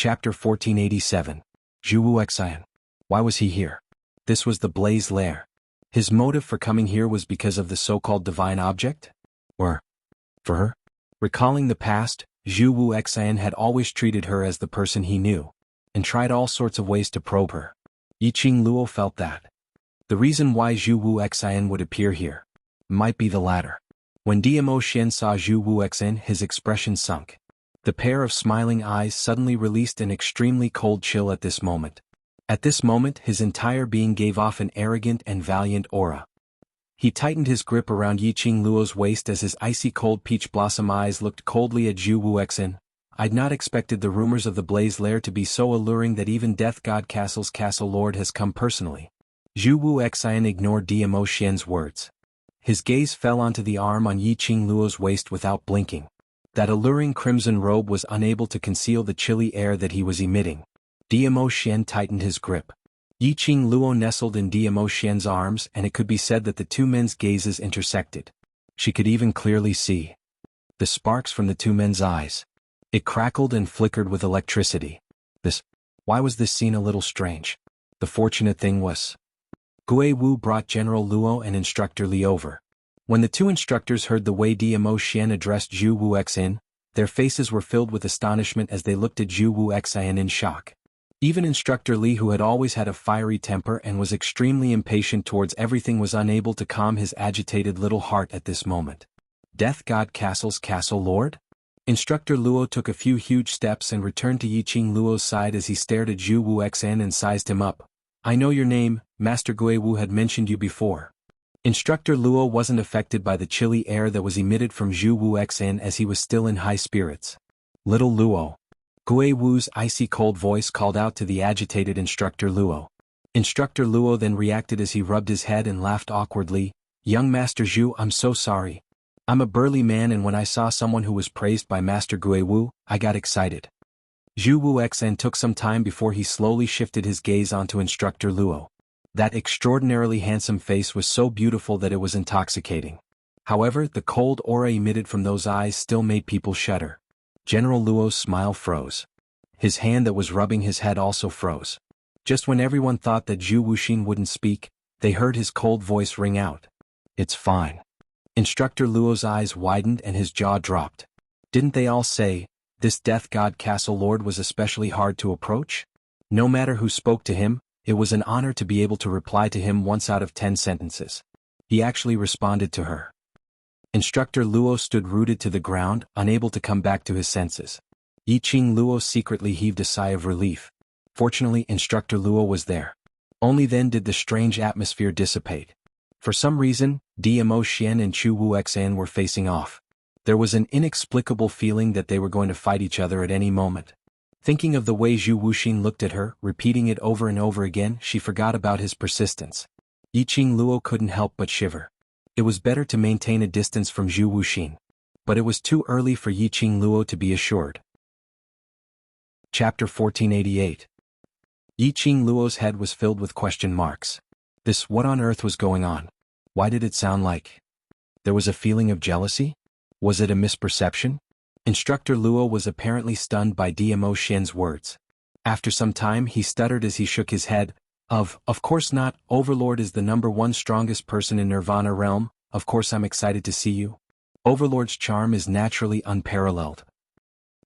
Chapter 1487. Zhu Wuxian. Why was he here? This was the Blaze Lair. His motive for coming here was because of the so-called divine object? Or for her? Recalling the past, Zhu Wuxian had always treated her as the person he knew, and tried all sorts of ways to probe her. Yiqing Luo felt that the reason why Zhu Wuxian would appear here might be the latter. When Diamo Xian saw Zhu Wuxian, his expression sunk. The pair of smiling eyes suddenly released an extremely cold chill at this moment. At this moment, his entire being gave off an arrogant and valiant aura. He tightened his grip around Yiqing Luo's waist as his icy cold peach blossom eyes looked coldly at Zhu Wuxian. I'd not expected the rumors of the Blaze Lair to be so alluring that even Death God Castle's Castle Lord has come personally. Zhu Wuxian ignored Diamo Xian's words. His gaze fell onto the arm on Yiqing Luo's waist without blinking. That alluring crimson robe was unable to conceal the chilly air that he was emitting. Diamo Xian tightened his grip. Yiqing Luo nestled in Diamo Xian's arms, and it could be said that the two men's gazes intersected. She could even clearly see the sparks from the two men's eyes. It crackled and flickered with electricity. Why was this scene a little strange? The fortunate thing was, Gui Wu brought General Luo and Instructor Li over. When the two instructors heard the way Diamo Xian addressed Zhu Wuxian, their faces were filled with astonishment as they looked at Zhu Wuxian in shock. Even Instructor Li, who had always had a fiery temper and was extremely impatient towards everything, was unable to calm his agitated little heart at this moment. Death God Castle's Castle Lord? Instructor Luo took a few huge steps and returned to Yiqing Luo's side as he stared at Zhu Wuxian and sized him up. I know your name, Master Gui Wu had mentioned you before. Instructor Luo wasn't affected by the chilly air that was emitted from Zhu Wuxian as he was still in high spirits. Little Luo. Gui Wu's icy cold voice called out to the agitated Instructor Luo. Instructor Luo then reacted as he rubbed his head and laughed awkwardly. Young Master Zhu, I'm so sorry. I'm a burly man, and when I saw someone who was praised by Master Gui Wu, I got excited. Zhu Wuxian took some time before he slowly shifted his gaze onto Instructor Luo. That extraordinarily handsome face was so beautiful that it was intoxicating. However, the cold aura emitted from those eyes still made people shudder. General Luo's smile froze. His hand that was rubbing his head also froze. Just when everyone thought that Zhu Wuxian wouldn't speak, they heard his cold voice ring out. It's fine. Instructor Luo's eyes widened and his jaw dropped. Didn't they all say, this Death God Castle Lord was especially hard to approach? No matter who spoke to him, it was an honor to be able to reply to him once out of 10 sentences. He actually responded to her. Instructor Luo stood rooted to the ground, unable to come back to his senses. Yiqing Luo secretly heaved a sigh of relief. Fortunately, Instructor Luo was there. Only then did the strange atmosphere dissipate. For some reason, Diamo Xian and Zhu Wuxian were facing off. There was an inexplicable feeling that they were going to fight each other at any moment. Thinking of the way Zhu Wuxian looked at her, repeating it over and over again, she forgot about his persistence. Yiqing Luo couldn't help but shiver. It was better to maintain a distance from Zhu Wuxian. But it was too early for Yiqing Luo to be assured. Chapter 1488. Yiqing Luo's head was filled with question marks. What on earth was going on? Why did it sound like there was a feeling of jealousy? Was it a misperception? Instructor Luo was apparently stunned by Diamo Xian's words. After some time he stuttered as he shook his head. Of course not, Overlord is the #1 strongest person in Nirvana realm, of course I'm excited to see you. Overlord's charm is naturally unparalleled.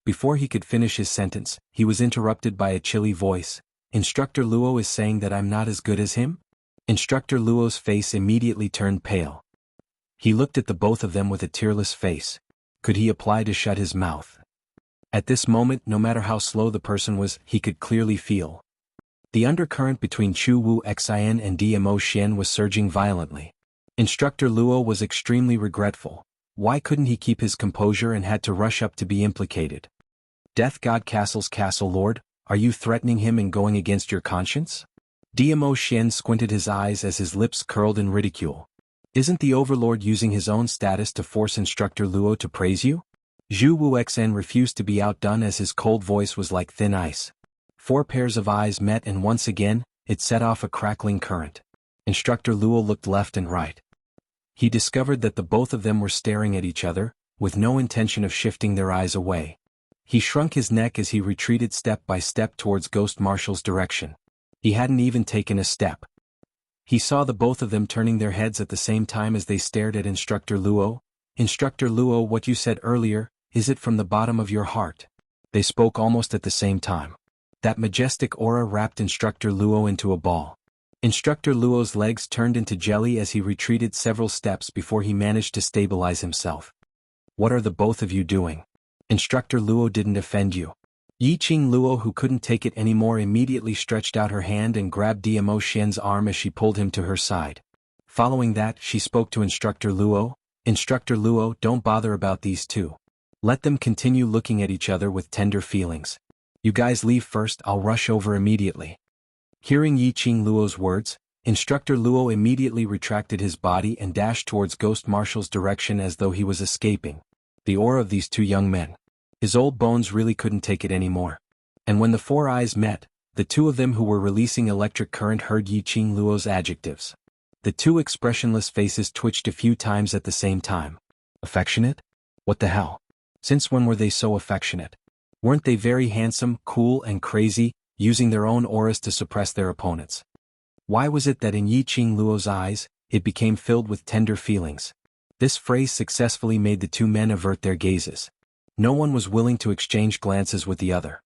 Before he could finish his sentence, he was interrupted by a chilly voice. Instructor Luo is saying that I'm not as good as him? Instructor Luo's face immediately turned pale. He looked at the both of them with a tearless face. Could he apply to shut his mouth? At this moment, no matter how slow the person was, he could clearly feel the undercurrent between Zhu Wuxian and Diamo Xian was surging violently. Instructor Luo was extremely regretful. Why couldn't he keep his composure and had to rush up to be implicated? Death God Castle's Castle Lord, are you threatening him and going against your conscience? Diamo Xian squinted his eyes as his lips curled in ridicule. Isn't the Overlord using his own status to force Instructor Luo to praise you? Zhu Wuxian refused to be outdone as his cold voice was like thin ice. 4 pairs of eyes met and once again, it set off a crackling current. Instructor Luo looked left and right. He discovered that the both of them were staring at each other, with no intention of shifting their eyes away. He shrunk his neck as he retreated step by step towards Ghost Marshall's direction. He hadn't even taken a step. He saw the both of them turning their heads at the same time as they stared at Instructor Luo. "Instructor Luo, what you said earlier, is it from the bottom of your heart?" They spoke almost at the same time. That majestic aura wrapped Instructor Luo into a ball. Instructor Luo's legs turned into jelly as he retreated several steps before he managed to stabilize himself. "What are the both of you doing? Instructor Luo didn't offend you." Yiqing Luo, who couldn't take it anymore, immediately stretched out her hand and grabbed Diamo Xian's arm as she pulled him to her side. Following that, she spoke to Instructor Luo. "Instructor Luo, don't bother about these two. Let them continue looking at each other with tender feelings. You guys leave first, I'll rush over immediately." Hearing Yiqing Luo's words, Instructor Luo immediately retracted his body and dashed towards Ghost Marshall's direction as though he was escaping. The aura of these two young men. His old bones really couldn't take it anymore. And when the four eyes met, the two of them who were releasing electric current heard Yiqing Luo's adjectives. The two expressionless faces twitched a few times at the same time. Affectionate? What the hell? Since when were they so affectionate? Weren't they very handsome, cool and crazy, using their own auras to suppress their opponents? Why was it that in Yiqing Luo's eyes, it became filled with tender feelings? This phrase successfully made the two men avert their gazes. No one was willing to exchange glances with the other.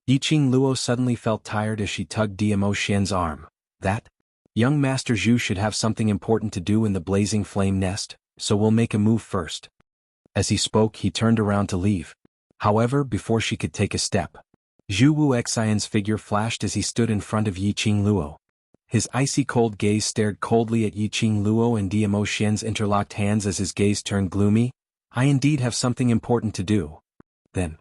Yiqing Luo suddenly felt tired as she tugged Diamo Xian's arm. "That? Young Master Zhu should have something important to do in the blazing flame nest, so we'll make a move first." As he spoke, he turned around to leave. However, before she could take a step, Zhu Wuxian's figure flashed as he stood in front of Yiqing Luo. His icy cold gaze stared coldly at Yiqing Luo and Diamo Xian's interlocked hands as his gaze turned gloomy. "I indeed have something important to do." Then,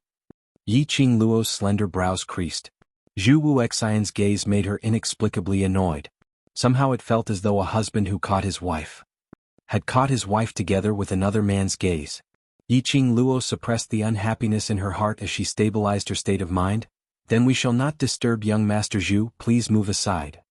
Yiqing Luo's slender brows creased. Zhu Wuxian's gaze made her inexplicably annoyed. Somehow it felt as though a husband who caught his wife had caught his wife together with another man's gaze. Yiqing Luo suppressed the unhappiness in her heart as she stabilized her state of mind. "Then we shall not disturb young Master Zhu, please move aside."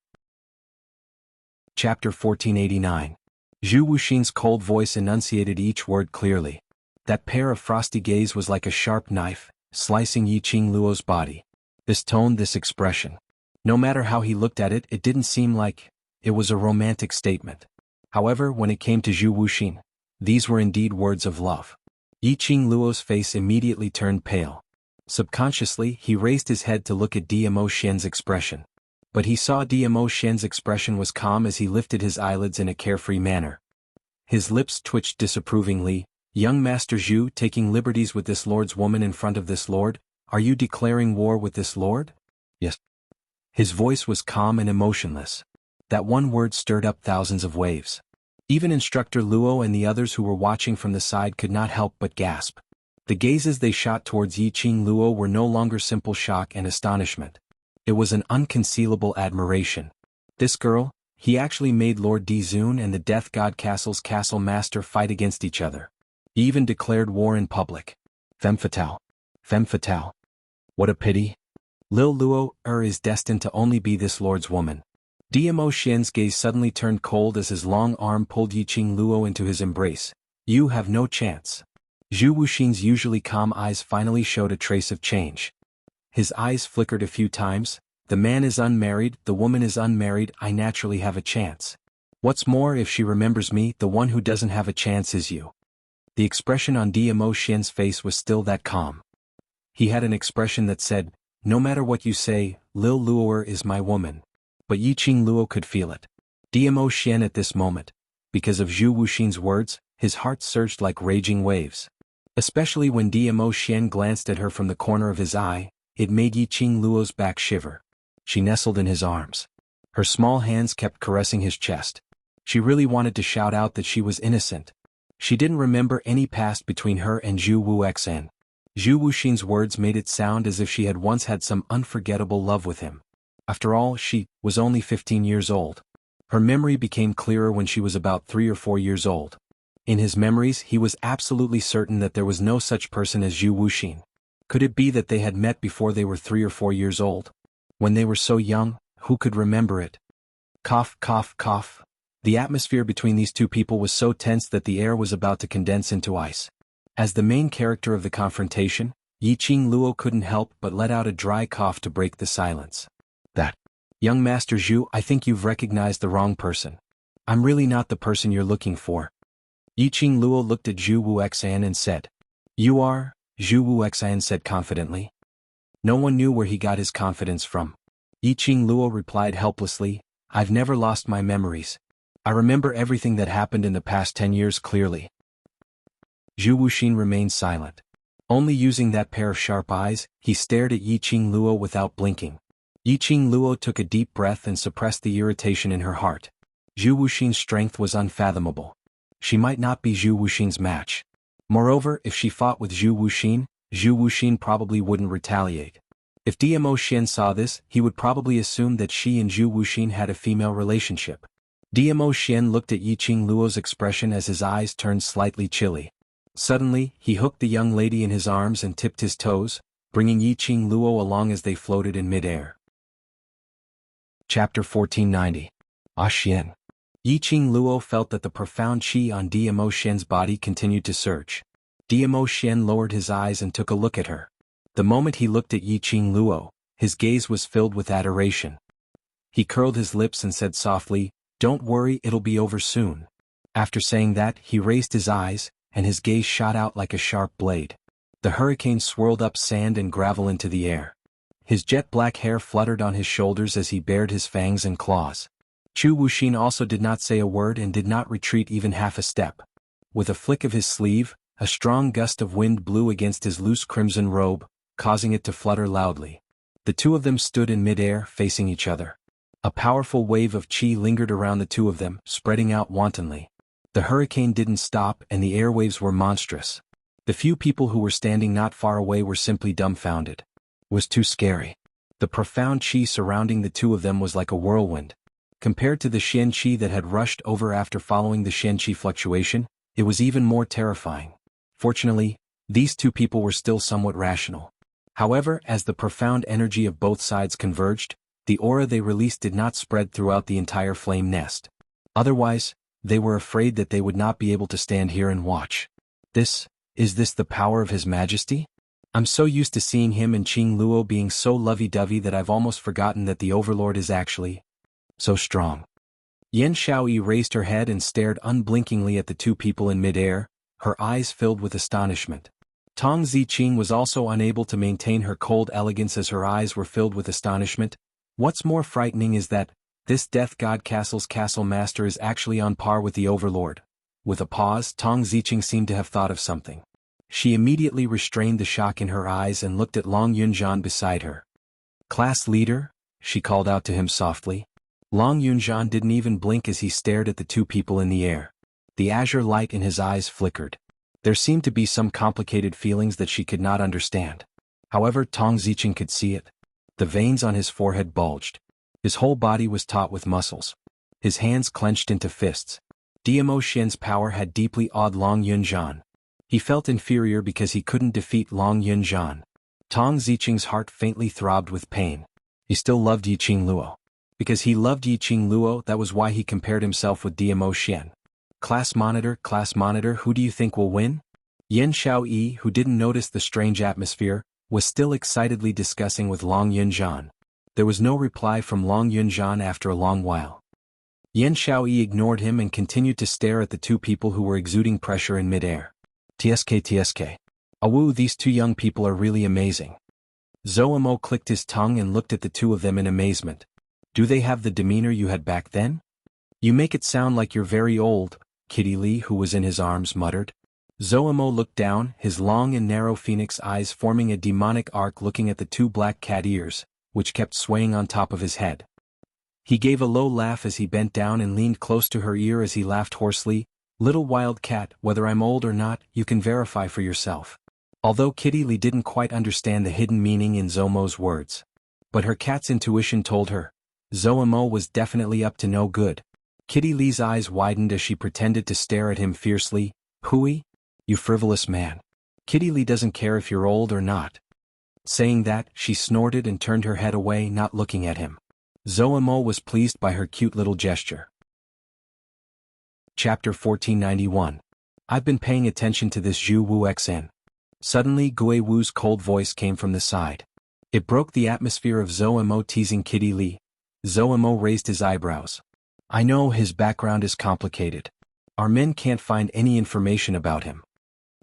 Chapter 1489. Zhu Wuxin's cold voice enunciated each word clearly. That pair of frosty gaze was like a sharp knife, slicing Yiqing Luo's body. This tone, this expression. No matter how he looked at it, it didn't seem like it was a romantic statement. However, when it came to Zhu Wuxin, these were indeed words of love. Yiqing Luo's face immediately turned pale. Subconsciously, he raised his head to look at Diamo Xian's expression. But he saw Diamo Xian's expression was calm as he lifted his eyelids in a carefree manner. His lips twitched disapprovingly. "Young Master Zhu, taking liberties with this lord's woman in front of this lord? Are you declaring war with this lord?" "Yes." His voice was calm and emotionless. That one word stirred up thousands of waves. Even Instructor Luo and the others who were watching from the side could not help but gasp. The gazes they shot towards Yiqing Luo were no longer simple shock and astonishment. It was an unconcealable admiration. This girl, he actually made Lord Dizun and the Death God Castle's castle master fight against each other. He even declared war in public. Femme fatale. Femme fatale. What a pity. Lil Luo is destined to only be this lord's woman. Diamo Xian's gaze suddenly turned cold as his long arm pulled Yiqing Luo into his embrace. "You have no chance." Zhu Wuxin's usually calm eyes finally showed a trace of change. His eyes flickered a few times. "The man is unmarried, the woman is unmarried, I naturally have a chance. What's more, if she remembers me, the one who doesn't have a chance is you." The expression on Diamo Xian's face was still that calm. He had an expression that said, "No matter what you say, Lil Luo is my woman." But Yiqing Luo could feel it. Diamo Xian at this moment, because of Zhu Wuxin's words, his heart surged like raging waves. Especially when Diamo Xian glanced at her from the corner of his eye, it made Yiqing Luo's back shiver. She nestled in his arms. Her small hands kept caressing his chest. She really wanted to shout out that she was innocent. She didn't remember any past between her and Zhu Wuxian. Zhu Wuxin's words made it sound as if she had once had some unforgettable love with him. After all, she was only 15 years old. Her memory became clearer when she was about 3 or 4 years old. In his memories, he was absolutely certain that there was no such person as Zhu Wuxin. Could it be that they had met before they were 3 or 4 years old? When they were so young, who could remember it? Cough, cough, cough. The atmosphere between these two people was so tense that the air was about to condense into ice. As the main character of the confrontation, Yiqing Luo couldn't help but let out a dry cough to break the silence. That. Young Master Zhu, I think you've recognized the wrong person. I'm really not the person you're looking for. Yiqing Luo looked at Zhu Wuxian and said. You are? Zhu Wuxian said confidently. No one knew where he got his confidence from. Yiqing Luo replied helplessly, I've never lost my memories. I remember everything that happened in the past 10 years clearly. Zhu Wuxin remained silent. Only using that pair of sharp eyes, he stared at Yiqing Luo without blinking. Yiqing Luo took a deep breath and suppressed the irritation in her heart. Zhu Wuxin's strength was unfathomable. She might not be Zhu Wuxin's match. Moreover, if she fought with Zhu Wuxin probably wouldn't retaliate. If Diamo Xian saw this, he would probably assume that she and Zhu Wuxin had a female relationship. Diamo Xian looked at Yiqing Luo's expression as his eyes turned slightly chilly. Suddenly, he hooked the young lady in his arms and tipped his toes, bringing Yiqing Luo along as they floated in mid-air. Chapter 1490. Xian. Yiqing Luo felt that the profound qi on Diamo Xian's body continued to surge. Diamo Xian lowered his eyes and took a look at her. The moment he looked at Yiqing Luo, his gaze was filled with adoration. He curled his lips and said softly, Don't worry, it'll be over soon. After saying that, he raised his eyes, and his gaze shot out like a sharp blade. The hurricane swirled up sand and gravel into the air. His jet-black hair fluttered on his shoulders as he bared his fangs and claws. Zhu Wuxin also did not say a word and did not retreat even half a step. With a flick of his sleeve, a strong gust of wind blew against his loose crimson robe, causing it to flutter loudly. The two of them stood in mid-air, facing each other. A powerful wave of qi lingered around the two of them, spreading out wantonly. The hurricane didn't stop and the airwaves were monstrous. The few people who were standing not far away were simply dumbfounded. It was too scary. The profound qi surrounding the two of them was like a whirlwind. Compared to the Xian qi that had rushed over after following the Xian qi fluctuation, it was even more terrifying. Fortunately, these two people were still somewhat rational. However, as the profound energy of both sides converged, the aura they released did not spread throughout the entire flame nest. Otherwise, they were afraid that they would not be able to stand here and watch. Is this the power of His Majesty? I'm so used to seeing him and Qing Luo being so lovey-dovey that I've almost forgotten that the Overlord is actually so strong. Yan Shaoyi raised her head and stared unblinkingly at the two people in mid-air, her eyes filled with astonishment. Tong Ziqing was also unable to maintain her cold elegance as her eyes were filled with astonishment. What's more frightening is that this Death God Castle's castle master is actually on par with the Overlord. With a pause, Tong Ziqing seemed to have thought of something. She immediately restrained the shock in her eyes and looked at Long Yunzhan beside her. Class leader? She called out to him softly. Long Yunzhan didn't even blink as he stared at the two people in the air. The azure light in his eyes flickered. There seemed to be some complicated feelings that she could not understand. However, Tong Ziqing could see it. The veins on his forehead bulged. His whole body was taut with muscles. His hands clenched into fists. Diamo Xian's power had deeply awed Long Yunzhan. He felt inferior because he couldn't defeat Long Yunzhan. Tong Ziqing's heart faintly throbbed with pain. He still loved Yiqing Luo. Because he loved Yiqing Luo, that was why he compared himself with Diamo Xian. Class monitor, who do you think will win? Yan Shaoyi, who didn't notice the strange atmosphere, was still excitedly discussing with Long Yunzhan. There was no reply from Long Yunzhan after a long while. Yan Shaoyi ignored him and continued to stare at the two people who were exuding pressure in mid-air. TSK. Awu, these two young people are really amazing. Zoamo clicked his tongue and looked at the two of them in amazement. Do they have the demeanor you had back then? You make it sound like you're very old, Kitty Lee, who was in his arms, muttered. Zoamo looked down, his long and narrow phoenix eyes forming a demonic arc looking at the two black cat ears, which kept swaying on top of his head. He gave a low laugh as he bent down and leaned close to her ear as he laughed hoarsely. Little wild cat, whether I'm old or not, you can verify for yourself. Although Kitty Lee didn't quite understand the hidden meaning in Zomo's words. But her cat's intuition told her. Zoamo was definitely up to no good. Kitty Lee's eyes widened as she pretended to stare at him fiercely. Hui? You frivolous man. Kitty Lee doesn't care if you're old or not. Saying that, she snorted and turned her head away, not looking at him. Zoamo was pleased by her cute little gesture. Chapter 1491. I've been paying attention to this Zhu Wuxian. Suddenly Gui Wu's cold voice came from the side. It broke the atmosphere of Zhou Mo teasing Kitty Li. Zhou Mo raised his eyebrows. I know his background is complicated. Our men can't find any information about him.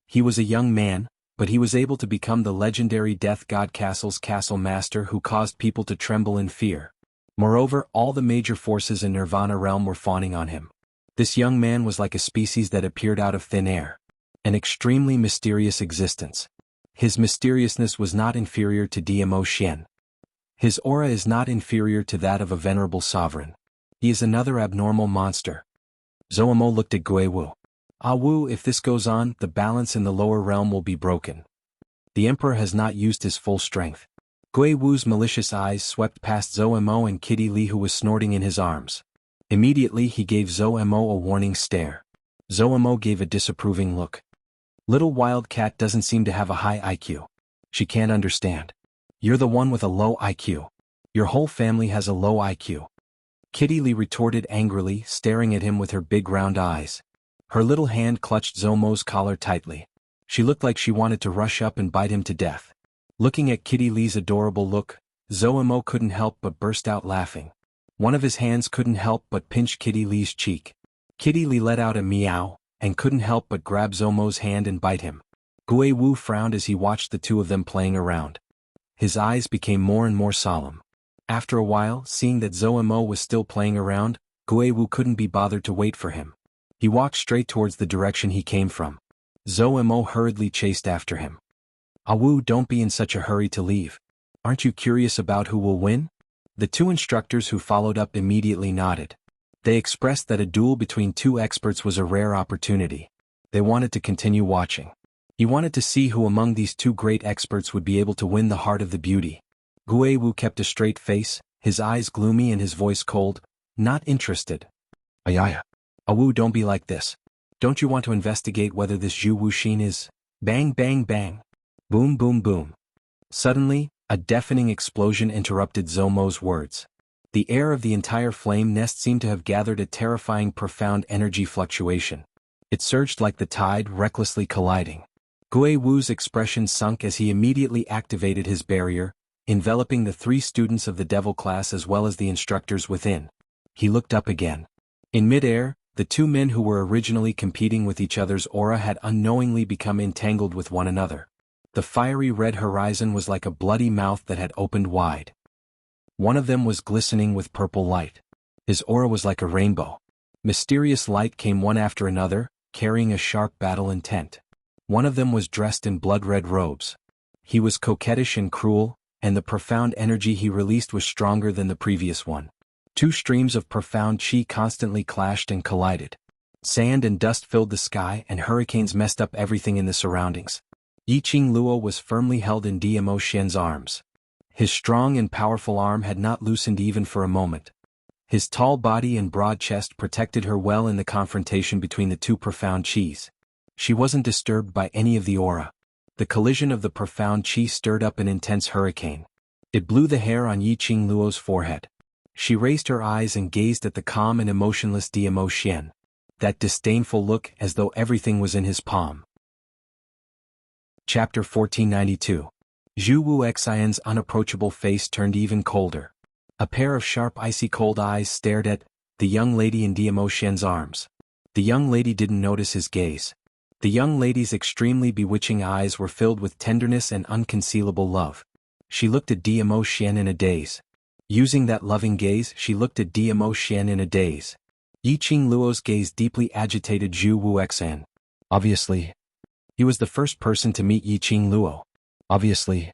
He was a young man, but he was able to become the legendary Death God Castle's castle master who caused people to tremble in fear. Moreover, all the major forces in Nirvana realm were fawning on him. This young man was like a species that appeared out of thin air. An extremely mysterious existence. His mysteriousness was not inferior to Dmo Xian. His aura is not inferior to that of a venerable sovereign. He is another abnormal monster. Zhou Mo looked at Gui Wu. Ah Wu, if this goes on, the balance in the lower realm will be broken. The emperor has not used his full strength. Gui Wu's malicious eyes swept past Zhou Mo and Kitty Li, who was snorting in his arms. Immediately he gave Zhou Mo a warning stare. Zhou Mo gave a disapproving look. Little Wildcat doesn't seem to have a high IQ. She can't understand. You're the one with a low IQ. Your whole family has a low IQ. Kitty Li retorted angrily, staring at him with her big round eyes. Her little hand clutched Zhou Mo's collar tightly. She looked like she wanted to rush up and bite him to death. Looking at Kitty Li's adorable look, Zhou Mo couldn't help but burst out laughing. One of his hands couldn't help but pinch Kitty Li's cheek. Kitty Li let out a meow, and couldn't help but grab Zhou Mo's hand and bite him. Gui Wu frowned as he watched the two of them playing around. His eyes became more and more solemn. After a while, seeing that Zhou Mo was still playing around, Gui Wu couldn't be bothered to wait for him. He walked straight towards the direction he came from. Zhou Mo hurriedly chased after him. Ah Wu, don't be in such a hurry to leave. Aren't you curious about who will win? The two instructors who followed up immediately nodded. They expressed that a duel between two experts was a rare opportunity. They wanted to continue watching. He wanted to see who among these two great experts would be able to win the heart of the beauty. Gui Wu kept a straight face, his eyes gloomy and his voice cold. Not interested. Ayaya. Ah Wu, don't be like this. Don't you want to investigate whether this Zhu Wuxin is... Bang bang bang. Boom boom boom. Suddenly, a deafening explosion interrupted Zhou Mo's words. The air of the entire flame nest seemed to have gathered a terrifying profound energy fluctuation. It surged like the tide, recklessly colliding. Gui Wu's expression sunk as he immediately activated his barrier, enveloping the three students of the devil class as well as the instructors within. He looked up again. In midair, the two men who were originally competing with each other's aura had unknowingly become entangled with one another. The fiery red horizon was like a bloody mouth that had opened wide. One of them was glistening with purple light. His aura was like a rainbow. Mysterious light came one after another, carrying a sharp battle intent. One of them was dressed in blood-red robes. He was coquettish and cruel, and the profound energy he released was stronger than the previous one. Two streams of profound chi constantly clashed and collided. Sand and dust filled the sky and hurricanes messed up everything in the surroundings. Yiqing Luo was firmly held in Dmo Xian's arms. His strong and powerful arm had not loosened even for a moment. His tall body and broad chest protected her well in the confrontation between the two profound chis. She wasn't disturbed by any of the aura. The collision of the profound chi stirred up an intense hurricane. It blew the hair on Yiqing Luo's forehead. She raised her eyes and gazed at the calm and emotionless Dmo Xian. That disdainful look as though everything was in his palm. Chapter 1492. Zhu Wuxian's unapproachable face turned even colder. A pair of sharp icy cold eyes stared at the young lady in Dmo Xian's arms. The young lady didn't notice his gaze. The young lady's extremely bewitching eyes were filled with tenderness and unconcealable love. She looked at Dmo Xian in a daze. Using that loving gaze, she looked at Dmo Xian in a daze. Yiqing Luo's gaze deeply agitated Zhu Wuxian. Obviously, he was the first person to meet Yiqing Luo. Obviously,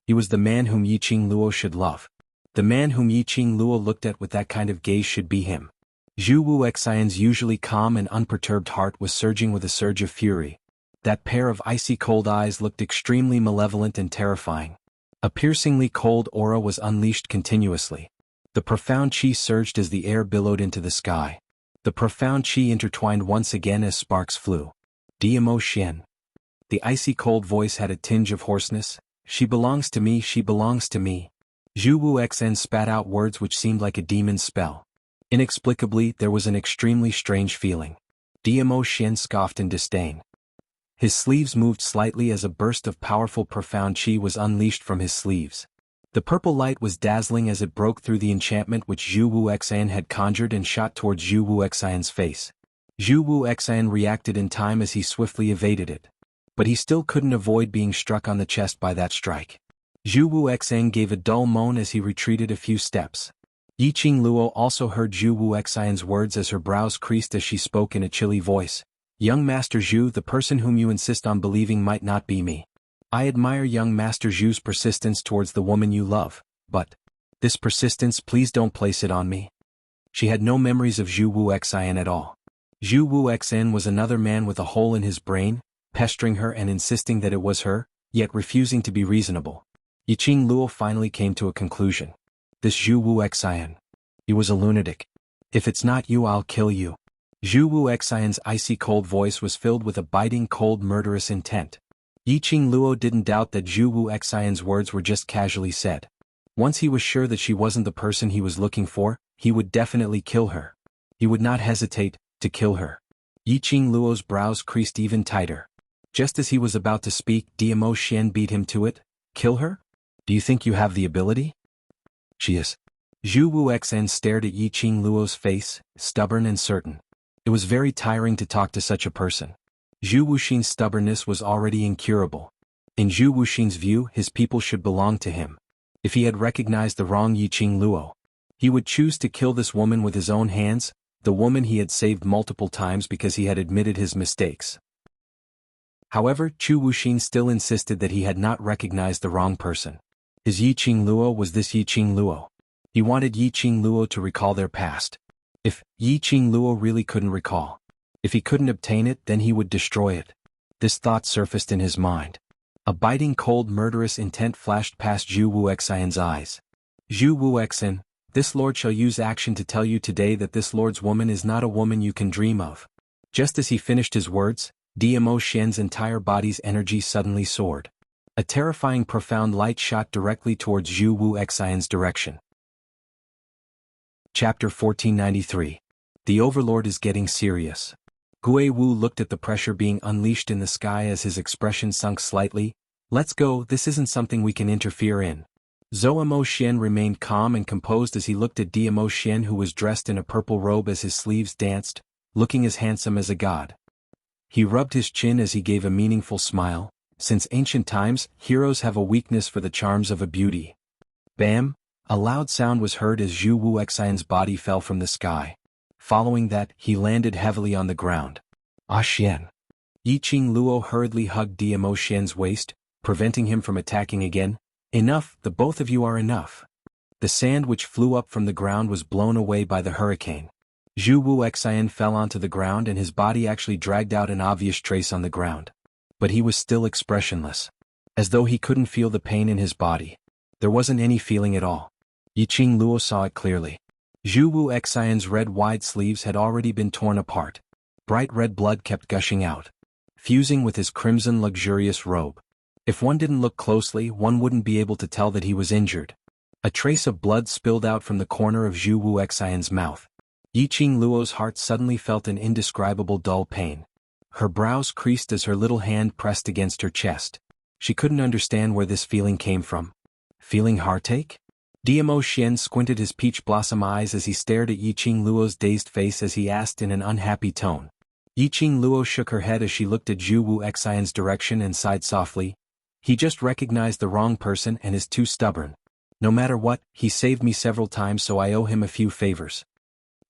he was the man whom Yiqing Luo should love. The man whom Yiqing Luo looked at with that kind of gaze should be him. Zhu Wuxian's usually calm and unperturbed heart was surging with a surge of fury. That pair of icy cold eyes looked extremely malevolent and terrifying. A piercingly cold aura was unleashed continuously. The profound chi surged as the air billowed into the sky. The profound chi intertwined once again as sparks flew. Dmo Xian. The icy cold voice had a tinge of hoarseness. She belongs to me, she belongs to me. Zhu Wuxian spat out words which seemed like a demon's spell. Inexplicably, there was an extremely strange feeling. Dmo Xian scoffed in disdain. His sleeves moved slightly as a burst of powerful profound chi was unleashed from his sleeves. The purple light was dazzling as it broke through the enchantment which Zhu Wuxian had conjured and shot towards Zhu Wuxian's face. Zhu Wuxian reacted in time as he swiftly evaded it. But he still couldn't avoid being struck on the chest by that strike. Zhu Wuxian gave a dull moan as he retreated a few steps. Yiqing Luo also heard Zhu Wuxian's words as her brows creased as she spoke in a chilly voice. Young Master Zhu, the person whom you insist on believing might not be me. I admire young Master Zhu's persistence towards the woman you love, but this persistence, please don't place it on me. She had no memories of Zhu Wuxian at all. Zhu Wuxian was another man with a hole in his brain, pestering her and insisting that it was her, yet refusing to be reasonable. Yiqing Luo finally came to a conclusion. This Zhu Wuxian. He was a lunatic. If it's not you, I'll kill you. Zhu Wuxian's icy cold voice was filled with a biting cold murderous intent. Yiqing Luo didn't doubt that Zhu Wuxian's words were just casually said. Once he was sure that she wasn't the person he was looking for, he would definitely kill her. He would not hesitate to kill her. Yiqing Luo's brows creased even tighter. Just as he was about to speak, Diamo Xian beat him to it. Kill her? Do you think you have the ability? She is. Zhu Wuxian stared at Yiqing Luo's face, stubborn and certain. It was very tiring to talk to such a person. Zhu Wuxin's stubbornness was already incurable. In Zhu Wuxin's view, his people should belong to him. If he had recognized the wrong Yiqing Luo, he would choose to kill this woman with his own hands, the woman he had saved multiple times because he had admitted his mistakes. However, Zhu Wuxin still insisted that he had not recognized the wrong person. His Yiqing Luo was this Yiqing Luo. He wanted Yiqing Luo to recall their past. If Yiqing Luo really couldn't recall, if he couldn't obtain it, then he would destroy it. This thought surfaced in his mind. A biting cold murderous intent flashed past Zhu Wuxian's eyes. Zhu Wuxian, this lord shall use action to tell you today that this lord's woman is not a woman you can dream of. Just as he finished his words, Diamo Xian's entire body's energy suddenly soared. A terrifying profound light shot directly towards Zhu Wuxian's direction. Chapter 1493. The Overlord is getting serious. Gui Wu looked at the pressure being unleashed in the sky as his expression sunk slightly. Let's go, this isn't something we can interfere in. Zhou Mo Xian remained calm and composed as he looked at Diamo Xian, who was dressed in a purple robe as his sleeves danced, looking as handsome as a god. He rubbed his chin as he gave a meaningful smile. Since ancient times, heroes have a weakness for the charms of a beauty. Bam! A loud sound was heard as Zhu Wuxian's body fell from the sky. Following that, he landed heavily on the ground. Ah Xian. Yiqing Luo hurriedly hugged Diamo Xian's waist, preventing him from attacking again. Enough, the both of you are enough. The sand which flew up from the ground was blown away by the hurricane. Zhu Wuxian fell onto the ground and his body actually dragged out an obvious trace on the ground. But he was still expressionless. As though he couldn't feel the pain in his body. There wasn't any feeling at all. Yiqing Luo saw it clearly. Zhu Wuxian's red wide sleeves had already been torn apart. Bright red blood kept gushing out, fusing with his crimson luxurious robe. If one didn't look closely, one wouldn't be able to tell that he was injured. A trace of blood spilled out from the corner of Zhu Wuxian's mouth. Yiqing Luo's heart suddenly felt an indescribable dull pain. Her brows creased as her little hand pressed against her chest. She couldn't understand where this feeling came from. Feeling heartache? Diamo Xian squinted his peach blossom eyes as he stared at Yiqing Luo's dazed face as he asked in an unhappy tone. Yiqing Luo shook her head as she looked at Zhu Wuxian's direction and sighed softly. He just recognized the wrong person and is too stubborn. No matter what, he saved me several times, so I owe him a few favors.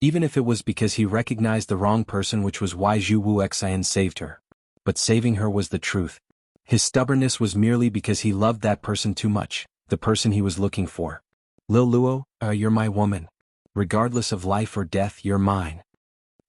Even if it was because he recognized the wrong person, which was why Zhu Wuxian saved her. But saving her was the truth. His stubbornness was merely because he loved that person too much, the person he was looking for. Lil Luo, you're my woman. Regardless of life or death, you're mine.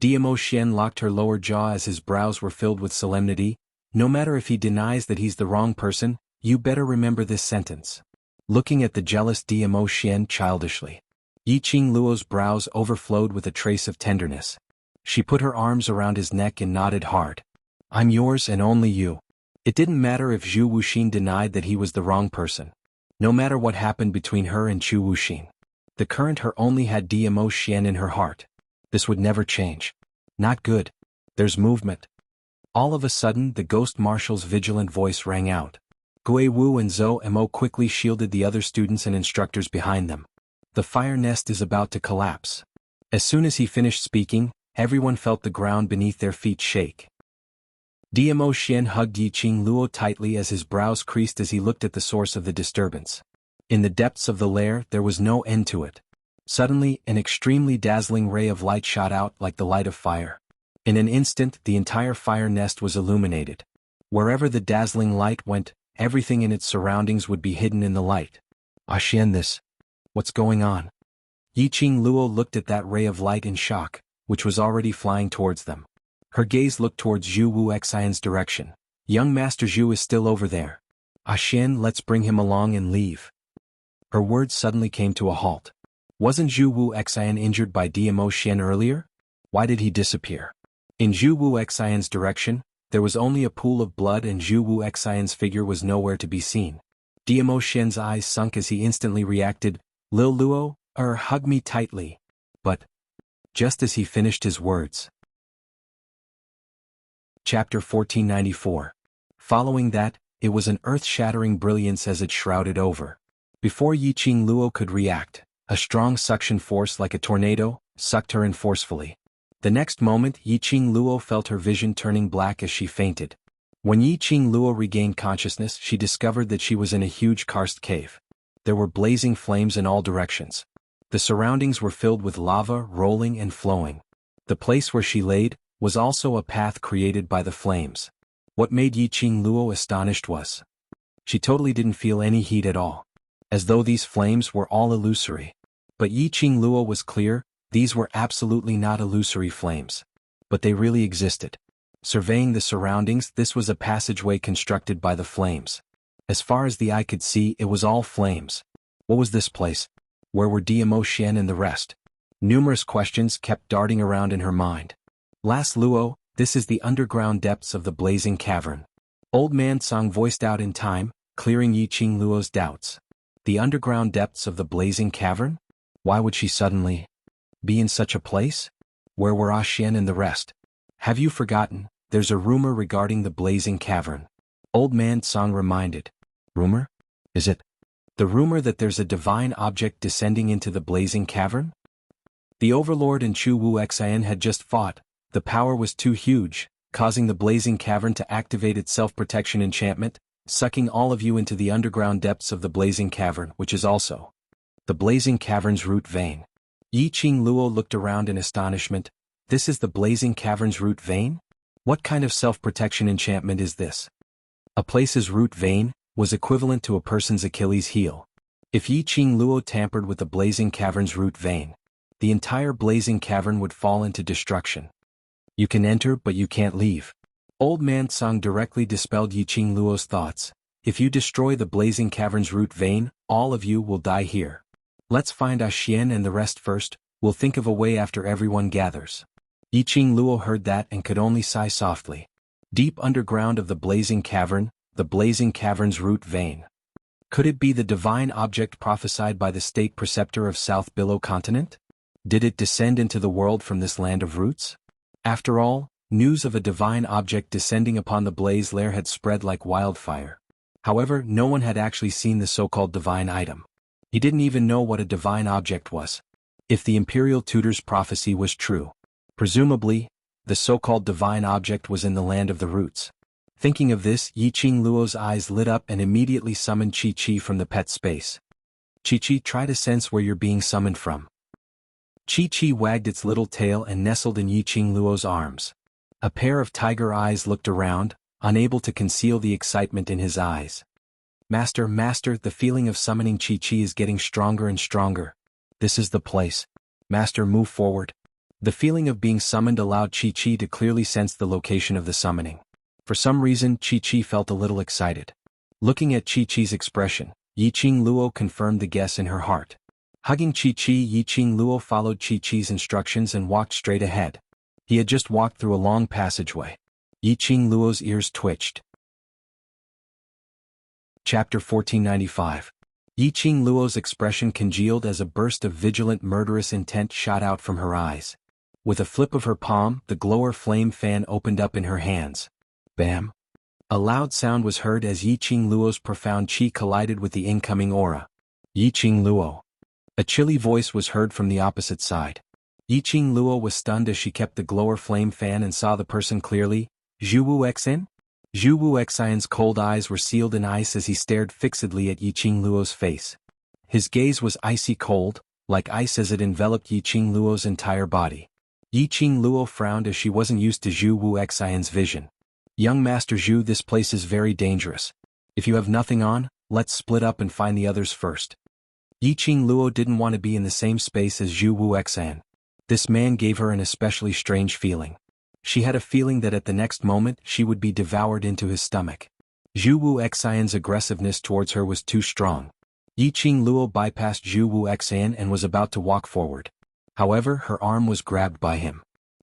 Diamo Xian locked her lower jaw as his brows were filled with solemnity. No matter if he denies that he's the wrong person, you better remember this sentence. Looking at the jealous Diamo Xian childishly, Yiqing Luo's brows overflowed with a trace of tenderness. She put her arms around his neck and nodded hard. I'm yours and only you. It didn't matter if Zhu Wuxin denied that he was the wrong person. No matter what happened between her and Zhu Wuxin. The current her only had Diamo Xian in her heart. This would never change. Not good. There's movement. All of a sudden the ghost marshal's vigilant voice rang out. Gui Wu and Zhou Mo quickly shielded the other students and instructors behind them. The fire nest is about to collapse. As soon as he finished speaking, everyone felt the ground beneath their feet shake. Dmo Xian hugged Yiqing Luo tightly as his brows creased as he looked at the source of the disturbance. In the depths of the lair there was no end to it. Suddenly, an extremely dazzling ray of light shot out like the light of fire. In an instant, the entire fire nest was illuminated. Wherever the dazzling light went, everything in its surroundings would be hidden in the light. Xian, what's going on? Yiqing Luo looked at that ray of light in shock, which was already flying towards them. Her gaze looked towards Zhu Wuxian's direction. Young Master Zhu is still over there. Xian, let's bring him along and leave. Her words suddenly came to a halt. Wasn't Zhu Wuxian injured by Dmo Xian earlier? Why did he disappear? In Zhu Wuxian's direction, there was only a pool of blood and Zhu Wuxian's figure was nowhere to be seen. Dmo Xian's eyes sunk as he instantly reacted, Lil Luo, hug me tightly. But, just as he finished his words. Chapter 1494. Following that, it was an earth-shattering brilliance as it shrouded over. Before Yiqing Luo could react, a strong suction force like a tornado sucked her in forcefully. The next moment Yiqing Luo felt her vision turning black as she fainted. When Yiqing Luo regained consciousness, she discovered that she was in a huge karst cave. There were blazing flames in all directions. The surroundings were filled with lava rolling and flowing. The place where she laid was also a path created by the flames. What made Yiqing Luo astonished was she totally didn't feel any heat at all, as though these flames were all illusory. But Yiqing Luo was clear, these were absolutely not illusory flames. But they really existed. Surveying the surroundings, this was a passageway constructed by the flames. As far as the eye could see, it was all flames. What was this place? Where were Dmo Xian and the rest? Numerous questions kept darting around in her mind. Last Luo, this is the underground depths of the blazing cavern. Old Man Song voiced out in time, clearing Yiqing Luo's doubts. The underground depths of the blazing cavern? Why would she suddenly be in such a place? Where were Xian and the rest? Have you forgotten, there's a rumor regarding the blazing cavern? Old Man Song reminded. Rumor? Is it the rumor that there's a divine object descending into the blazing cavern? The Overlord and Chu Wuxian had just fought. The power was too huge, causing the blazing cavern to activate its self-protection enchantment, sucking all of you into the underground depths of the blazing cavern, which is also the blazing cavern's root vein. Yiqing Luo looked around in astonishment. This is the blazing cavern's root vein? What kind of self-protection enchantment is this? A place's root vein was equivalent to a person's Achilles heel. If Yiqing Luo tampered with the blazing cavern's root vein, the entire blazing cavern would fall into destruction. You can enter but you can't leave. Old Man Song directly dispelled Yiqing Luo's thoughts. If you destroy the blazing cavern's root vein, all of you will die here. Let's find Xian and the rest first, we'll think of a way after everyone gathers. Yiqing Luo heard that and could only sigh softly. Deep underground of the blazing cavern's root vein. Could it be the divine object prophesied by the state preceptor of South Billow continent? Did it descend into the world from this land of roots? After all, news of a divine object descending upon the blaze lair had spread like wildfire. However, no one had actually seen the so-called divine item. He didn't even know what a divine object was. If the imperial tutor's prophecy was true, presumably, the so-called divine object was in the land of the roots. Thinking of this, Yiqing Luo's eyes lit up and immediately summoned Chi-Chi from the pet space. Chi-Chi, try to sense where you're being summoned from. Chi-Chi wagged its little tail and nestled in Yiqing Luo's arms. A pair of tiger eyes looked around, unable to conceal the excitement in his eyes. Master, the feeling of summoning Chi-Chi is getting stronger and stronger. This is the place. Master, move forward. The feeling of being summoned allowed Chi-Chi to clearly sense the location of the summoning. For some reason, Chi-Chi felt a little excited. Looking at Chi-Chi's expression, Yiqing Luo confirmed the guess in her heart. Hugging Chi-Chi, Yiqing Luo followed Chi-Chi's instructions and walked straight ahead. He had just walked through a long passageway. Yiqing Luo's ears twitched. Chapter 1495. Yiqing Luo's expression congealed as a burst of vigilant murderous intent shot out from her eyes. With a flip of her palm, the glower flame fan opened up in her hands. Bam! A loud sound was heard as Yiqing Luo's profound qi collided with the incoming aura. Yiqing Luo. A chilly voice was heard from the opposite side. Yiqing Luo was stunned as she kept the glower flame fan and saw the person clearly. Zhu Wu Xen? Zhu Wu Xian's cold eyes were sealed in ice as he stared fixedly at Yiqing Luo's face. His gaze was icy cold, like ice as it enveloped Yiqing Luo's entire body. Yiqing Luo frowned as she wasn't used to Zhu Wu Xian's vision. Young Master Zhu, this place is very dangerous. If you have nothing on, let's split up and find the others first. Yiqing Luo didn't want to be in the same space as Zhu Wu Xian. This man gave her an especially strange feeling. She had a feeling that at the next moment she would be devoured into his stomach. Zhu Wu Xian's aggressiveness towards her was too strong. Yiqing Luo bypassed Zhu Wu Xian and was about to walk forward. However, her arm was grabbed by him.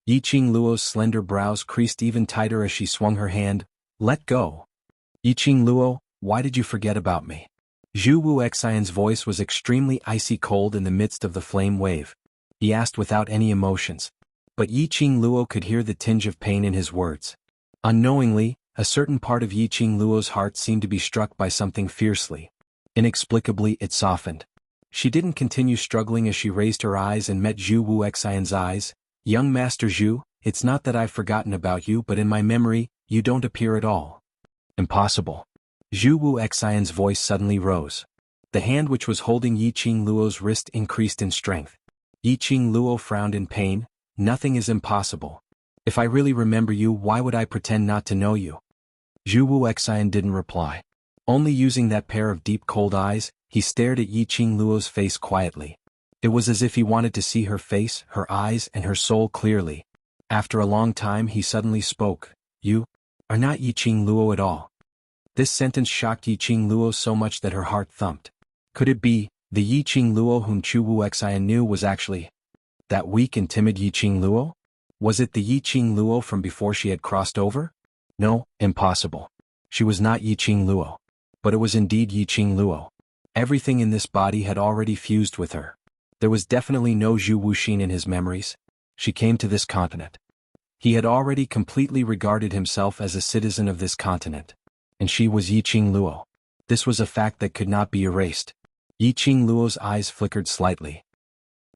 Yiqing Luo's slender brows creased even tighter as she swung her hand. Let go. Yiqing Luo, why did you forget about me? Zhu Wu Xian's voice was extremely icy cold in the midst of the flame wave. He asked without any emotions. But Yiqing Luo could hear the tinge of pain in his words. Unknowingly, a certain part of Yiqing Luo's heart seemed to be struck by something fiercely. Inexplicably, it softened. She didn't continue struggling as she raised her eyes and met Zhu Wu Xian's eyes. Young Master Zhu, it's not that I've forgotten about you, but in my memory, you don't appear at all. Impossible. Zhu Wu Xian's voice suddenly rose. The hand which was holding Yiqing Luo's wrist increased in strength. Yiqing Luo frowned in pain. Nothing is impossible. If I really remember you, why would I pretend not to know you? Zhu Wu Xian didn't reply. Only using that pair of deep cold eyes, he stared at Yiqing Luo's face quietly. It was as if he wanted to see her face, her eyes, and her soul clearly. After a long time he suddenly spoke. You are not Yiqing Luo at all. This sentence shocked Yiqing Luo so much that her heart thumped. Could it be, the Yiqing Luo whom Zhu Wu Xian knew was actually that weak and timid Yiqing Luo? Was it the Yiqing Luo from before she had crossed over? No, impossible. She was not Yiqing Luo. But it was indeed Yiqing Luo. Everything in this body had already fused with her. There was definitely no Zhu Wuxin in his memories. She came to this continent. He had already completely regarded himself as a citizen of this continent. And she was Yiqing Luo. This was a fact that could not be erased. Yiqing Luo's eyes flickered slightly.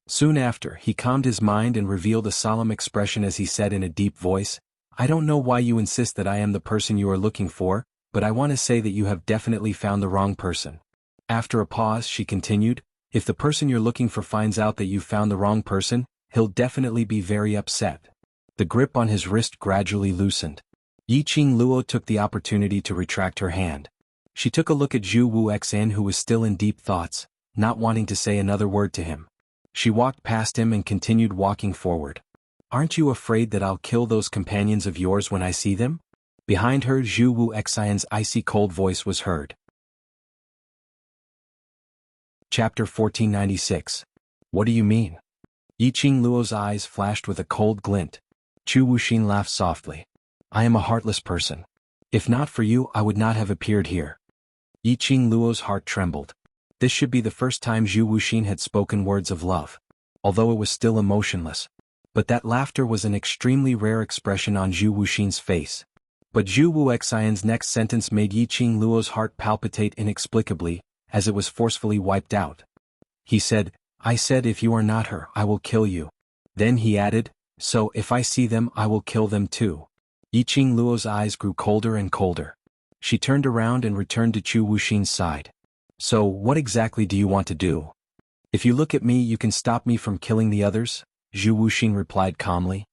Soon after, he calmed his mind and revealed a solemn expression as he said in a deep voice, I don't know why you insist that I am the person you are looking for, but I want to say that you have definitely found the wrong person. After a pause, she continued, if the person you're looking for finds out that you've found the wrong person, he'll definitely be very upset. The grip on his wrist gradually loosened. Yiqing Luo took the opportunity to retract her hand. She took a look at Zhu Wu Xian, who was still in deep thoughts, not wanting to say another word to him. She walked past him and continued walking forward. Aren't you afraid that I'll kill those companions of yours when I see them? Behind her, Zhu Wu Xian's icy cold voice was heard. Chapter 1496. What do you mean? Yiqing Luo's eyes flashed with a cold glint. Zhu Wuxin laughed softly. I am a heartless person. If not for you, I would not have appeared here. Yiqing Luo's heart trembled. This should be the first time Zhu Wuxin had spoken words of love. Although it was still emotionless. But that laughter was an extremely rare expression on Zhu Wuxin's face. But Zhu Wu Xian's next sentence made Yiqing Luo's heart palpitate inexplicably, as it was forcefully wiped out. He said, I said if you are not her, I will kill you. Then he added, so if I see them, I will kill them too. Yiqing Luo's eyes grew colder and colder. She turned around and returned to Zhu Wuxin's side. So, what exactly do you want to do? If you look at me, you can stop me from killing the others, Zhu Wuxin replied calmly.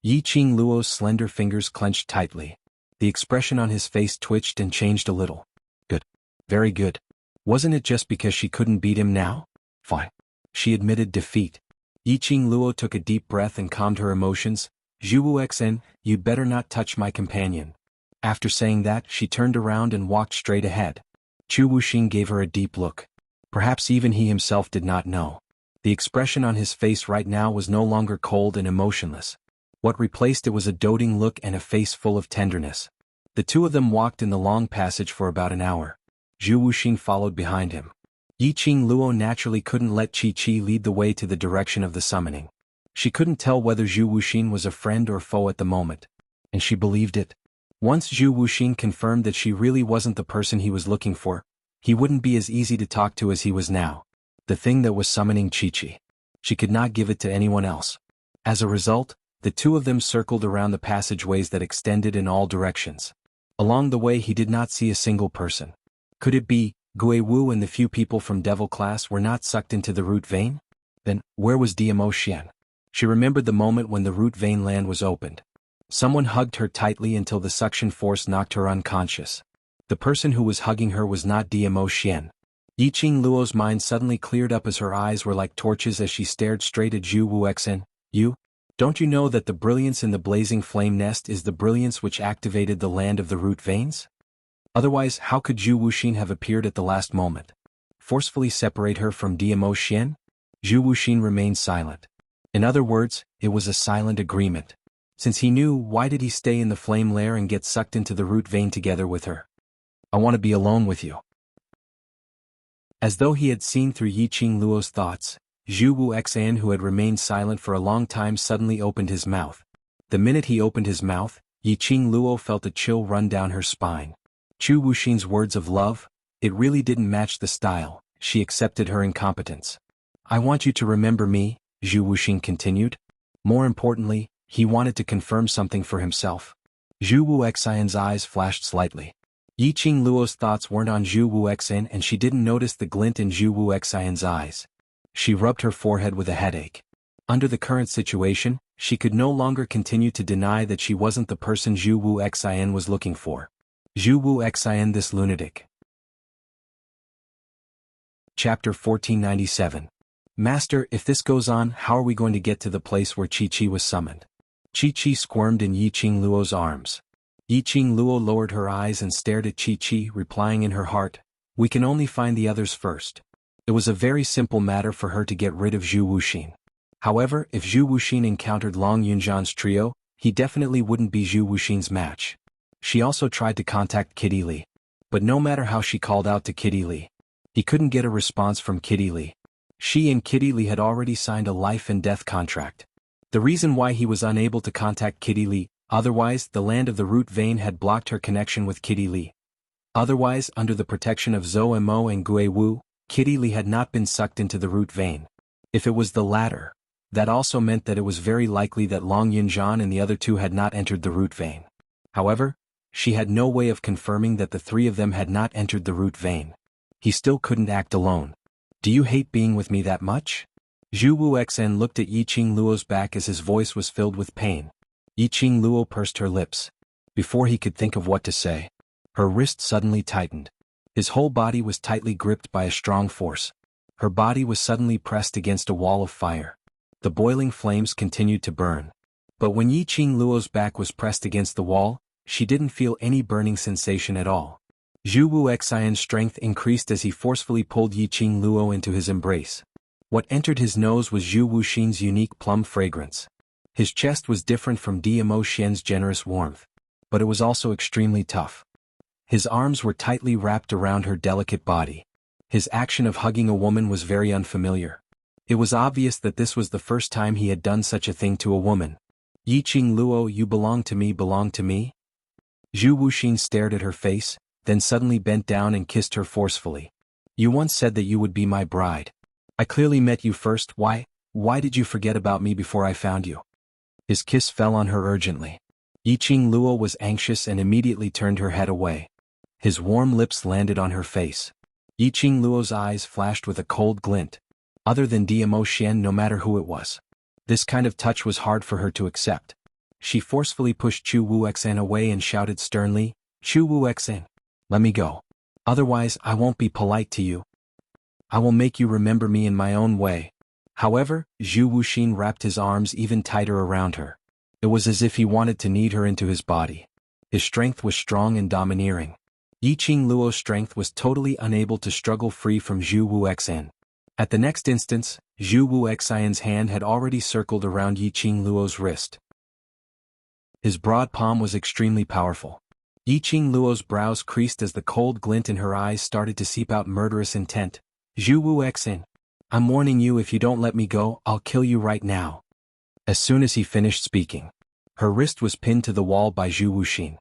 Yiqing Luo's slender fingers clenched tightly. The expression on his face twitched and changed a little. Good. Very good. Wasn't it just because she couldn't beat him now? Fine. She admitted defeat. Yiqing Luo took a deep breath and calmed her emotions. Zhu Wu Xian, you'd better not touch my companion. After saying that, she turned around and walked straight ahead. Zhu Wuxin gave her a deep look. Perhaps even he himself did not know. The expression on his face right now was no longer cold and emotionless. What replaced it was a doting look and a face full of tenderness. The two of them walked in the long passage for about an hour. Zhu Wuxin followed behind him. Yiqing Luo naturally couldn't let Qi lead the way to the direction of the summoning. She couldn't tell whether Zhu Wuxin was a friend or foe at the moment. And she believed it. Once Zhu Wuxin confirmed that she really wasn't the person he was looking for, he wouldn't be as easy to talk to as he was now. The thing that was summoning Chi-Chi. She could not give it to anyone else. As a result, the two of them circled around the passageways that extended in all directions. Along the way he did not see a single person. Could it be, Gui Wu and the few people from Devil class were not sucked into the root vein? Then, where was Diamo Xian? She remembered the moment when the root vein land was opened. Someone hugged her tightly until the suction force knocked her unconscious. The person who was hugging her was not Diamo Xian. Yiqing Luo's mind suddenly cleared up as her eyes were like torches as she stared straight at Zhu Wuxin. You? Don't you know that the brilliance in the blazing flame nest is the brilliance which activated the land of the root veins? Otherwise, how could Zhu Wuxin have appeared at the last moment? Forcefully separate her from Diamo Xian? Zhu Wuxin remained silent. In other words, it was a silent agreement. Since he knew, why did he stay in the flame lair and get sucked into the root vein together with her? I want to be alone with you. As though he had seen through Yiqing Luo's thoughts, Zhu Wuxin, who had remained silent for a long time, suddenly opened his mouth. The minute he opened his mouth, Yiqing Luo felt a chill run down her spine. Zhu Wuxin's words of love, it really didn't match the style. She accepted her incompetence. I want you to remember me, Zhu Wuxin continued. More importantly, he wanted to confirm something for himself. Zhu Wuxin's eyes flashed slightly. Yiqing Luo's thoughts weren't on Zhu Wuxin and she didn't notice the glint in Zhu Wuxin's eyes. She rubbed her forehead with a headache. Under the current situation, she could no longer continue to deny that she wasn't the person Zhu Wuxin was looking for. Zhu Wuxin, this lunatic. Chapter 1497. Master, if this goes on, how are we going to get to the place where Chi-Chi was summoned? Chi-Chi squirmed in Yiqing Luo's arms. Yiqing Luo lowered her eyes and stared at Chi-Chi, replying in her heart, we can only find the others first. It was a very simple matter for her to get rid of Zhu Wuxin. However, if Zhu Wuxin encountered Long Yunzhan's trio, he definitely wouldn't be Zhu Wuxin's match. She also tried to contact Kitty Li. But no matter how she called out to Kitty Li, he couldn't get a response from Kitty Li. She and Kitty Li had already signed a life and death contract. The reason why he was unable to contact Kitty Li, otherwise the land of the root vein had blocked her connection with Kitty Li. Otherwise, under the protection of Zhou Mo and Gui Wu, Kitty Li had not been sucked into the root vein. If it was the latter, that also meant that it was very likely that Long Yunzhan and the other two had not entered the root vein. However, she had no way of confirming that the three of them had not entered the root vein. He still couldn't act alone. Do you hate being with me that much? Zhu Wuxin looked at Yiqing Luo's back as his voice was filled with pain. Yiqing Luo pursed her lips. Before he could think of what to say, her wrist suddenly tightened. His whole body was tightly gripped by a strong force. Her body was suddenly pressed against a wall of fire. The boiling flames continued to burn. But when Yiqing Luo's back was pressed against the wall, she didn't feel any burning sensation at all. Zhu Wuxin's strength increased as he forcefully pulled Yiqing Luo into his embrace. What entered his nose was Zhu Wuxin's unique plum fragrance. His chest was different from Diamo Xian's generous warmth, but it was also extremely tough. His arms were tightly wrapped around her delicate body. His action of hugging a woman was very unfamiliar. It was obvious that this was the first time he had done such a thing to a woman. Yiqing Luo, you belong to me, belong to me? Zhu Wuxin stared at her face, then suddenly bent down and kissed her forcefully. You once said that you would be my bride. I clearly met you first. Why did you forget about me before I found you? His kiss fell on her urgently. Yiqing Luo was anxious and immediately turned her head away. His warm lips landed on her face. Yiqing Luo's eyes flashed with a cold glint. Other than Diamo Xian, no matter who it was. This kind of touch was hard for her to accept. She forcefully pushed Zhu Wuxin away and shouted sternly, Zhu Wuxin, let me go. Otherwise, I won't be polite to you. I will make you remember me in my own way. However, Zhu Wuxin wrapped his arms even tighter around her. It was as if he wanted to knead her into his body. His strength was strong and domineering. Yiqing Luo's strength was totally unable to struggle free from Zhu Wuxin. At the next instance, Zhu Wuxin's hand had already circled around Yiqing Luo's wrist. His broad palm was extremely powerful. Yiqing Luo's brows creased as the cold glint in her eyes started to seep out murderous intent. Zhu Wuxin, I'm warning you, if you don't let me go, I'll kill you right now. As soon as he finished speaking, her wrist was pinned to the wall by Zhu Wuxin.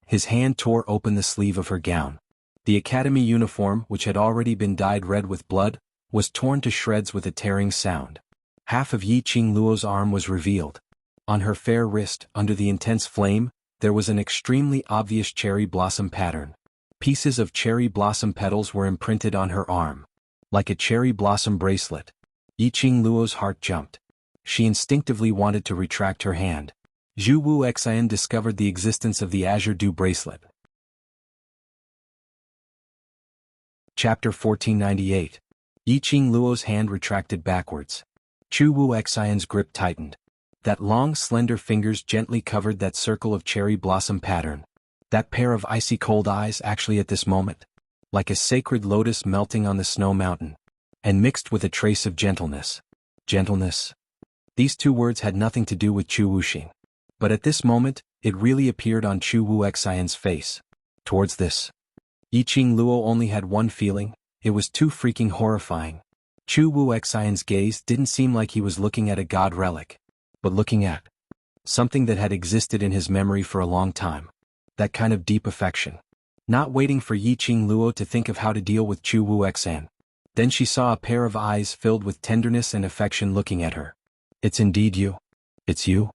His hand tore open the sleeve of her gown. The academy uniform, which had already been dyed red with blood, was torn to shreds with a tearing sound. Half of Yi Qingluo's arm was revealed. On her fair wrist, under the intense flame, there was an extremely obvious cherry blossom pattern. Pieces of cherry blossom petals were imprinted on her arm. Like a cherry blossom bracelet. Yi Qingluo's heart jumped. She instinctively wanted to retract her hand. Zhu Wuxian discovered the existence of the Azure Dew bracelet. Chapter 1498. Yi Qingluo's hand retracted backwards. Zhu Wuxian's grip tightened. That long, slender fingers gently covered that circle of cherry blossom pattern. That pair of icy cold eyes actually at this moment. Like a sacred lotus melting on the snow mountain. And mixed with a trace of gentleness. Gentleness. These two words had nothing to do with Chu Wuxin. But at this moment, it really appeared on Zhu Wuxian's face. Towards this. Yi Qingluo only had one feeling, it was too freaking horrifying. Zhu Wuxian's gaze didn't seem like he was looking at a god relic, but looking at something that had existed in his memory for a long time. That kind of deep affection. Not waiting for Yi Qingluo to think of how to deal with Zhu Wuxian. Then she saw a pair of eyes filled with tenderness and affection looking at her. It's indeed you. It's you?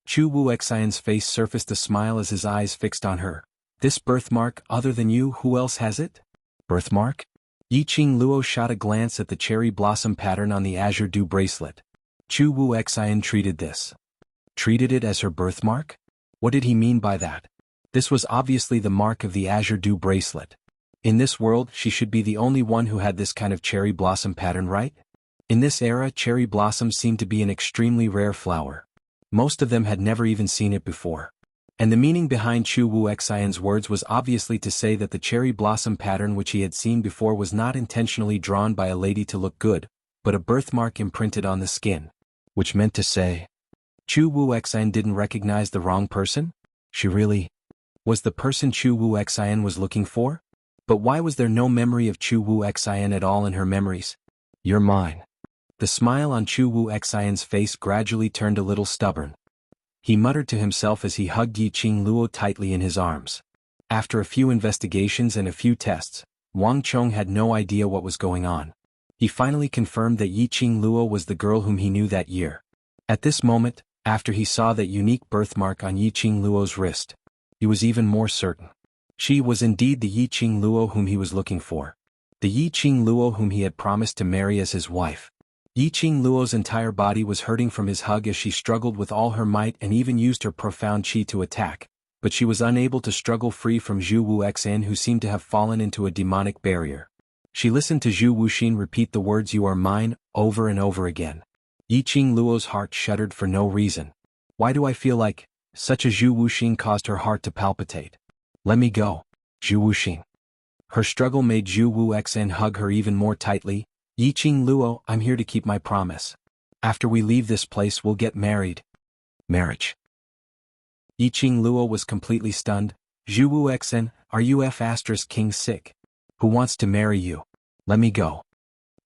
Zhu Wuxian's face surfaced a smile as his eyes fixed on her. This birthmark, other than you, who else has it? Birthmark? Yi Qingluo shot a glance at the cherry blossom pattern on the Azure Dew bracelet. Zhu Wuxian treated it as her birthmark? What did he mean by that? This was obviously the mark of the Azure Dew bracelet. In this world, she should be the only one who had this kind of cherry blossom pattern, right? In this era, cherry blossoms seemed to be an extremely rare flower. Most of them had never even seen it before. And the meaning behind Zhu Wuxian's words was obviously to say that the cherry blossom pattern which he had seen before was not intentionally drawn by a lady to look good, but a birthmark imprinted on the skin. Which meant to say, Zhu Wuxian didn't recognize the wrong person? She really was the person Zhu Wuxian was looking for? But why was there no memory of Zhu Wuxian at all in her memories? You're mine. The smile on Zhu Wuxian's face gradually turned a little stubborn. He muttered to himself as he hugged Yi Qingluo tightly in his arms. After a few investigations and a few tests, Wang Chong had no idea what was going on. He finally confirmed that Yi Qingluo was the girl whom he knew that year. At this moment, after he saw that unique birthmark on Yi Qingluo's wrist, he was even more certain. She was indeed the Yi Qingluo whom he was looking for. The Yi Qingluo whom he had promised to marry as his wife. Yi Qingluo's entire body was hurting from his hug as she struggled with all her might and even used her profound qi to attack, but she was unable to struggle free from Zhu Wuxian, who seemed to have fallen into a demonic barrier. She listened to Zhu Wuxin repeat the words "you are mine" over and over again. Yi Qingluo's heart shuddered for no reason. Why do I feel like such a Zhu Wuxin caused her heart to palpitate? Let me go, Zhu Wuxin. Her struggle made Zhu Wuxian hug her even more tightly. Yi Qingluo, I'm here to keep my promise. After we leave this place we'll get married. Marriage. Yi Qingluo was completely stunned. Zhu Wuxian, are you King sick? Who wants to marry you? Let me go.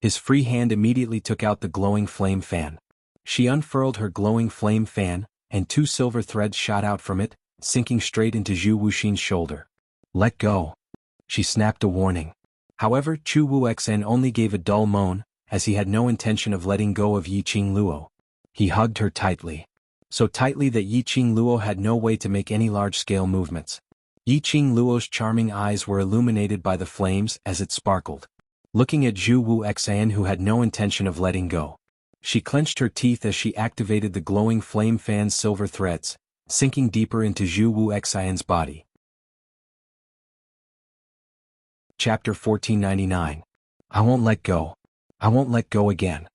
His free hand immediately took out the glowing flame fan. She unfurled her glowing flame fan, and 2 silver threads shot out from it, sinking straight into Zhu Wuxin's shoulder. Let go. She snapped a warning. However, Zhu Wuxian only gave a dull moan, as he had no intention of letting go of Yi Qingluo. He hugged her tightly. So tightly that Yi Qingluo had no way to make any large-scale movements. Yi Qingluo's charming eyes were illuminated by the flames as it sparkled. Looking at Zhu Wuxian, who had no intention of letting go. She clenched her teeth as she activated the glowing flame fan's silver threads, sinking deeper into Zhu Wuxian's body. Chapter 1499. I won't let go. I won't let go again.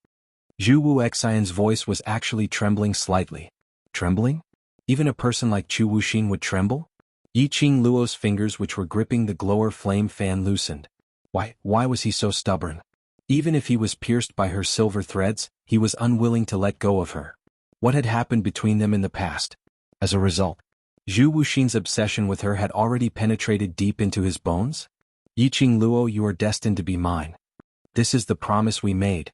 Zhu Wuxian's voice was actually trembling slightly. Trembling? Even a person like Zhu Wuxin would tremble? Yi Qingluo's fingers, which were gripping the glower flame fan, loosened. Why was he so stubborn? Even if he was pierced by her silver threads, he was unwilling to let go of her. What had happened between them in the past? As a result, Zhu Wuxin's obsession with her had already penetrated deep into his bones? Yi Qingluo, you are destined to be mine. This is the promise we made.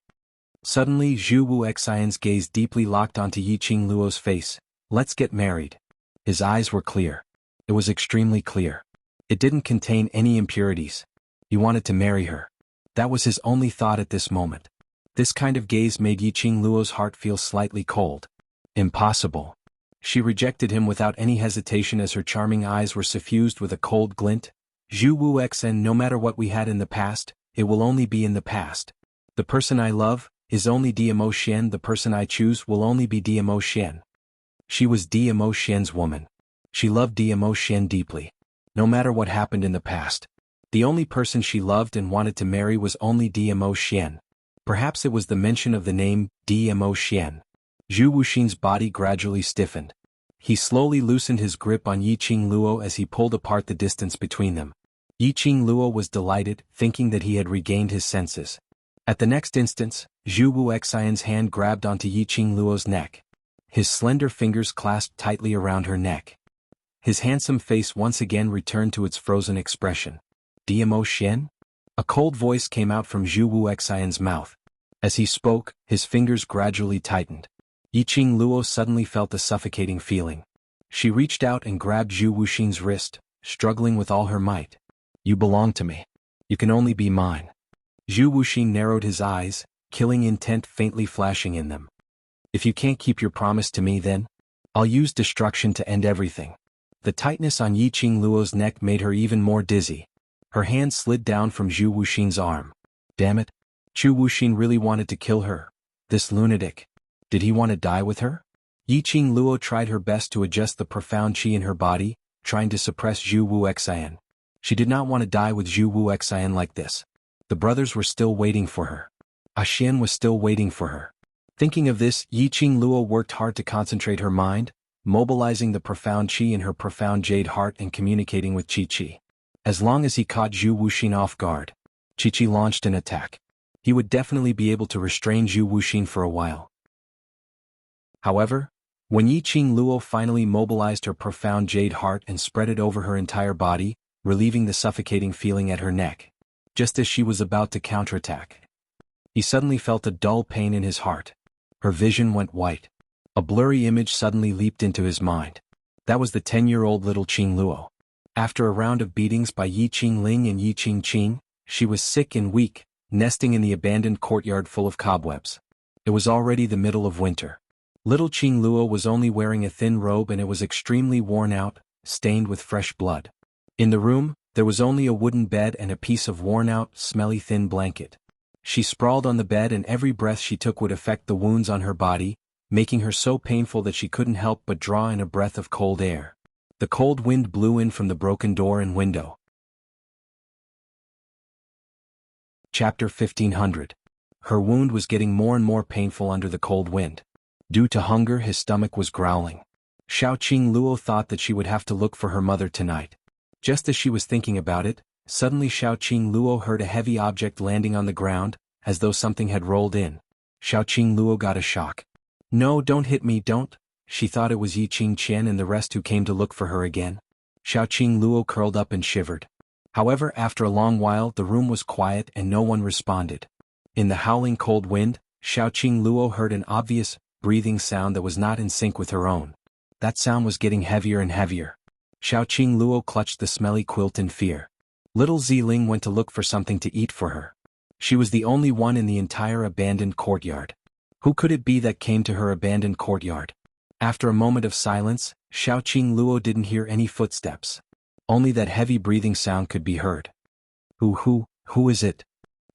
Suddenly Zhu Wuxian's gaze deeply locked onto Yi Qingluo's face. Let's get married. His eyes were clear. It was extremely clear. It didn't contain any impurities. He wanted to marry her. That was his only thought at this moment. This kind of gaze made Yiqing Luo's heart feel slightly cold. Impossible. She rejected him without any hesitation as her charming eyes were suffused with a cold glint. Zhu Wuxia, no matter what we had in the past, it will only be in the past. The person I love is only Diamo Xian. The person I choose will only be Diamo Xian. She was Diamo Xian's woman. She loved Diamo Xian deeply. No matter what happened in the past, the only person she loved and wanted to marry was only Diamo Xian. Perhaps it was the mention of the name Diamo Xian. Zhu Wuxin's body gradually stiffened. He slowly loosened his grip on Yiqing Luo as he pulled apart the distance between them. Yiqing Luo was delighted, thinking that he had regained his senses. At the next instant, Zhu Wuxian's hand grabbed onto Yiqing Luo's neck. His slender fingers clasped tightly around her neck. His handsome face once again returned to its frozen expression. Diamo Xian? A cold voice came out from Zhu Wuxian's mouth. As he spoke, his fingers gradually tightened. Yiqing Luo suddenly felt a suffocating feeling. She reached out and grabbed Zhu Wuxin's wrist, struggling with all her might. You belong to me. You can only be mine. Zhu Wuxin narrowed his eyes, killing intent faintly flashing in them. If you can't keep your promise to me then, I'll use destruction to end everything. The tightness on Yiqing Luo's neck made her even more dizzy. Her hand slid down from Zhu Wuxin's arm. Damn it. Zhu Wuxin really wanted to kill her. This lunatic. Did he want to die with her? Yiqing Luo tried her best to adjust the profound qi in her body, trying to suppress Zhu Wuxian. She did not want to die with Zhu Wuxian like this. The brothers were still waiting for her. Xian was still waiting for her. Thinking of this, Yiqing Luo worked hard to concentrate her mind, mobilizing the profound qi in her profound jade heart and communicating with Qi. As long as he caught Zhu Wuxin off guard, Qi launched an attack. He would definitely be able to restrain Zhu Wuxin for a while. However, when Yiqing Luo finally mobilized her profound jade heart and spread it over her entire body, relieving the suffocating feeling at her neck, just as she was about to counterattack, he suddenly felt a dull pain in his heart. Her vision went white. A blurry image suddenly leaped into his mind. That was the 10-year-old little Qing Luo. After a round of beatings by Yiqing Ling and Yiqing Qing, she was sick and weak, nesting in the abandoned courtyard full of cobwebs. It was already the middle of winter. Little Qing Luo was only wearing a thin robe and it was extremely worn out, stained with fresh blood. In the room, there was only a wooden bed and a piece of worn-out, smelly thin blanket. She sprawled on the bed and every breath she took would affect the wounds on her body, making her so painful that she couldn't help but draw in a breath of cold air. The cold wind blew in from the broken door and window. Chapter 1500. Her wound was getting more and more painful under the cold wind. Due to hunger, his stomach was growling. Xiaoqing Luo thought that she would have to look for her mother tonight. Just as she was thinking about it, suddenly Xiaoqing Luo heard a heavy object landing on the ground, as though something had rolled in. Xiaoqing Luo got a shock. No, don't hit me, don't. She thought it was Yiqing Qian and the rest who came to look for her again. Xiaoqing Luo curled up and shivered. However, after a long while the room was quiet and no one responded. In the howling cold wind, Xiaoqing Luo heard an obvious, breathing sound that was not in sync with her own. That sound was getting heavier and heavier. Xiaoqing Luo clutched the smelly quilt in fear. Little Ziling went to look for something to eat for her. She was the only one in the entire abandoned courtyard. Who could it be that came to her abandoned courtyard? After a moment of silence, Xiaoqing Luo didn't hear any footsteps. Only that heavy breathing sound could be heard. Who is it?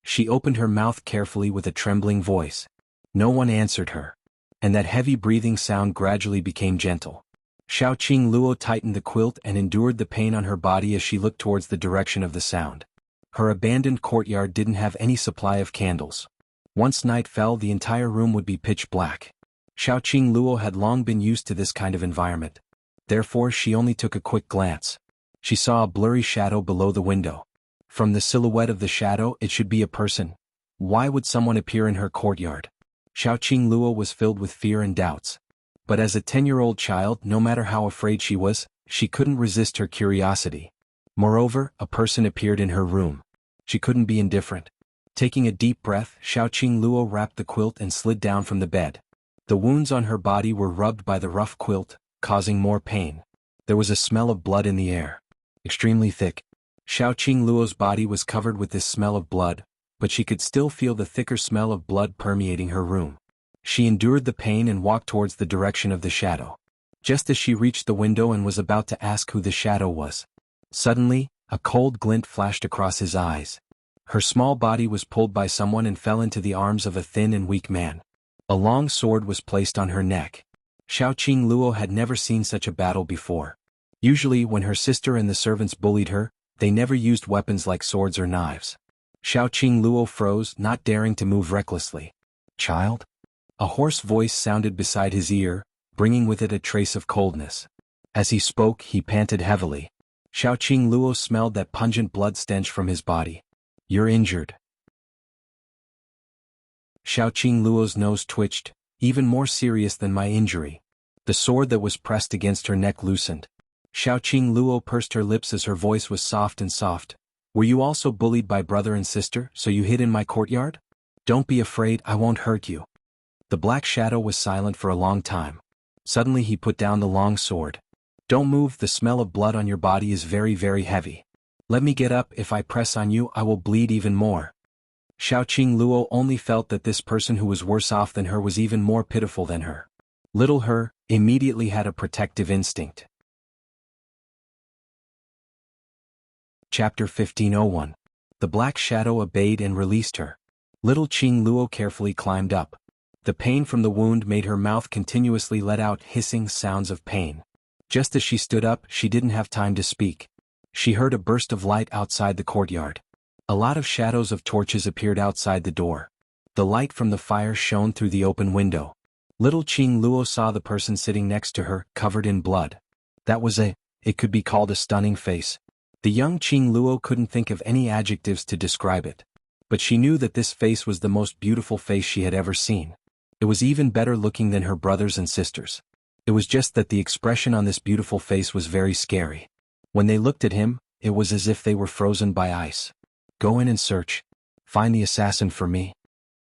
She opened her mouth carefully with a trembling voice. No one answered her. And that heavy breathing sound gradually became gentle. Xiaoqing Luo tightened the quilt and endured the pain on her body as she looked towards the direction of the sound. Her abandoned courtyard didn't have any supply of candles. Once night fell, the entire room would be pitch black. Xiaoqing Luo had long been used to this kind of environment. Therefore, she only took a quick glance. She saw a blurry shadow below the window. From the silhouette of the shadow, it should be a person. Why would someone appear in her courtyard? Xiaoqing Luo was filled with fear and doubts. But as a 10-year-old child, no matter how afraid she was, she couldn't resist her curiosity. Moreover, a person appeared in her room. She couldn't be indifferent. Taking a deep breath, Xiaoqing Luo wrapped the quilt and slid down from the bed. The wounds on her body were rubbed by the rough quilt, causing more pain. There was a smell of blood in the air. Extremely thick. Xiao Qingluo's body was covered with this smell of blood, but she could still feel the thicker smell of blood permeating her room. She endured the pain and walked towards the direction of the shadow. Just as she reached the window and was about to ask who the shadow was, suddenly, a cold glint flashed across his eyes. Her small body was pulled by someone and fell into the arms of a thin and weak man. A long sword was placed on her neck. Xiao Qingluo had never seen such a battle before. Usually when her sister and the servants bullied her, they never used weapons like swords or knives. Xiao Qingluo froze, not daring to move recklessly. "Child?" A hoarse voice sounded beside his ear, bringing with it a trace of coldness. As he spoke, he panted heavily. Xiao Qingluo smelled that pungent blood stench from his body. "You're injured." Xiao Qingluo's nose twitched, even more serious than my injury. The sword that was pressed against her neck loosened. Xiao Qingluo pursed her lips as her voice was soft and soft. "Were you also bullied by brother and sister, so you hid in my courtyard? Don't be afraid, I won't hurt you." The black shadow was silent for a long time. Suddenly he put down the long sword. "Don't move, the smell of blood on your body is very, very heavy. Let me get up, if I press on you I will bleed even more." Xiao Qingluo only felt that this person who was worse off than her was even more pitiful than her. Little her immediately had a protective instinct. Chapter 1501. The black shadow obeyed and released her. Little Qingluo carefully climbed up. The pain from the wound made her mouth continuously let out hissing sounds of pain. Just as she stood up, she didn't have time to speak. She heard a burst of light outside the courtyard. A lot of shadows of torches appeared outside the door. The light from the fire shone through the open window. Little Qingluo saw the person sitting next to her, covered in blood. That was it could be called a stunning face. The young Qingluo couldn't think of any adjectives to describe it. But she knew that this face was the most beautiful face she had ever seen. It was even better looking than her brothers and sisters. It was just that the expression on this beautiful face was very scary. When they looked at him, it was as if they were frozen by ice. "Go in and search. Find the assassin for me."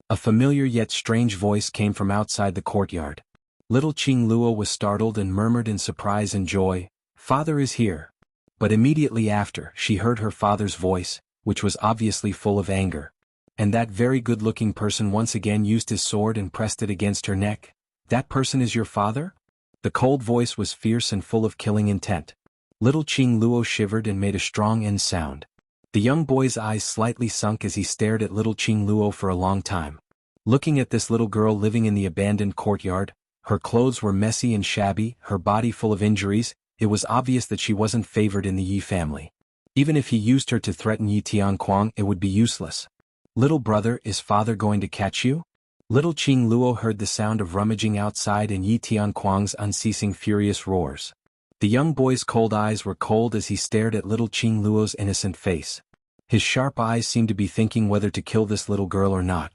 A familiar yet strange voice came from outside the courtyard. Little Qingluo was startled and murmured in surprise and joy, "Father is here." But immediately after, she heard her father's voice, which was obviously full of anger. And that very good-looking person once again used his sword and pressed it against her neck. "That person is your father?" The cold voice was fierce and full of killing intent. Little Qingluo shivered and made a strong end sound. The young boy's eyes slightly sunk as he stared at little Qingluo for a long time. Looking at this little girl living in the abandoned courtyard, her clothes were messy and shabby, her body full of injuries, it was obvious that she wasn't favored in the Yi family. Even if he used her to threaten Yi Tianquang, it would be useless. "Little brother, is father going to catch you?" Little Qingluo heard the sound of rummaging outside and Yi Tianquang's unceasing furious roars. The young boy's cold eyes were cold as he stared at little Qingluo's innocent face. His sharp eyes seemed to be thinking whether to kill this little girl or not.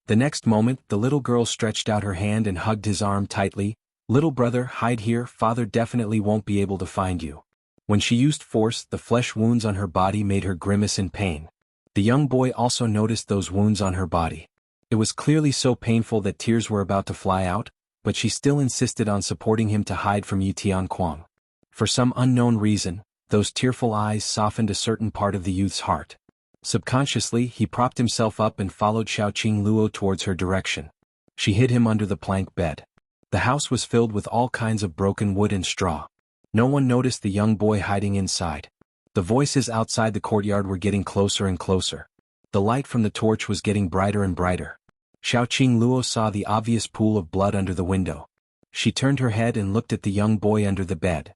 The next moment, the little girl stretched out her hand and hugged his arm tightly. "Little brother, hide here, father definitely won't be able to find you." When she used force, the flesh wounds on her body made her grimace in pain. The young boy also noticed those wounds on her body. It was clearly so painful that tears were about to fly out, but she still insisted on supporting him to hide from Yi Tianquang. For some unknown reason, those tearful eyes softened a certain part of the youth's heart. Subconsciously, he propped himself up and followed Xiao Qingluo towards her direction. She hid him under the plank bed. The house was filled with all kinds of broken wood and straw. No one noticed the young boy hiding inside. The voices outside the courtyard were getting closer and closer. The light from the torch was getting brighter and brighter. Xiao Qingluo saw the obvious pool of blood under the window. She turned her head and looked at the young boy under the bed.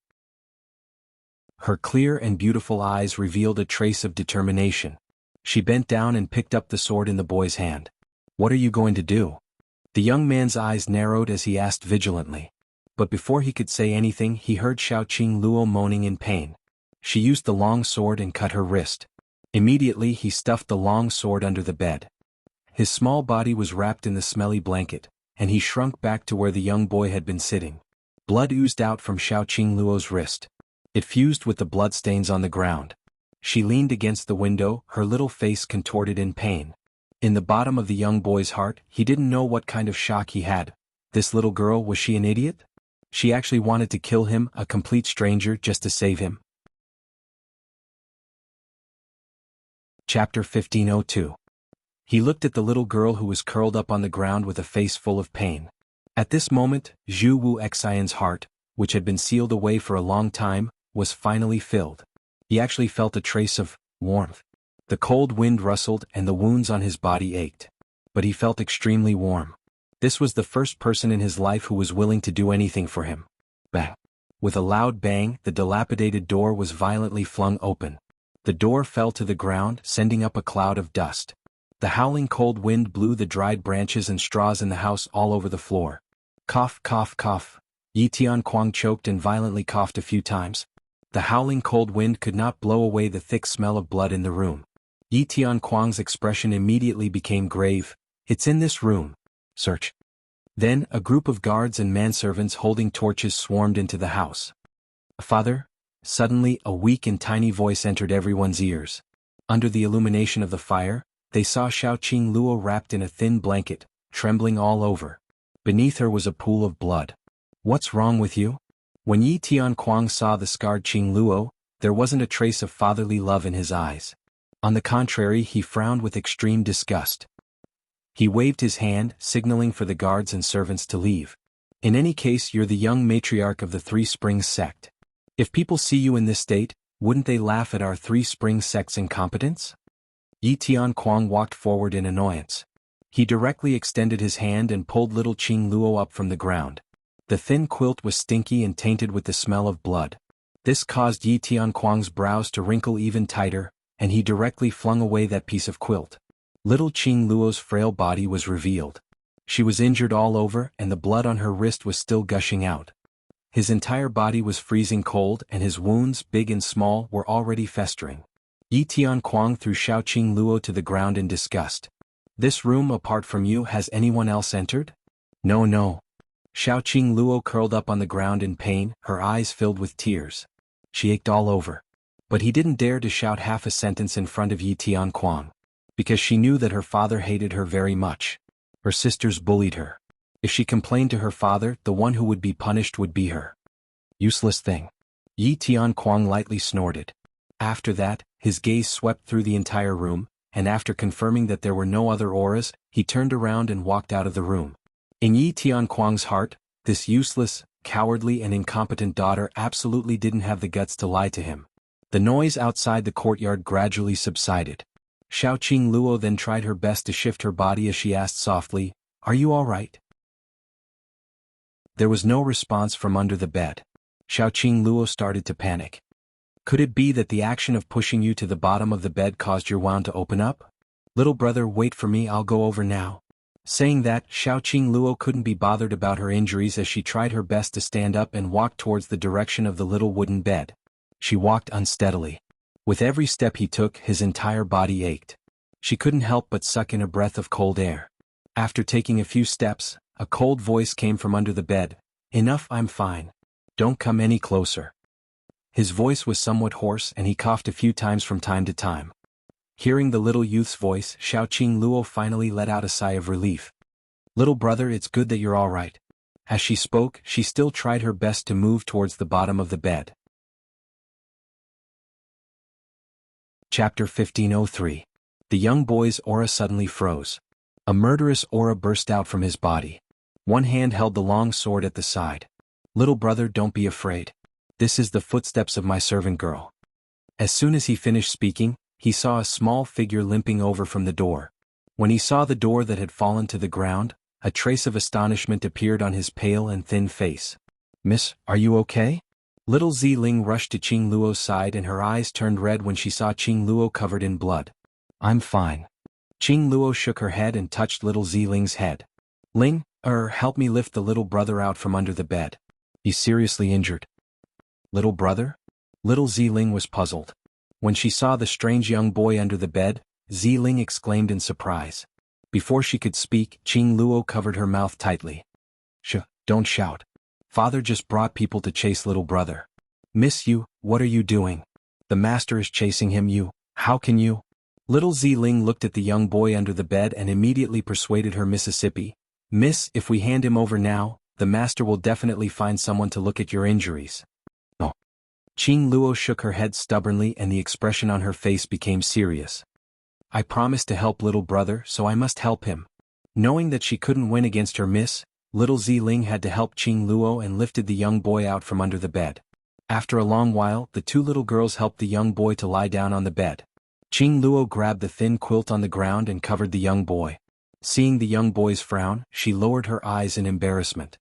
Her clear and beautiful eyes revealed a trace of determination. She bent down and picked up the sword in the boy's hand. "What are you going to do?" The young man's eyes narrowed as he asked vigilantly. But before he could say anything, he heard Xiao Qingluo moaning in pain. She used the long sword and cut her wrist. Immediately he stuffed the long sword under the bed. His small body was wrapped in the smelly blanket, and he shrunk back to where the young boy had been sitting. Blood oozed out from Xiao Qingluo's wrist. It fused with the bloodstains on the ground. She leaned against the window, her little face contorted in pain. In the bottom of the young boy's heart, he didn't know what kind of shock he had. This little girl, was she an idiot? She actually wanted to kill him, a complete stranger, just to save him. Chapter 1502. He looked at the little girl who was curled up on the ground with a face full of pain. At this moment, Zhu Wuxian's heart, which had been sealed away for a long time, was finally filled. He actually felt a trace of warmth. The cold wind rustled and the wounds on his body ached. But he felt extremely warm. This was the first person in his life who was willing to do anything for him. Bang! With a loud bang, the dilapidated door was violently flung open. The door fell to the ground, sending up a cloud of dust. The howling cold wind blew the dried branches and straws in the house all over the floor. Cough, cough, cough. Yi Tianquang choked and violently coughed a few times. The howling cold wind could not blow away the thick smell of blood in the room. Yi Tianquang's expression immediately became grave. It's in this room. Search. Then, a group of guards and manservants holding torches swarmed into the house. Father? Suddenly, a weak and tiny voice entered everyone's ears. Under the illumination of the fire, they saw Xiaoqing Luo wrapped in a thin blanket, trembling all over. Beneath her was a pool of blood. What's wrong with you? When Yi Tianquang saw the scarred Qing Luo, there wasn't a trace of fatherly love in his eyes. On the contrary, he frowned with extreme disgust. He waved his hand, signaling for the guards and servants to leave. In any case, you're the young matriarch of the Three Springs sect. If people see you in this state, wouldn't they laugh at our Three Springs sect's incompetence? Yi Tianquang walked forward in annoyance. He directly extended his hand and pulled little Qing Luo up from the ground. The thin quilt was stinky and tainted with the smell of blood. This caused Yi Tianquang's brows to wrinkle even tighter, and he directly flung away that piece of quilt. Little Qing Luo's frail body was revealed. She was injured all over and the blood on her wrist was still gushing out. His entire body was freezing cold and his wounds, big and small, were already festering. Yi Tianquang threw Xiaoqing Luo to the ground in disgust. This room, apart from you, has anyone else entered? No, no. Xiaoqing Luo curled up on the ground in pain, her eyes filled with tears. She ached all over. But he didn't dare to shout half a sentence in front of Yi Tianquang. Because she knew that her father hated her very much. Her sisters bullied her. If she complained to her father, the one who would be punished would be her. Useless thing. Yi Tianquang lightly snorted. After that, his gaze swept through the entire room, and after confirming that there were no other auras, he turned around and walked out of the room. In Yi Tianquang's heart, this useless, cowardly and incompetent daughter absolutely didn't have the guts to lie to him. The noise outside the courtyard gradually subsided. Xiaoqing Luo then tried her best to shift her body as she asked softly, "Are you all right?" There was no response from under the bed. Xiaoqing Luo started to panic. Could it be that the action of pushing you to the bottom of the bed caused your wound to open up? Little brother, wait for me, I'll go over now. Saying that, Xiaoqing Luo couldn't be bothered about her injuries as she tried her best to stand up and walk towards the direction of the little wooden bed. She walked unsteadily. With every step he took, his entire body ached. She couldn't help but suck in a breath of cold air. After taking a few steps, a cold voice came from under the bed. "Enough, I'm fine. Don't come any closer." His voice was somewhat hoarse and he coughed a few times from time to time. Hearing the little youth's voice, Xiaoqing Luo finally let out a sigh of relief. "Little brother, it's good that you're all right." As she spoke, she still tried her best to move towards the bottom of the bed. Chapter 1503. The young boy's aura suddenly froze. A murderous aura burst out from his body. One hand held the long sword at the side. "Little brother, don't be afraid. This is the footsteps of my servant girl." As soon as he finished speaking, he saw a small figure limping over from the door. When he saw the door that had fallen to the ground, a trace of astonishment appeared on his pale and thin face. "Miss, are you okay?" Little Ziling rushed to Qing Luo's side and her eyes turned red when she saw Qing Luo covered in blood. "I'm fine." Qing Luo shook her head and touched little Ziling's head. "Ling, help me lift the little brother out from under the bed. He's seriously injured." "Little brother?" Little Ziling was puzzled. When she saw the strange young boy under the bed, Ziling exclaimed in surprise. Before she could speak, Qing Luo covered her mouth tightly. Don't shout. Father just brought people to chase little brother." "Miss, you, what are you doing? The master is chasing him. How can you?" Little Ziling looked at the young boy under the bed and immediately persuaded her Mississippi. "Miss, if we hand him over now, the master will definitely find someone to look at your injuries. Oh. Qing Luo shook her head stubbornly and the expression on her face became serious. I promised to help little brother, so I must help him. Knowing that she couldn't win against her miss, little Ziling had to help Qing Luo and lifted the young boy out from under the bed. After a long while, the two little girls helped the young boy to lie down on the bed. Qing Luo grabbed the thin quilt on the ground and covered the young boy. Seeing the young boy's frown, she lowered her eyes in embarrassment.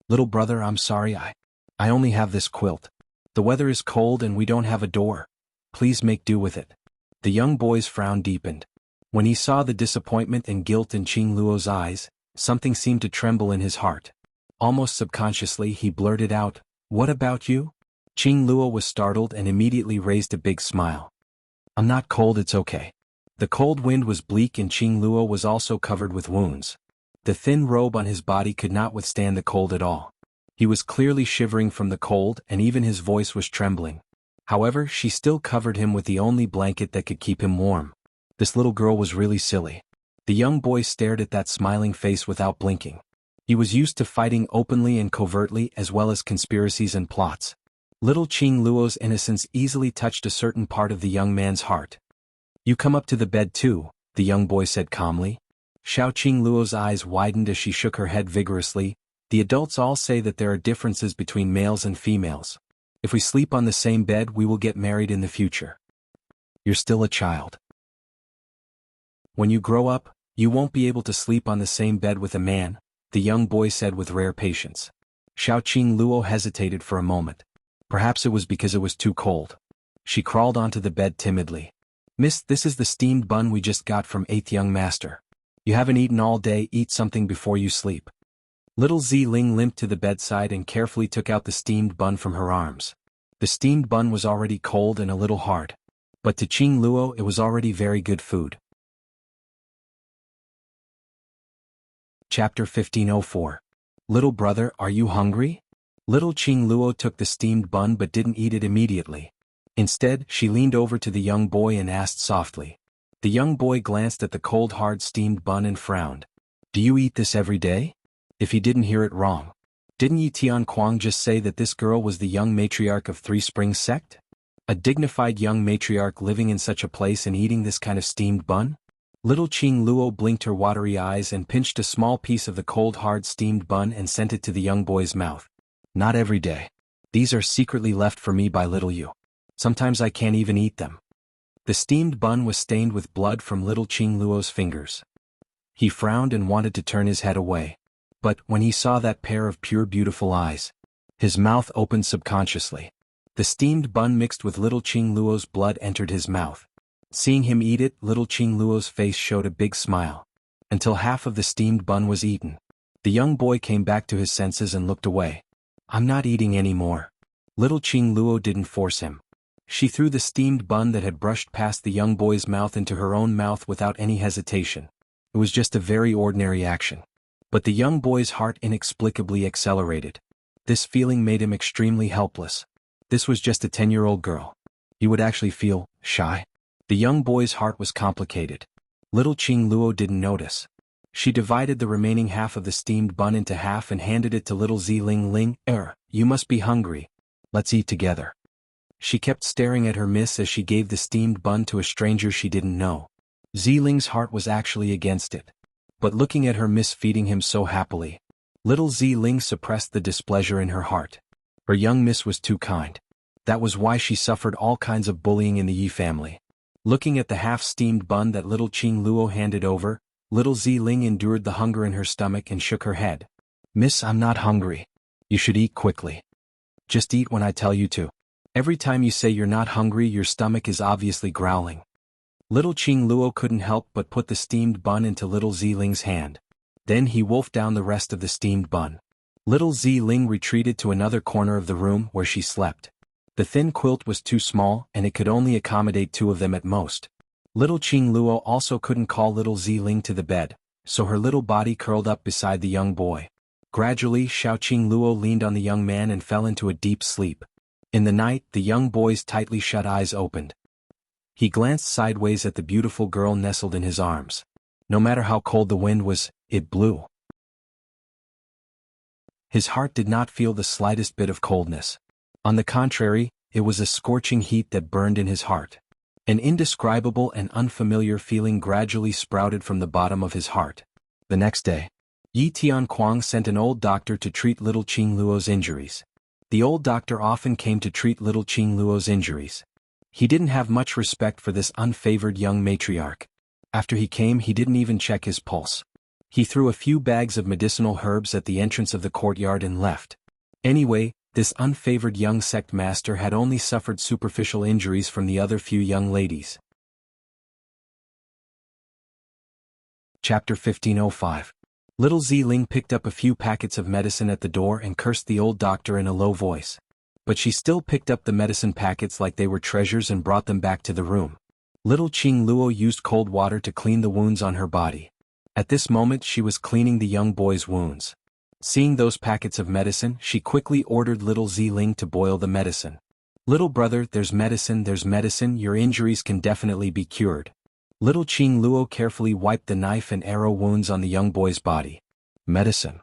Little brother, I'm sorry, I only have this quilt. The weather is cold and we don't have a door. Please make do with it. The young boy's frown deepened. When he saw the disappointment and guilt in Qing Luo's eyes, something seemed to tremble in his heart. Almost subconsciously he blurted out, "What about you?" Qing Luo was startled and immediately raised a big smile. "I'm not cold, it's okay." The cold wind was bleak and Qing Luo was also covered with wounds. The thin robe on his body could not withstand the cold at all. He was clearly shivering from the cold and even his voice was trembling. However, she still covered him with the only blanket that could keep him warm. This little girl was really silly. The young boy stared at that smiling face without blinking. He was used to fighting openly and covertly as well as conspiracies and plots. Little Qing Luo's innocence easily touched a certain part of the young man's heart. "You come up to the bed too," the young boy said calmly. Xiao Qing Luo's eyes widened as she shook her head vigorously. "The adults all say that there are differences between males and females. If we sleep on the same bed we will get married in the future. You're still a child. When you grow up, you won't be able to sleep on the same bed with a man," the young boy said with rare patience. Xiao Qing Luo hesitated for a moment. Perhaps it was because it was too cold. She crawled onto the bed timidly. "Miss, this is the steamed bun we just got from 8th young master. You haven't eaten all day, eat something before you sleep." Little Ziling limped to the bedside and carefully took out the steamed bun from her arms. The steamed bun was already cold and a little hard. But to Qing Luo it was already very good food. Chapter 1504. Little brother, are you hungry? Little Qing Luo took the steamed bun but didn't eat it immediately. Instead, she leaned over to the young boy and asked softly. The young boy glanced at the cold hard steamed bun and frowned. "Do you eat this every day?" If he didn't hear it wrong. Didn't Yi Tianquang just say that this girl was the young matriarch of Three Springs sect? A dignified young matriarch living in such a place and eating this kind of steamed bun? Little Qing Luo blinked her watery eyes and pinched a small piece of the cold hard steamed bun and sent it to the young boy's mouth. "Not every day. These are secretly left for me by little you. Sometimes I can't even eat them." The steamed bun was stained with blood from little Qing Luo's fingers. He frowned and wanted to turn his head away. But when he saw that pair of pure beautiful eyes, his mouth opened subconsciously. The steamed bun mixed with little Qing Luo's blood entered his mouth. Seeing him eat it, little Qing Luo's face showed a big smile. Until half of the steamed bun was eaten. The young boy came back to his senses and looked away. "I'm not eating anymore." Little Qing Luo didn't force him. She threw the steamed bun that had brushed past the young boy's mouth into her own mouth without any hesitation. It was just a very ordinary action. But the young boy's heart inexplicably accelerated. This feeling made him extremely helpless. This was just a 10-year-old girl. He would actually feel shy. The young boy's heart was complicated. Little Qing Luo didn't notice. She divided the remaining half of the steamed bun into half and handed it to little Ziling Ling. You must be hungry. Let's eat together." She kept staring at her miss as she gave the steamed bun to a stranger she didn't know. Ziling's heart was actually against it. But looking at her miss feeding him so happily, little Ziling suppressed the displeasure in her heart. Her young miss was too kind. That was why she suffered all kinds of bullying in the Yi family. Looking at the half-steamed bun that little Qing Luo handed over, little Ziling endured the hunger in her stomach and shook her head. "Miss, I'm not hungry. You should eat quickly. Just eat when I tell you to. Every time you say you're not hungry, your stomach is obviously growling." Little Qing Luo couldn't help but put the steamed bun into little Ziling's hand. Then he wolfed down the rest of the steamed bun. Little Ziling retreated to another corner of the room where she slept. The thin quilt was too small and it could only accommodate 2 of them at most. Little Qing Luo also couldn't call little Ziling to the bed, so her little body curled up beside the young boy. Gradually, Xiao Qing Luo leaned on the young man and fell into a deep sleep. In the night, the young boy's tightly shut eyes opened. He glanced sideways at the beautiful girl nestled in his arms. No matter how cold the wind was, it blew. His heart did not feel the slightest bit of coldness. On the contrary, it was a scorching heat that burned in his heart. An indescribable and unfamiliar feeling gradually sprouted from the bottom of his heart. The next day, Yi Tianquang sent an old doctor to treat little Qing Luo's injuries. The old doctor often came to treat little Qing Luo's injuries. He didn't have much respect for this unfavored young matriarch. After he came, he didn't even check his pulse. He threw a few bags of medicinal herbs at the entrance of the courtyard and left. Anyway, this unfavored young sect master had only suffered superficial injuries from the other few young ladies. Chapter 1505. Little Ziling picked up a few packets of medicine at the door and cursed the old doctor in a low voice. But she still picked up the medicine packets like they were treasures and brought them back to the room. Little Qing Luo used cold water to clean the wounds on her body. At this moment she was cleaning the young boy's wounds. Seeing those packets of medicine, she quickly ordered little Ziling to boil the medicine. "Little brother, there's medicine, your injuries can definitely be cured." Little Qing Luo carefully wiped the knife and arrow wounds on the young boy's body. "Medicine."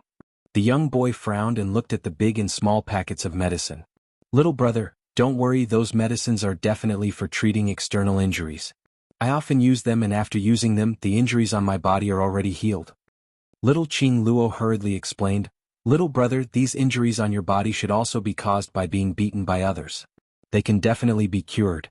The young boy frowned and looked at the big and small packets of medicine. "Little brother, don't worry, those medicines are definitely for treating external injuries. I often use them, and after using them, the injuries on my body are already healed." Little Qing Luo hurriedly explained, "Little brother, these injuries on your body should also be caused by being beaten by others. They can definitely be cured."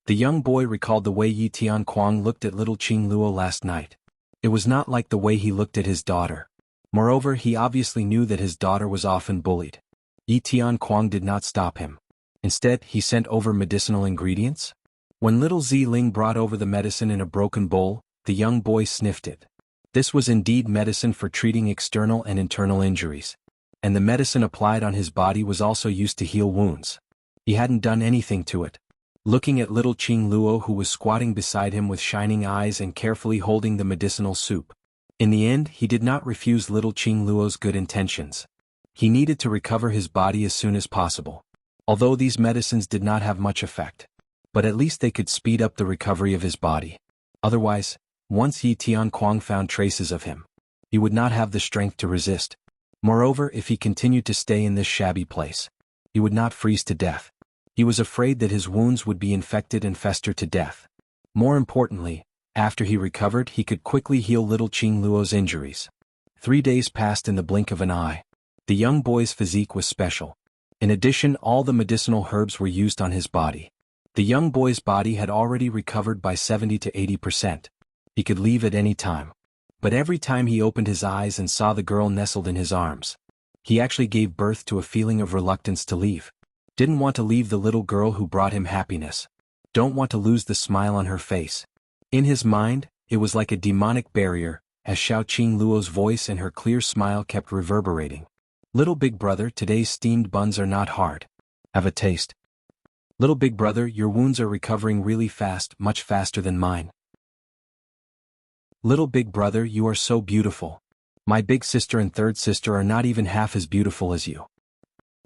The young boy recalled the way Yi Tianquang looked at little Qing Luo last night. It was not like the way he looked at his daughter. Moreover, he obviously knew that his daughter was often bullied. Yi Tianquang did not stop him. Instead, he sent over medicinal ingredients. When little Ziling brought over the medicine in a broken bowl, the young boy sniffed it. This was indeed medicine for treating external and internal injuries. And the medicine applied on his body was also used to heal wounds. He hadn't done anything to it. Looking at little Qing Luo, who was squatting beside him with shining eyes and carefully holding the medicinal soup. In the end, he did not refuse little Qing Luo's good intentions. He needed to recover his body as soon as possible. Although these medicines did not have much effect. But at least they could speed up the recovery of his body. Otherwise, once Yi Tianquang found traces of him, he would not have the strength to resist. Moreover, if he continued to stay in this shabby place, he would not freeze to death. He was afraid that his wounds would be infected and fester to death. More importantly, after he recovered, he could quickly heal little Qing Luo's injuries. 3 days passed in the blink of an eye. The young boy's physique was special. In addition, all the medicinal herbs were used on his body. The young boy's body had already recovered by 70 to 80%. He could leave at any time. But every time he opened his eyes and saw the girl nestled in his arms, he actually gave birth to a feeling of reluctance to leave. Didn't want to leave the little girl who brought him happiness. Don't want to lose the smile on her face. In his mind, it was like a demonic barrier, as Xiao Qing Luo's voice and her clear smile kept reverberating. "Little big brother, today's steamed buns are not hard. Have a taste. Little big brother, your wounds are recovering really fast, much faster than mine. Little big brother, you are so beautiful. My big sister and third sister are not even half as beautiful as you.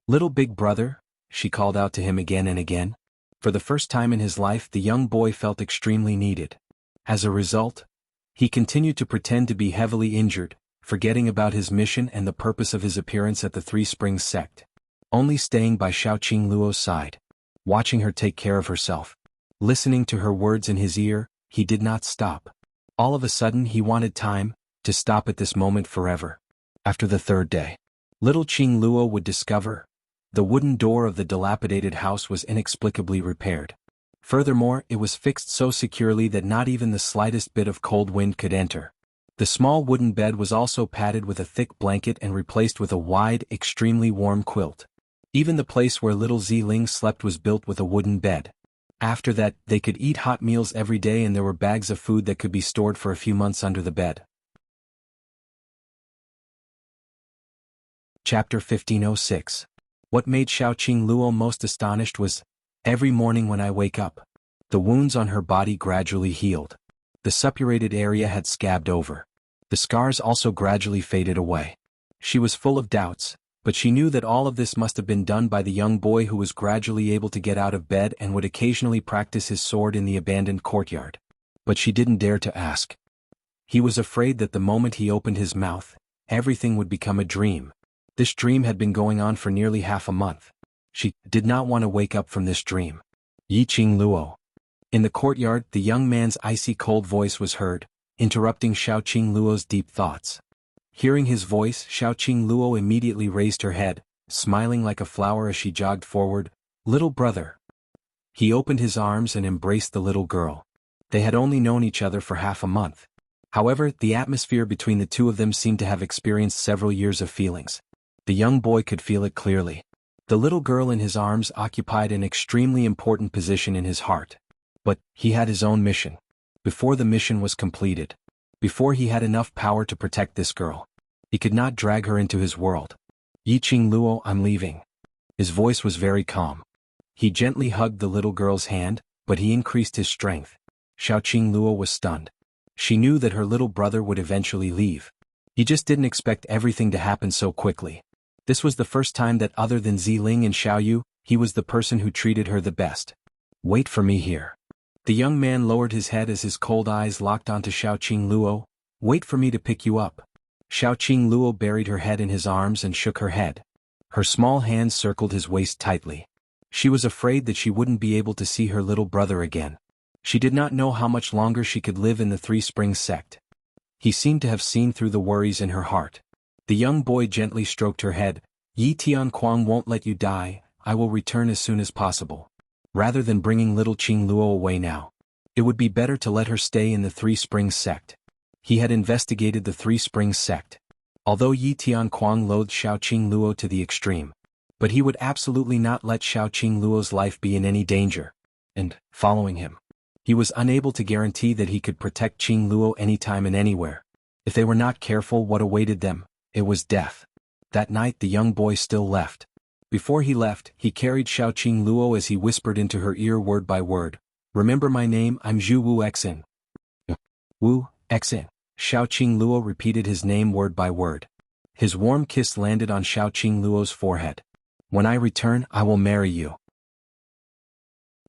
Little big brother," she called out to him again and again. For the first time in his life, the young boy felt extremely needed. As a result, he continued to pretend to be heavily injured, forgetting about his mission and the purpose of his appearance at the Three Springs sect. Only staying by Xiao Qing Luo's side, watching her take care of herself, listening to her words in his ear, he did not stop. All of a sudden he wanted time to stop at this moment forever. After the 3rd day, little Qing Luo would discover the wooden door of the dilapidated house was inexplicably repaired. Furthermore, it was fixed so securely that not even the slightest bit of cold wind could enter. The small wooden bed was also padded with a thick blanket and replaced with a wide, extremely warm quilt. Even the place where little Ziling slept was built with a wooden bed. After that, they could eat hot meals every day, and there were bags of food that could be stored for a few months under the bed. Chapter 1506. What made Xiao Qing Luo most astonished was, every morning when I wake up, the wounds on her body gradually healed. The suppurated area had scabbed over. The scars also gradually faded away. She was full of doubts, but she knew that all of this must have been done by the young boy who was gradually able to get out of bed and would occasionally practice his sword in the abandoned courtyard. But she didn't dare to ask. He was afraid that the moment he opened his mouth, everything would become a dream. This dream had been going on for nearly half a month. She did not want to wake up from this dream. Yi Qing Luo. In the courtyard, the young man's icy cold voice was heard, interrupting Xiao Qing Luo's deep thoughts. Hearing his voice, Xiao Qing Luo immediately raised her head, smiling like a flower as she jogged forward. "Little brother." He opened his arms and embraced the little girl. They had only known each other for half a month. However, the atmosphere between the two of them seemed to have experienced several years of feelings. The young boy could feel it clearly. The little girl in his arms occupied an extremely important position in his heart. But he had his own mission. Before the mission was completed, before he had enough power to protect this girl, he could not drag her into his world. "Yi Qing Luo, I'm leaving." His voice was very calm. He gently hugged the little girl's hand, but he increased his strength. Xiao Qing Luo was stunned. She knew that her little brother would eventually leave. He just didn't expect everything to happen so quickly. This was the first time that other than Ziling and Xiaoyu, he was the person who treated her the best. "Wait for me here." The young man lowered his head as his cold eyes locked onto Xiao Qing Luo. "Wait for me to pick you up." Xiao Qing Luo buried her head in his arms and shook her head. Her small hands circled his waist tightly. She was afraid that she wouldn't be able to see her little brother again. She did not know how much longer she could live in the Three Springs sect. He seemed to have seen through the worries in her heart. The young boy gently stroked her head. "Yi Tianquang won't let you die. I will return as soon as possible. Rather than bringing little Qing Luo away now, it would be better to let her stay in the Three Springs sect." He had investigated the Three Springs sect. Although Yi Tianquang loathed Xiao Qing Luo to the extreme, but he would absolutely not let Xiao Qing Luo's life be in any danger. And, following him, he was unable to guarantee that he could protect Qing Luo anytime and anywhere. If they were not careful, what awaited them? It was death. That night the young boy still left. Before he left, he carried Xiao Qing Luo as he whispered into her ear word by word. "Remember my name, I'm Zhu Wu Xin." "Wu Xin." Xiao Qing Luo repeated his name word by word. His warm kiss landed on Xiao Qing Luo's forehead. "When I return, I will marry you.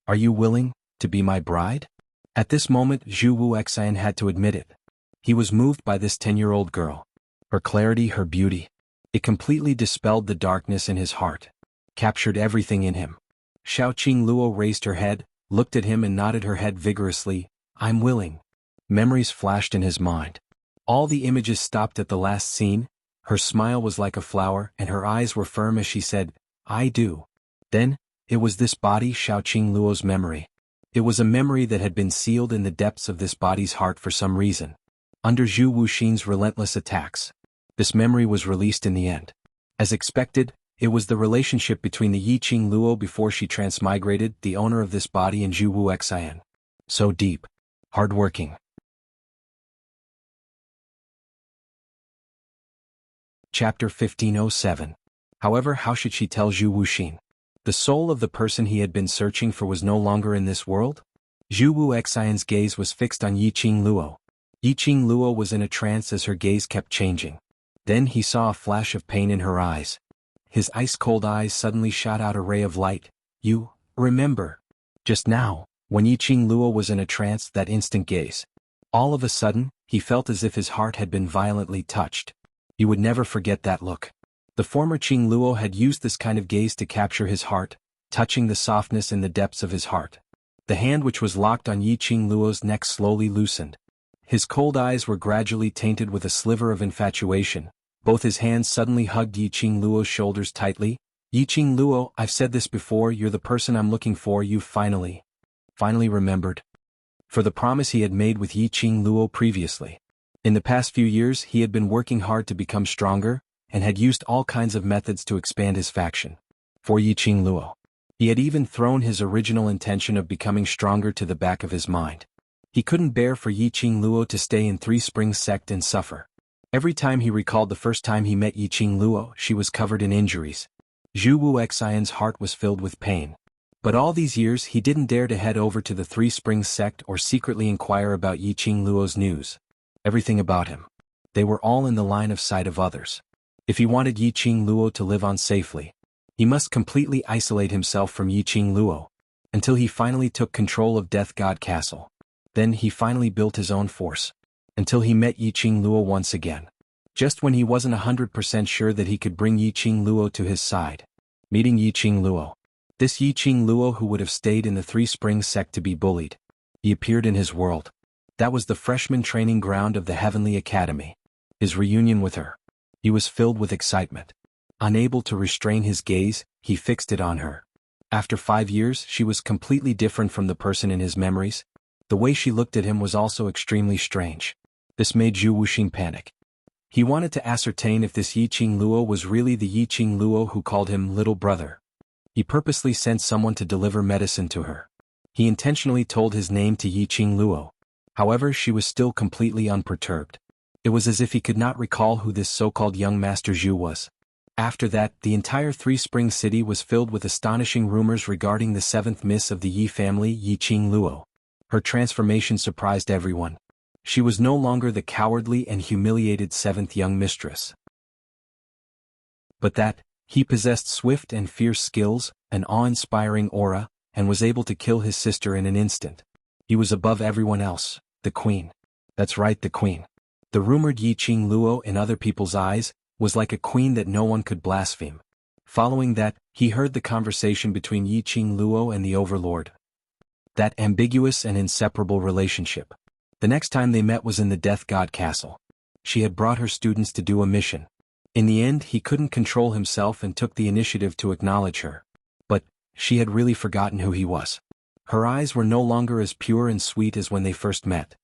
Are you willing to be my bride?" At this moment, Zhu Wu Xin had to admit it. He was moved by this 10-year-old girl. Her clarity, her beauty. It completely dispelled the darkness in his heart. Captured everything in him. Xiao Qing Luo raised her head, looked at him and nodded her head vigorously. "I'm willing." Memories flashed in his mind. All the images stopped at the last scene. Her smile was like a flower and her eyes were firm as she said, "I do." Then, it was this body, Xiao Qing Luo's memory. It was a memory that had been sealed in the depths of this body's heart for some reason. Under Zhu Wuxin's relentless attacks, this memory was released in the end. As expected, it was the relationship between the Yi Qing Luo before she transmigrated, the owner of this body, and Zhu Wu Xian. So deep. Hardworking. Chapter 1507. However, how should she tell Zhu Wuxin? The soul of the person he had been searching for was no longer in this world? Zhu Wu Xian's gaze was fixed on Yi Qing Luo. Yi Qing Luo was in a trance as her gaze kept changing. Then he saw a flash of pain in her eyes. His ice-cold eyes suddenly shot out a ray of light. "You remember just now, when Yi Qing Luo was in a trance, that instant gaze. All of a sudden, he felt as if his heart had been violently touched. He would never forget that look. The former Qing Luo had used this kind of gaze to capture his heart, touching the softness in the depths of his heart. The hand which was locked on Yi Qing Luo's neck slowly loosened. His cold eyes were gradually tainted with a sliver of infatuation. Both his hands suddenly hugged Yi Qing Luo's shoulders tightly. "Yi Qing Luo, I've said this before, you're the person I'm looking for. You've finally remembered." For the promise he had made with Yi Qing Luo previously. In the past few years he had been working hard to become stronger, and had used all kinds of methods to expand his faction. For Yi Qing Luo. He had even thrown his original intention of becoming stronger to the back of his mind. He couldn't bear for Yi Qing Luo to stay in Three Springs sect and suffer. Every time he recalled the first time he met Yi Qing Luo, she was covered in injuries. Zhu Wu Xian's heart was filled with pain. But all these years he didn't dare to head over to the Three Springs sect or secretly inquire about Yi Qing Luo's news. Everything about him. They were all in the line of sight of others. If he wanted Yi Qing Luo to live on safely, he must completely isolate himself from Yi Qing Luo, until he finally took control of Death God Castle. Then he finally built his own force, until he met Yi Qing Luo once again. Just when he wasn't 100% sure that he could bring Yiqing Luo to his side. Meeting Yiqing Luo. This Yiqing Luo who would have stayed in the Three Springs sect to be bullied. He appeared in his world. That was the freshman training ground of the Heavenly Academy. His reunion with her. He was filled with excitement. Unable to restrain his gaze, he fixed it on her. After 5 years, she was completely different from the person in his memories. The way she looked at him was also extremely strange. This made Zhu Wuxin panic. He wanted to ascertain if this Yiqing Luo was really the Yiqing Luo who called him little brother. He purposely sent someone to deliver medicine to her. He intentionally told his name to Yiqing Luo. However, she was still completely unperturbed. It was as if he could not recall who this so-called young Master Zhu was. After that, the entire Three Springs city was filled with astonishing rumors regarding the 7th Miss of the Yi family, Yiqing Luo. Her transformation surprised everyone. She was no longer the cowardly and humiliated 7th young mistress. But that, he possessed swift and fierce skills, an awe-inspiring aura, and was able to kill his sister in an instant. He was above everyone else, the queen. That's right, the queen. The rumored Yiqing Luo in other people's eyes was like a queen that no one could blaspheme. Following that, he heard the conversation between Yiqing Luo and the Overlord. That ambiguous and inseparable relationship. The next time they met was in the Death God Castle. She had brought her students to do a mission. In the end, he couldn't control himself and took the initiative to acknowledge her. But she had really forgotten who he was. Her eyes were no longer as pure and sweet as when they first met.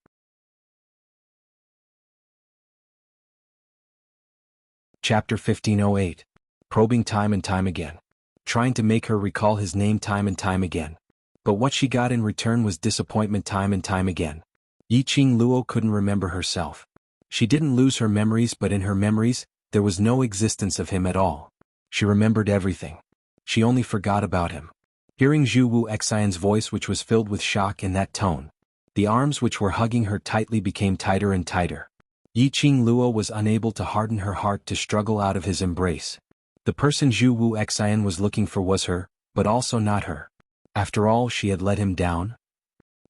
Chapter 1508. Probing time and time again. Trying to make her recall his name time and time again. But what she got in return was disappointment time and time again. Yiqing Luo couldn't remember herself. She didn't lose her memories, but in her memories, there was no existence of him at all. She remembered everything. She only forgot about him. Hearing Zhu Wuxian's voice, which was filled with shock in that tone, the arms which were hugging her tightly became tighter and tighter. Yiqing Luo was unable to harden her heart to struggle out of his embrace. The person Zhu Wuxian was looking for was her, but also not her. After all, she had let him down.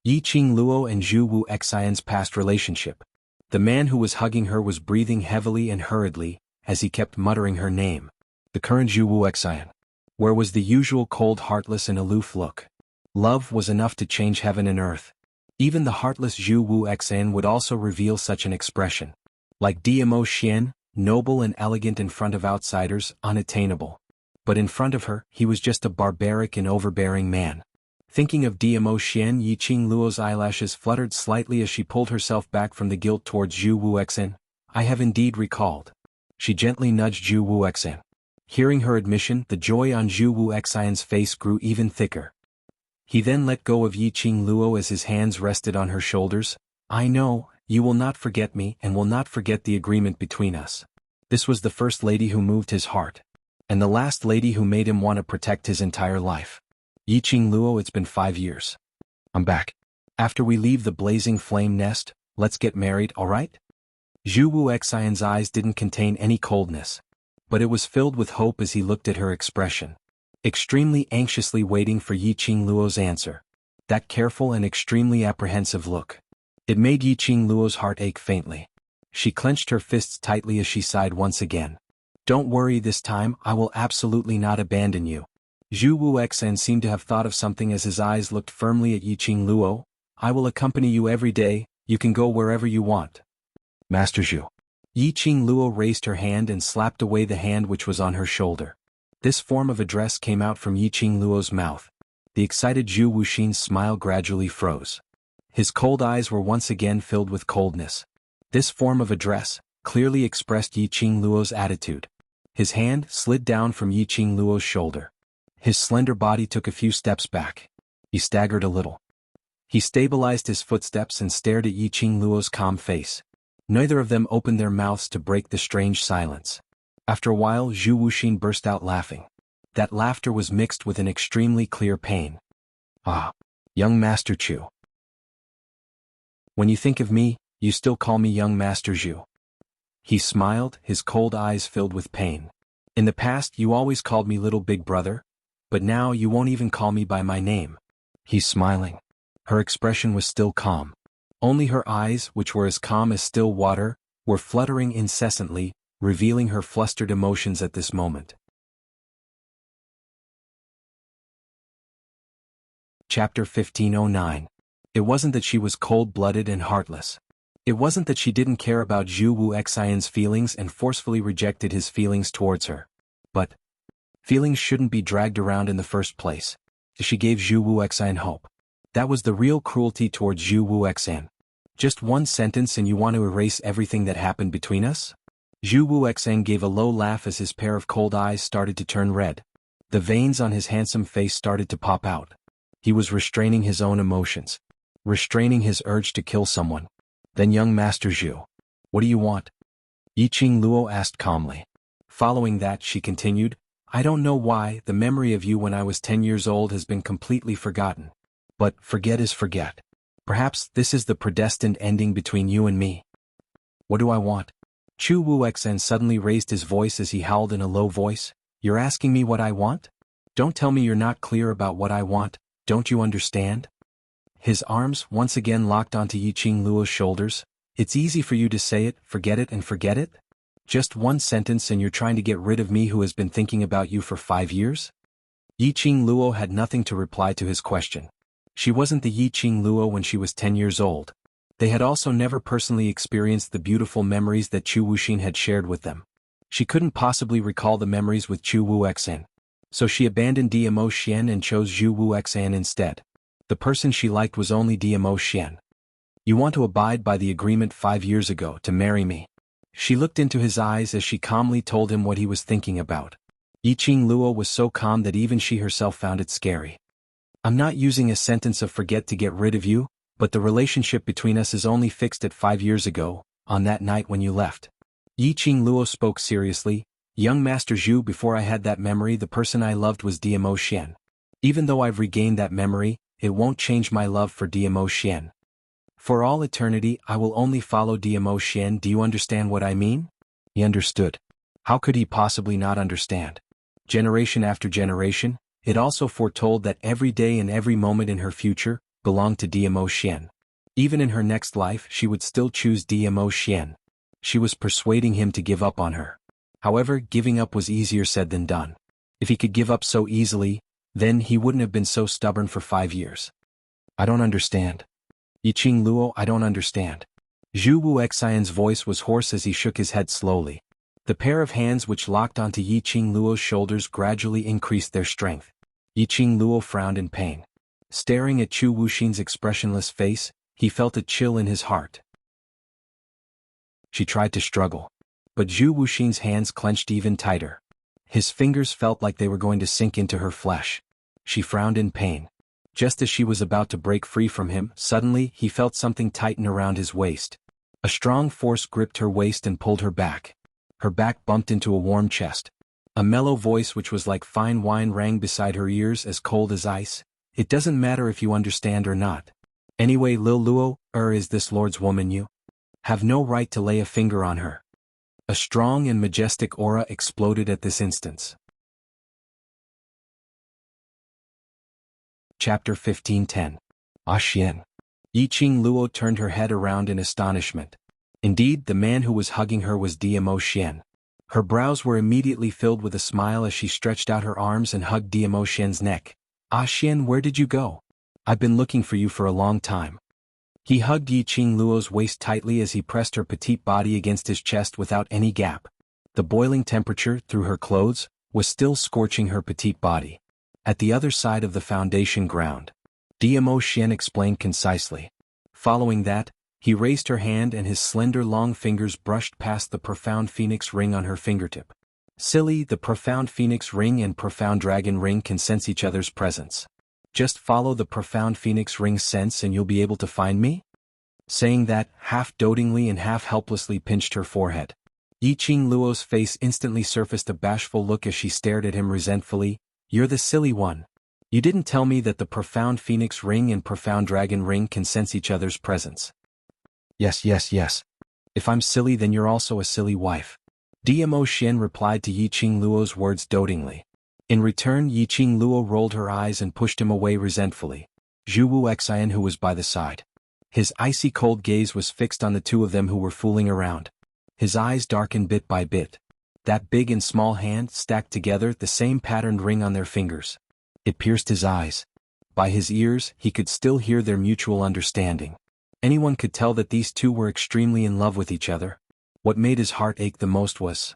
Yiqing Luo and Zhu Wuxian's past relationship. The man who was hugging her was breathing heavily and hurriedly, as he kept muttering her name. The current Zhu Wuxian. Where was the usual cold, heartless and aloof look? Love was enough to change heaven and earth. Even the heartless Zhu Wuxian would also reveal such an expression. Like Dmo Xian, noble and elegant in front of outsiders, unattainable. But in front of her, he was just a barbaric and overbearing man. Thinking of Dmo Xian, Yiqing Luo's eyelashes fluttered slightly as she pulled herself back from the guilt towards Zhu Wuxian. I have indeed recalled. She gently nudged Zhu Wuxian. Hearing her admission, the joy on Zhu Wuxian's face grew even thicker. He then let go of Yiqing Luo as his hands rested on her shoulders. I know, you will not forget me and will not forget the agreement between us. This was the first lady who moved his heart. And the last lady who made him want to protect his entire life. Yiqing Luo, it's been 5 years. I'm back. After we leave the blazing flame nest, let's get married, alright? Zhu Wuxian's eyes didn't contain any coldness. But it was filled with hope as he looked at her expression. Extremely anxiously waiting for Yiqing Luo's answer. That careful and extremely apprehensive look. It made Yiqing Luo's heart ache faintly. She clenched her fists tightly as she sighed once again. Don't worry, this time I will absolutely not abandon you. Zhu Wuxian seemed to have thought of something as his eyes looked firmly at Yiqing Luo. I will accompany you every day, you can go wherever you want. Master Zhu. Yiqing Luo raised her hand and slapped away the hand which was on her shoulder. This form of address came out from Yiqing Luo's mouth. The excited Zhu Wuxin's smile gradually froze. His cold eyes were once again filled with coldness. This form of address clearly expressed Yiqing Luo's attitude. His hand slid down from Yiqing Luo's shoulder. His slender body took a few steps back. He staggered a little. He stabilized his footsteps and stared at Yiqing Luo's calm face. Neither of them opened their mouths to break the strange silence. After a while, Zhu Wuxin burst out laughing. That laughter was mixed with an extremely clear pain. Ah, young Master Chu. When you think of me, you still call me young Master Zhu. He smiled, his cold eyes filled with pain. In the past, you always called me little big brother, but now you won't even call me by my name. He's smiling. Her expression was still calm. Only her eyes, which were as calm as still water, were fluttering incessantly, revealing her flustered emotions at this moment. Chapter 1509. It wasn't that she was cold-blooded and heartless. It wasn't that she didn't care about Zhu Wuxian's feelings and forcefully rejected his feelings towards her. But feelings shouldn't be dragged around in the first place. She gave Zhu Wuxian hope. That was the real cruelty towards Zhu Wuxian. Just one sentence and you want to erase everything that happened between us? Zhu Wuxian gave a low laugh as his pair of cold eyes started to turn red. The veins on his handsome face started to pop out. He was restraining his own emotions, restraining his urge to kill someone. Then young Master Zhu, what do you want? Yiqing Luo asked calmly. Following that she continued, I don't know why the memory of you when I was 10 years old has been completely forgotten. But forget is forget. Perhaps this is the predestined ending between you and me. What do I want? Chu Wuxian suddenly raised his voice as he howled in a low voice. You're asking me what I want? Don't tell me you're not clear about what I want. Don't you understand? His arms once again locked onto Yiqing Luo's shoulders. It's easy for you to say it, forget it and forget it? Just one sentence and you're trying to get rid of me who has been thinking about you for 5 years? Yiqing Luo had nothing to reply to his question. She wasn't the Yiqing Luo when she was 10 years old. They had also never personally experienced the beautiful memories that Chu Wuxin had shared with them. She couldn't possibly recall the memories with Chu Wuxian. So she abandoned Diamo Xian and chose Zhu Wuxian instead. The person she liked was only Diamo Xian. You want to abide by the agreement 5 years ago to marry me. She looked into his eyes as she calmly told him what he was thinking about. Yiqing Luo was so calm that even she herself found it scary. I'm not using a sentence of forget to get rid of you, but the relationship between us is only fixed at 5 years ago, on that night when you left. Yiqing Luo spoke seriously. Young Master Zhu, before I had that memory the person I loved was Diamo Xian. Even though I've regained that memory, it won't change my love for Diamo Xian. For all eternity I will only follow Diamo Xian. Do you understand what I mean? He understood. How could he possibly not understand? Generation after generation, it also foretold that every day and every moment in her future belonged to Diamo Xian. Even in her next life she would still choose Diamo Xian. She was persuading him to give up on her. However, giving up was easier said than done. If he could give up so easily, then he wouldn't have been so stubborn for 5 years. I don't understand. Yiqing Luo, I don't understand. Zhu Wuxian's voice was hoarse as he shook his head slowly. The pair of hands which locked onto Yiqing Luo's shoulders gradually increased their strength. Yiqing Luo frowned in pain. Staring at Chu Wuxin's expressionless face, he felt a chill in his heart. She tried to struggle. But Zhu Wuxin's hands clenched even tighter. His fingers felt like they were going to sink into her flesh. She frowned in pain. Just as she was about to break free from him, suddenly he felt something tighten around his waist. A strong force gripped her waist and pulled her back. Her back bumped into a warm chest. A mellow voice which was like fine wine rang beside her ears, as cold as ice. It doesn't matter if you understand or not. Anyway, Lil Luo, is this Lord's woman you? Have no right to lay a finger on her. A strong and majestic aura exploded at this instance. Chapter 1510. Xian. Yiqing Luo turned her head around in astonishment. Indeed, the man who was hugging her was Diamo Xian. Her brows were immediately filled with a smile as she stretched out her arms and hugged Diamo Xian's neck. Xian, where did you go? I've been looking for you for a long time. He hugged Yiqing Luo's waist tightly as he pressed her petite body against his chest without any gap. The boiling temperature, through her clothes, was still scorching her petite body. At the other side of the foundation ground. Diamo Xian explained concisely. Following that, he raised her hand and his slender long fingers brushed past the profound phoenix ring on her fingertip. Silly, the profound phoenix ring and profound dragon ring can sense each other's presence. Just follow the profound phoenix ring's sense and you'll be able to find me? Saying that, half dotingly and half helplessly pinched her forehead. Yiqing Luo's face instantly surfaced a bashful look as she stared at him resentfully. You're the silly one. You didn't tell me that the profound phoenix ring and profound dragon ring can sense each other's presence. Yes. If I'm silly then you're also a silly wife. Diamo Xian replied to Yiqing Luo's words dotingly. In return, Yiqing Luo rolled her eyes and pushed him away resentfully. Zhu Wuxian, who was by the side. His icy cold gaze was fixed on the two of them who were fooling around. His eyes darkened bit by bit. That big and small hand stacked together, the same patterned ring on their fingers. It pierced his eyes. By his ears, he could still hear their mutual understanding. Anyone could tell that these two were extremely in love with each other. What made his heart ache the most was...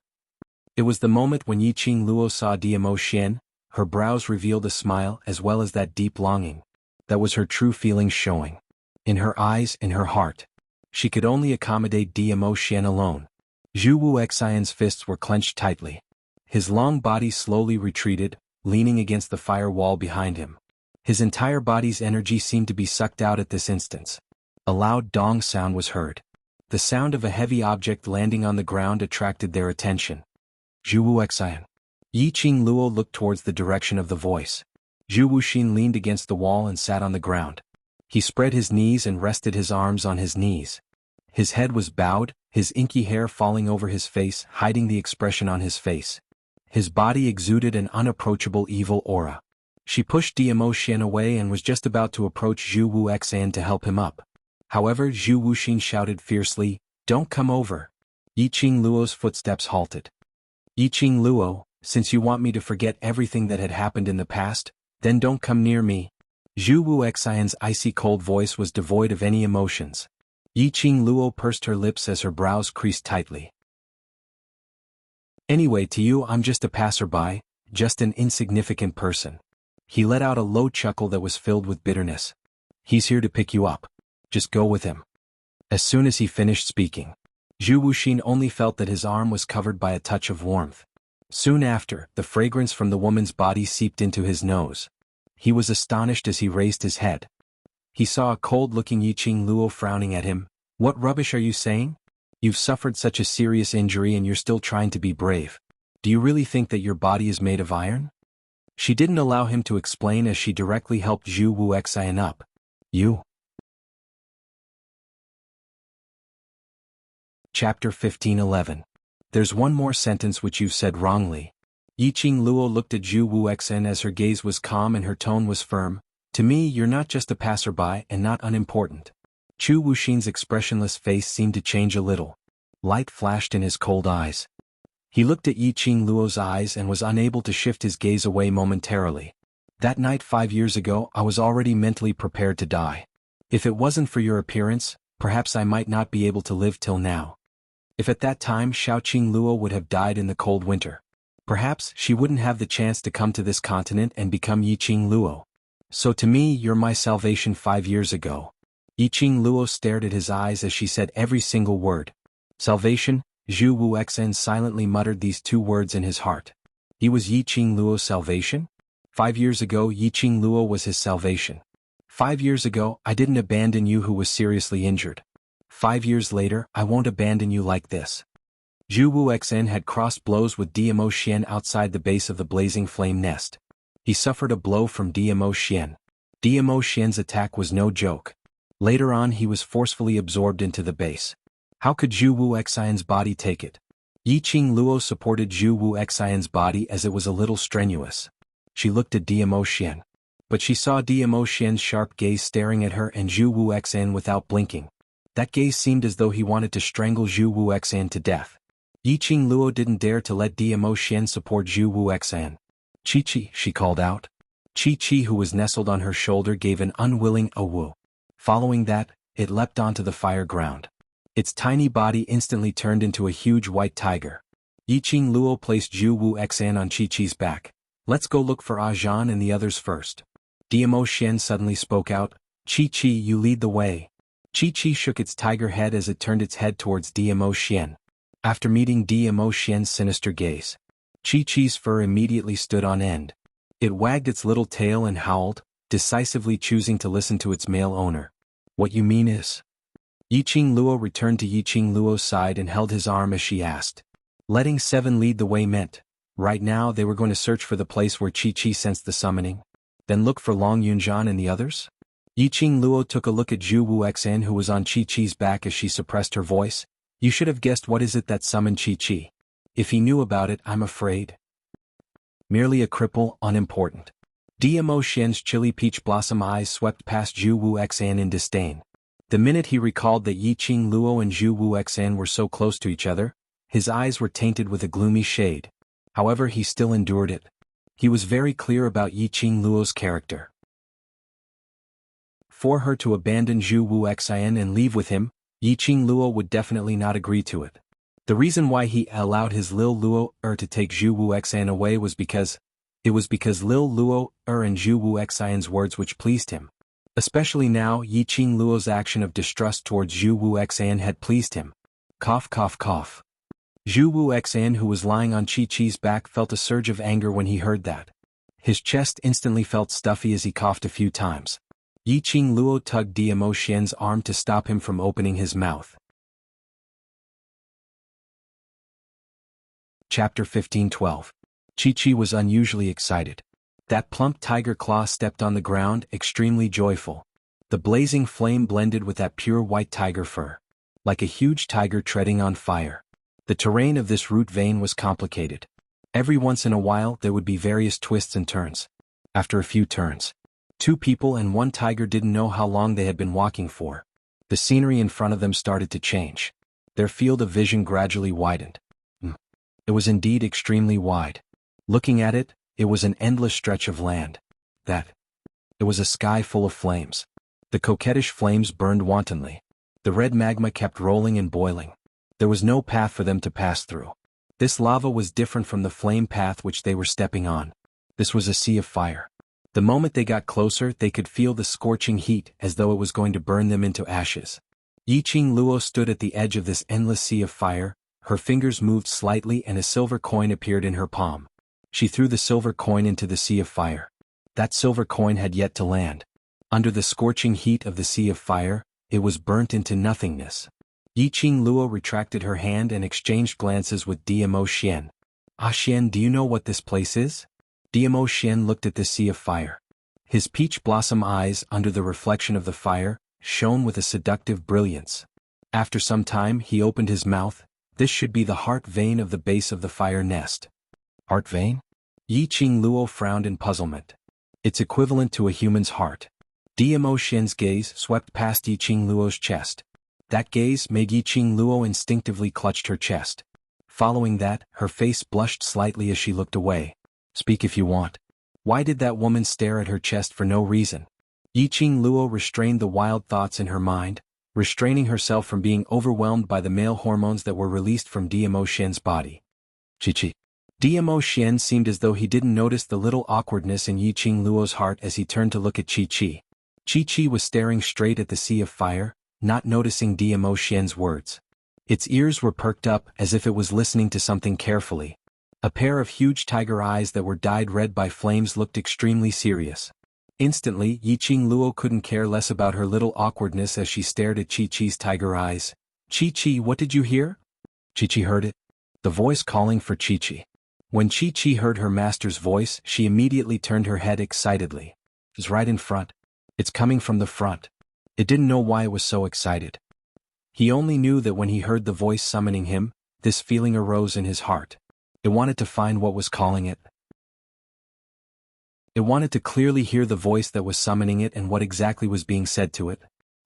It was the moment when Yiqing Luo saw Diamo Xian. Her brows revealed a smile as well as that deep longing. That was her true feelings showing. In her eyes, in her heart. She could only accommodate Diamo Xian alone. Zhu Wuxian's fists were clenched tightly. His long body slowly retreated, leaning against the fire wall behind him. His entire body's energy seemed to be sucked out at this instant. A loud dong sound was heard. The sound of a heavy object landing on the ground attracted their attention. Zhu Wuxian. Yiqing Luo looked towards the direction of the voice. Zhu Wuxian leaned against the wall and sat on the ground. He spread his knees and rested his arms on his knees. His head was bowed, his inky hair falling over his face, hiding the expression on his face. His body exuded an unapproachable evil aura. She pushed Diamo Xian away and was just about to approach Zhu Wuxian to help him up. However, Zhu Wuxian shouted fiercely, "Don't come over." Yiqing Luo's footsteps halted. Yiqing Luo, since you want me to forget everything that had happened in the past, then don't come near me. Zhu Wuxian's icy cold voice was devoid of any emotions. Yiqing Luo pursed her lips as her brows creased tightly. Anyway, to you I'm just a passerby, just an insignificant person. He let out a low chuckle that was filled with bitterness. He's here to pick you up. Just go with him. As soon as he finished speaking, Zhu Wuxian only felt that his arm was covered by a touch of warmth. Soon after, the fragrance from the woman's body seeped into his nose. He was astonished as he raised his head. He saw a cold-looking Yiqing Luo frowning at him. "What rubbish are you saying? You've suffered such a serious injury and you're still trying to be brave. Do you really think that your body is made of iron?" She didn't allow him to explain as she directly helped Zhu Wuxian up. "You." Chapter 15:11. There's one more sentence which you've said wrongly. Yiqing Luo looked at Zhu Wuxian as her gaze was calm and her tone was firm. "To me, you're not just a passerby and not unimportant." Zhu Wuxian's expressionless face seemed to change a little. Light flashed in his cold eyes. He looked at Yiqing Luo's eyes and was unable to shift his gaze away momentarily. "That night 5 years ago I was already mentally prepared to die. If it wasn't for your appearance, perhaps I might not be able to live till now. If at that time Xiaoqing Luo would have died in the cold winter, perhaps she wouldn't have the chance to come to this continent and become Yiqing Luo. So to me you're my salvation 5 years ago." Yiqing Luo stared at his eyes as she said every single word. "Salvation?" Zhu Wuxian silently muttered these two words in his heart. He was Yiqing Luo's salvation? 5 years ago Yiqing Luo was his salvation. 5 years ago I didn't abandon you who was seriously injured. 5 years later I won't abandon you like this. Zhu Wuxian had crossed blows with Diamo Xian outside the base of the blazing flame nest. He suffered a blow from Diamo Xian. Diamo Xian's attack was no joke. Later on he was forcefully absorbed into the base. How could Zhu Wuxian's body take it? Yiqing Luo supported Zhu Wuxian's body as it was a little strenuous. She looked at Diamo Xian. But she saw Diamo Xian's sharp gaze staring at her and Zhu Wuxian without blinking. That gaze seemed as though he wanted to strangle Zhu Wuxian to death. Yiqing Luo didn't dare to let Diamo Xian support Zhu Wuxian. "Chi-Chi," she called out. Chi-Chi, who was nestled on her shoulder, gave an unwilling "oh-woo." Following that, it leapt onto the fire ground. Its tiny body instantly turned into a huge white tiger. Yiqing Luo placed Zhu Wuxian on Chi-Chi's back. "Let's go look for Zhan and the others first." Diamo Xian suddenly spoke out. "Chi-Chi, you lead the way." Chi-Chi shook its tiger head as it turned its head towards Diamo Xian. After meeting Diamo Xian's sinister gaze, Chi-Chi's fur immediately stood on end. It wagged its little tail and howled, decisively choosing to listen to its male owner. "What you mean is?" Yiqing Luo returned to Yiqing Luo's side and held his arm as she asked. Letting Seven lead the way meant, right now they were going to search for the place where Chi-Chi sensed the summoning, then look for Long Yunzhan and the others? Yiqing Luo took a look at Zhu Wuxian who was on Chi-Chi's back as she suppressed her voice. "You should have guessed what is it that summoned Chi-Chi. If he knew about it, I'm afraid. Merely a cripple, unimportant." Diamo Xian's chilly peach blossom eyes swept past Zhu Wuxian in disdain. The minute he recalled that Yiqing Luo and Zhu Wuxian were so close to each other, his eyes were tainted with a gloomy shade. However, he still endured it. He was very clear about Yiqing Luo's character. For her to abandon Zhu Wuxian and leave with him, Yiqing Luo would definitely not agree to it. The reason why he allowed his Lil Luo to take Zhu Wuxian away was because Lil Luo and Zhu Wuxian's words which pleased him. Especially now, Yiqing Luo's action of distrust towards Zhu Wuxian had pleased him. Cough cough cough. Zhu Wuxian, who was lying on Chi-Chi's back, felt a surge of anger when he heard that. His chest instantly felt stuffy as he coughed a few dimes. Yiqing Luo tugged Dimo Xian's arm to stop him from opening his mouth. Chapter 15:12. Chi-Chi was unusually excited. That plump tiger claw stepped on the ground, extremely joyful. The blazing flame blended with that pure white tiger fur. Like a huge tiger treading on fire. The terrain of this route vein was complicated. Every once in a while there would be various twists and turns. After a few turns, 2 people and 1 tiger didn't know how long they had been walking for. The scenery in front of them started to change. Their field of vision gradually widened. It was indeed extremely wide. Looking at it, it was an endless stretch of land. It was a sky full of flames. The coquettish flames burned wantonly. The red magma kept rolling and boiling. There was no path for them to pass through. This lava was different from the flame path which they were stepping on. This was a sea of fire. The moment they got closer, they could feel the scorching heat as though it was going to burn them into ashes. Yiqing Luo stood at the edge of this endless sea of fire. Her fingers moved slightly and a silver coin appeared in her palm. She threw the silver coin into the sea of fire. That silver coin had yet to land. Under the scorching heat of the sea of fire, it was burnt into nothingness. Yiqing Luo retracted her hand and exchanged glances with Dimo Xian. "Ah Xian, do you know what this place is?" Dimo Xian looked at the sea of fire. His peach blossom eyes, under the reflection of the fire, shone with a seductive brilliance. After some time he opened his mouth. This should be the heart vein of the base of the fire nest. Heart vein? Yiqing Luo frowned in puzzlement. It's equivalent to a human's heart. Dimo Xian's gaze swept past Yiqing Luo's chest. That gaze made Yiqing Luo instinctively clutch her chest. Following that, her face blushed slightly as she looked away. Speak if you want. Why did that woman stare at her chest for no reason? Yiqing Luo restrained the wild thoughts in her mind, restraining herself from being overwhelmed by the male hormones that were released from Dimo Xian's body. Chi-Chi. Dimo Xian seemed as though he didn't notice the little awkwardness in Yiqing Luo's heart as he turned to look at Chi-Chi. Chi-Chi was staring straight at the sea of fire, not noticing Dimo Xian's words. Its ears were perked up as if it was listening to something carefully. A pair of huge tiger eyes that were dyed red by flames looked extremely serious. Instantly, Yiqing Luo couldn't care less about her little awkwardness as she stared at Chi-Chi's tiger eyes. "Chi-Chi, what did you hear?" Chi-Chi heard it. The voice calling for Chi-Chi. When Chi-Chi heard her master's voice, she immediately turned her head excitedly. It's right in front. It's coming from the front. It didn't know why it was so excited. He only knew that when he heard the voice summoning him, this feeling arose in his heart. It wanted to find what was calling it. It wanted to clearly hear the voice that was summoning it and what exactly was being said to it.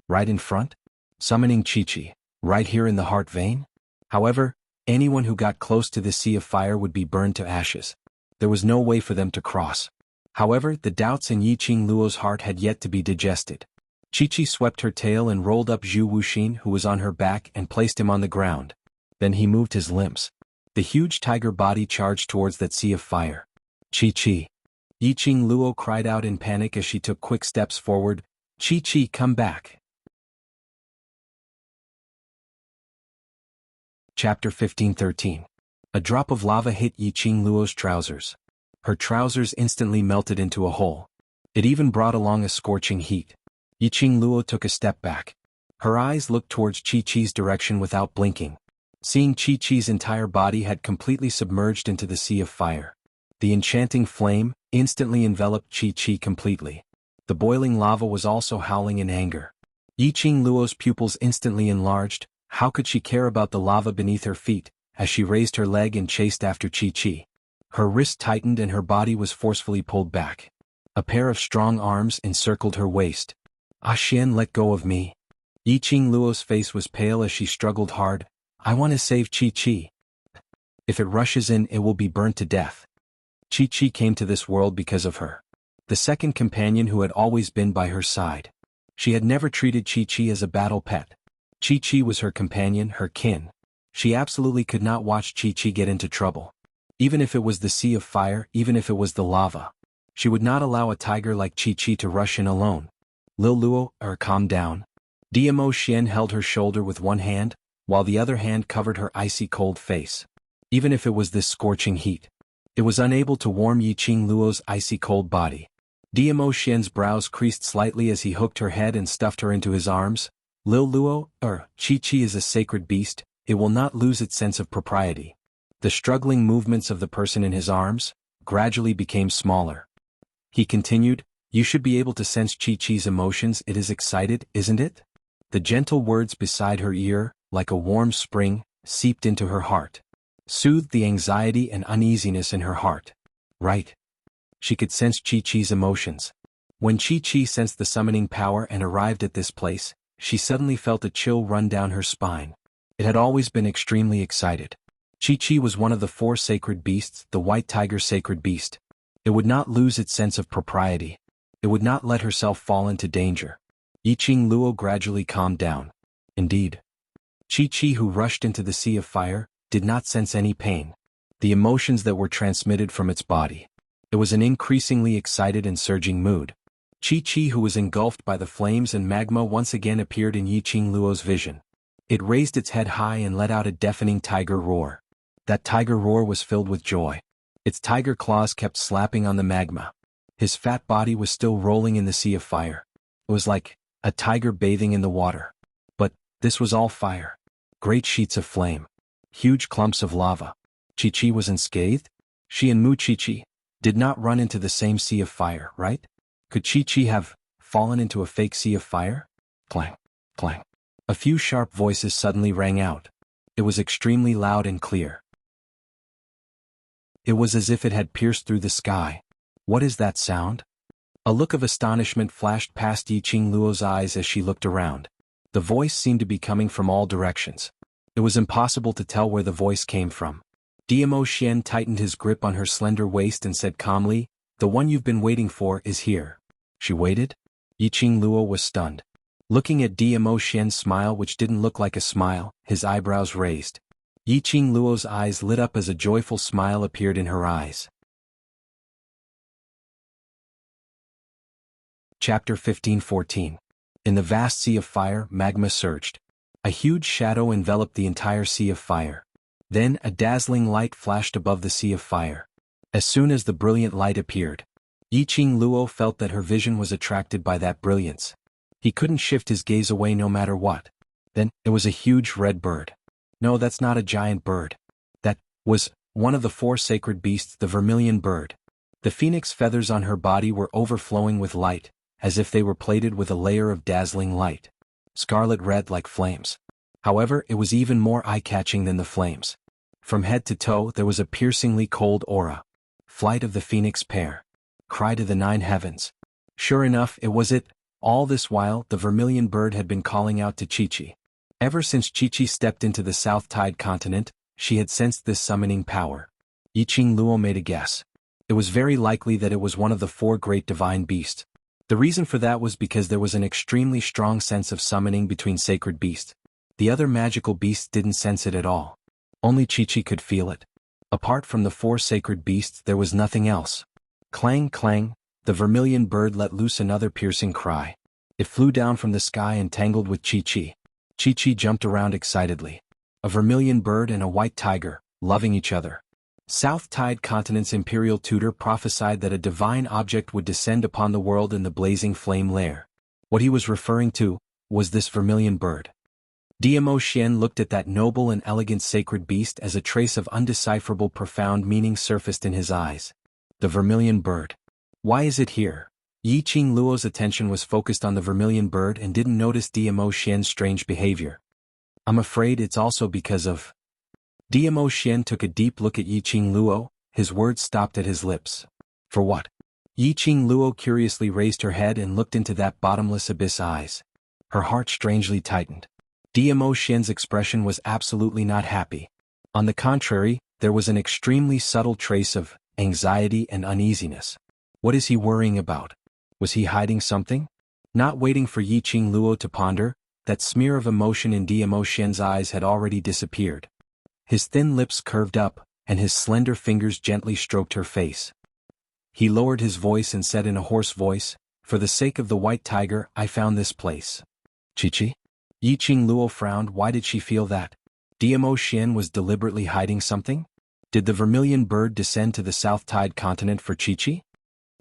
Right in front? Summoning Chi-Chi. Right here in the heart vein? However, anyone who got close to the sea of fire would be burned to ashes. There was no way for them to cross. However, the doubts in Yiqing Luo's heart had yet to be digested. Chi-Chi swept her tail and rolled up Zhu Wuxin, who was on her back, and placed him on the ground. Then he moved his limbs. The huge tiger body charged towards that sea of fire. Chi-Chi. Yiqing Luo cried out in panic as she took quick steps forward. Chi-Chi, come back. Chapter 15:13. A drop of lava hit Yiqing Luo's trousers. Her trousers instantly melted into a hole. It even brought along a scorching heat. Yiqing Luo took a step back. Her eyes looked towards Chi-Chi's direction without blinking. Seeing Chi-Chi's entire body had completely submerged into the sea of fire. The enchanting flame instantly enveloped Chi-Chi completely. The boiling lava was also howling in anger. Yiqing Luo's pupils instantly enlarged. How could she care about the lava beneath her feet, as she raised her leg and chased after Chi-Chi? Her wrist tightened and her body was forcefully pulled back. A pair of strong arms encircled her waist. "Ah Xian, let go of me." Yi Qing Luo's face was pale as she struggled hard. I want to save Chi-Chi. If it rushes in, it will be burnt to death. Chi-Chi came to this world because of her. The second companion who had always been by her side. She had never treated Chi-Chi as a battle pet. Chi-Chi was her companion, her kin. She absolutely could not watch Chi-Chi get into trouble. Even if it was the sea of fire, even if it was the lava. She would not allow a tiger like Chi-Chi to rush in alone. Lil Luo, calm down. Dmo Xian held her shoulder with one hand, while the other hand covered her icy cold face. Even if it was this scorching heat, it was unable to warm Yi Qing Luo's icy cold body. Dmo Xian's brows creased slightly as he hooked her head and stuffed her into his arms. Lil Luo, Chi-Chi is a sacred beast, it will not lose its sense of propriety. The struggling movements of the person in his arms gradually became smaller. He continued, you should be able to sense Chi-Chi's emotions. It is excited, isn't it? The gentle words beside her ear, like a warm spring, seeped into her heart. Soothed the anxiety and uneasiness in her heart. Right. She could sense Chi-Chi's emotions. When Chi-Chi sensed the summoning power and arrived at this place, she suddenly felt a chill run down her spine. It had always been extremely excited. Chi-Chi was one of the 4 sacred beasts, the white tiger sacred beast. It would not lose its sense of propriety. It would not let herself fall into danger. Yi Qing Luo gradually calmed down. Indeed. Chi-Chi, who rushed into the sea of fire, did not sense any pain. The emotions that were transmitted from its body. It was an increasingly excited and surging mood. Chi-Chi, who was engulfed by the flames and magma, once again appeared in Yi Qing Luo's vision. It raised its head high and let out a deafening tiger roar. That tiger roar was filled with joy. Its tiger claws kept slapping on the magma. His fat body was still rolling in the sea of fire. It was like a tiger bathing in the water. But this was all fire. Great sheets of flame. Huge clumps of lava. Chi-Chi was unscathed? She and Mu Chi-Chi did not run into the same sea of fire, right? Could Chi-Chi have fallen into a fake sea of fire? Clang, clang. A few sharp voices suddenly rang out. It was extremely loud and clear. It was as if it had pierced through the sky. What is that sound? A look of astonishment flashed past Yi Qing Luo's eyes as she looked around. The voice seemed to be coming from all directions. It was impossible to tell where the voice came from. Dmo Xian tightened his grip on her slender waist and said calmly, the one you've been waiting for is here. She waited? Yi Qing Luo was stunned. Looking at Dmo Xian's smile, which didn't look like a smile, his eyebrows raised. Yi Qing Luo's eyes lit up as a joyful smile appeared in her eyes. Chapter 15-14. In the vast sea of fire, magma surged. A huge shadow enveloped the entire sea of fire. Then a dazzling light flashed above the sea of fire. As soon as the brilliant light appeared, Yi Qing Luo felt that her vision was attracted by that brilliance. He couldn't shift his gaze away no matter what. Then, it was a huge red bird. No, that's not a giant bird. That was one of the 4 sacred beasts, the vermilion bird. The phoenix feathers on her body were overflowing with light, as if they were plated with a layer of dazzling light. Scarlet red like flames. However, it was even more eye-catching than the flames. From head to toe there was a piercingly cold aura. Flight of the phoenix pair. Cry to the 9 heavens. Sure enough, it was it. All this while, the vermilion bird had been calling out to Chi-Chi. Ever since Chi-Chi stepped into the South Tide continent, she had sensed this summoning power. Yi Qing Luo made a guess. It was very likely that it was one of the 4 great divine beasts. The reason for that was because there was an extremely strong sense of summoning between sacred beasts. The other magical beasts didn't sense it at all. Only Chi-Chi could feel it. Apart from the 4 sacred beasts there was nothing else. Clang clang, the vermilion bird let loose another piercing cry. It flew down from the sky and tangled with Chi-Chi. Chi-Chi jumped around excitedly. A vermilion bird and a white tiger, loving each other. South Tide Continent's imperial tutor prophesied that a divine object would descend upon the world in the blazing flame lair. What he was referring to was this vermilion bird. Dmo Xian looked at that noble and elegant sacred beast as a trace of undecipherable profound meaning surfaced in his eyes. The vermilion bird. Why is it here? Yi Qing Luo's attention was focused on the vermilion bird and didn't notice Dmo Xian's strange behavior. I'm afraid it's also because of... Dmo Xian took a deep look at Yi Qing Luo, his words stopped at his lips. For what? Yi Qing Luo curiously raised her head and looked into that bottomless abyss eyes. Her heart strangely tightened. Dmo Xian's expression was absolutely not happy. On the contrary, there was an extremely subtle trace of anxiety and uneasiness. What is he worrying about? Was he hiding something? Not waiting for Yiqing Luo to ponder, that smear of emotion in Dmo Xian's eyes had already disappeared. His thin lips curved up, and his slender fingers gently stroked her face. He lowered his voice and said in a hoarse voice, "For the sake of the white tiger, I found this place." Chi-Chi? Yiqing Luo frowned. Why did she feel that? Dmo Xian was deliberately hiding something? Did the vermilion bird descend to the South Tide continent for Chi-Chi?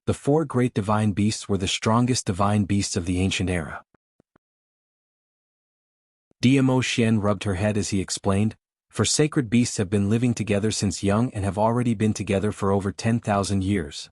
The four great divine beasts were the strongest divine beasts of the ancient era. Dmo Xian rubbed her head as he explained, "For sacred beasts have been living together since young and have already been together for over 10,000 years.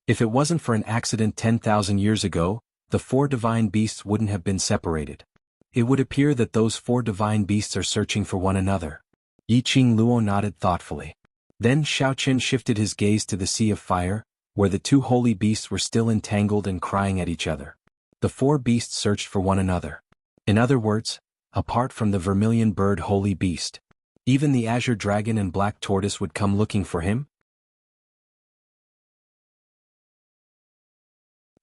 If it wasn't for an accident 10,000 years ago, the four divine beasts wouldn't have been separated. It would appear that those four divine beasts are searching for one another." Yiqing Luo nodded thoughtfully. Then Shaoqian shifted his gaze to the Sea of Fire, where the two holy beasts were still entangled and crying at each other. The four beasts searched for one another. In other words, apart from the vermilion bird holy beast, even the azure dragon and black tortoise would come looking for him?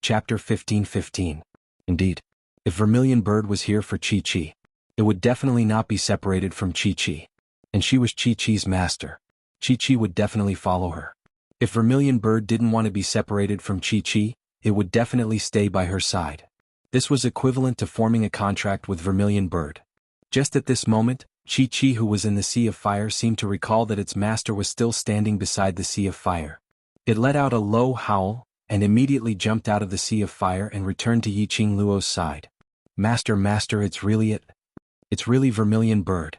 Chapter 15:15. Indeed, if vermilion bird was here for Chi-Chi, it would definitely not be separated from Chi-Chi. And she was Chi-Chi's master. Chi-Chi would definitely follow her. If vermilion bird didn't want to be separated from Chi-Chi, it would definitely stay by her side. This was equivalent to forming a contract with vermilion bird. Just at this moment, Chi-Chi, who was in the Sea of Fire, seemed to recall that its master was still standing beside the Sea of Fire. It let out a low howl, and immediately jumped out of the Sea of Fire and returned to Yiqing Luo's side. "Master, master, it's really it. It's really vermilion bird."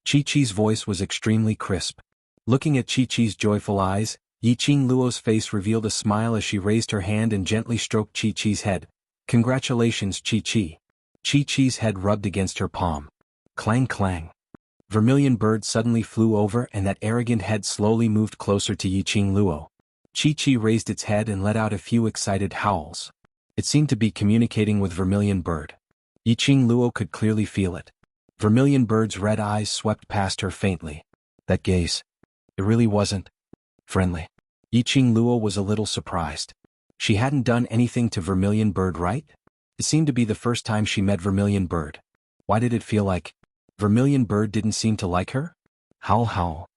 Chi-Chi's voice was extremely crisp. Looking at Chi-Chi's joyful eyes, Yiqing Luo's face revealed a smile as she raised her hand and gently stroked Chi-Chi's head. "Congratulations, Chi-Chi." Chi-Chi's head rubbed against her palm. Clang clang. Vermilion bird suddenly flew over and that arrogant head slowly moved closer to Yiqing Luo. Chi-Chi raised its head and let out a few excited howls. It seemed to be communicating with vermilion bird. Yiqing Luo could clearly feel it. Vermilion bird's red eyes swept past her faintly. That gaze. It really wasn't friendly. Yiqing Luo was a little surprised. She hadn't done anything to vermilion bird, right? It seemed to be the first time she met vermilion bird. Why did it feel like vermilion bird didn't seem to like her? Howl howl.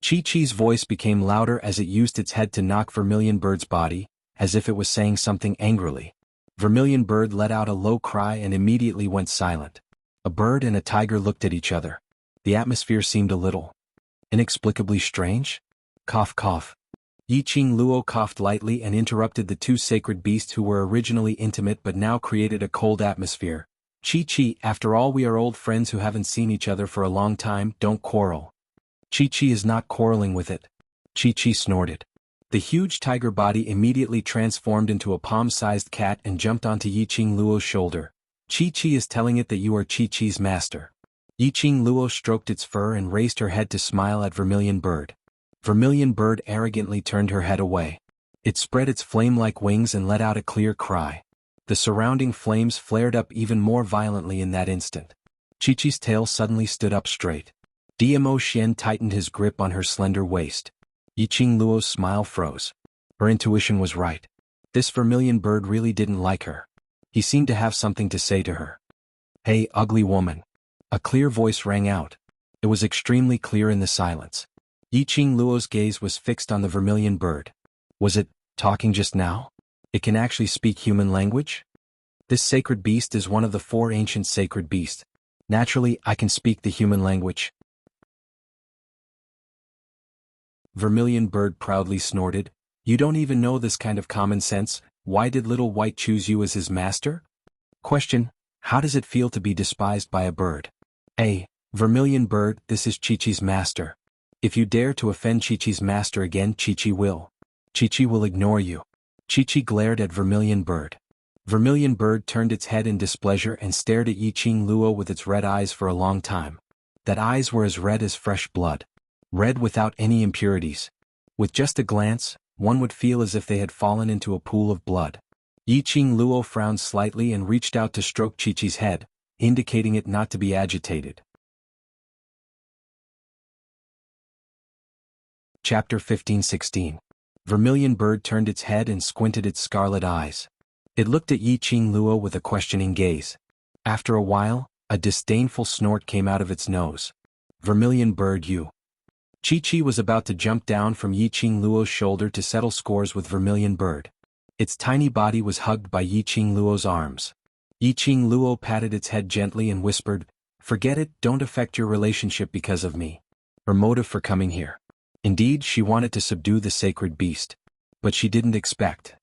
Chi-Chi's voice became louder as it used its head to knock vermilion bird's body, as if it was saying something angrily. Vermilion bird let out a low cry and immediately went silent. A bird and a tiger looked at each other. The atmosphere seemed a little inexplicably strange. Cough cough. Yiqing Luo coughed lightly and interrupted the two sacred beasts who were originally intimate but now created a cold atmosphere. "Chi-Chi, after all, we are old friends who haven't seen each other for a long time. Don't quarrel." Chi-Chi is not quarreling with it. Chi-Chi snorted. The huge tiger body immediately transformed into a palm-sized cat and jumped onto Yiqing Luo's shoulder. "Chi-Chi is telling it that you are Chi-Chi's master." Yiqing Luo stroked its fur and raised her head to smile at vermilion bird. Vermilion bird arrogantly turned her head away. It spread its flame-like wings and let out a clear cry. The surrounding flames flared up even more violently in that instant. Chi-Chi's tail suddenly stood up straight. Dmo Xian tightened his grip on her slender waist. Yiqing Luo's smile froze. Her intuition was right. This vermilion bird really didn't like her. He seemed to have something to say to her. "Hey, ugly woman." A clear voice rang out. It was extremely clear in the silence. Yiqing Luo's gaze was fixed on the vermilion bird. Was it talking just now? It can actually speak human language? This sacred beast is one of the four ancient sacred beasts. Naturally, I can speak the human language. Vermilion bird proudly snorted. "You don't even know this kind of common sense. Why did Little White choose you as his master?" Question: How does it feel to be despised by a bird? A. Vermilion bird, this is Chi-Chi's master. If you dare to offend Chi-Chi's master again, Chi-Chi will ignore you. Chi-Chi glared at Vermilion bird. Vermilion bird turned its head in displeasure and stared at Yiqing Luo with its red eyes for a long time. That eyes were as red as fresh blood. Red without any impurities. With just a glance, one would feel as if they had fallen into a pool of blood. Yiqing Luo frowned slightly and reached out to stroke Chi-Chi's head. indicating it not to be agitated. Chapter 15:16. Vermilion Bird turned its head and squinted its scarlet eyes. It looked at Yiqing Luo with a questioning gaze. After a while, a disdainful snort came out of its nose. Vermilion Bird, you. Chi-Chi was about to jump down from Yiqing Luo's shoulder to settle scores with Vermilion Bird. Its tiny body was hugged by Yiqing Luo's arms. Yiqing Luo patted its head gently and whispered, "Forget it, don't affect your relationship because of me." Her motive for coming here. Indeed, she wanted to subdue the sacred beast. But she didn't expect.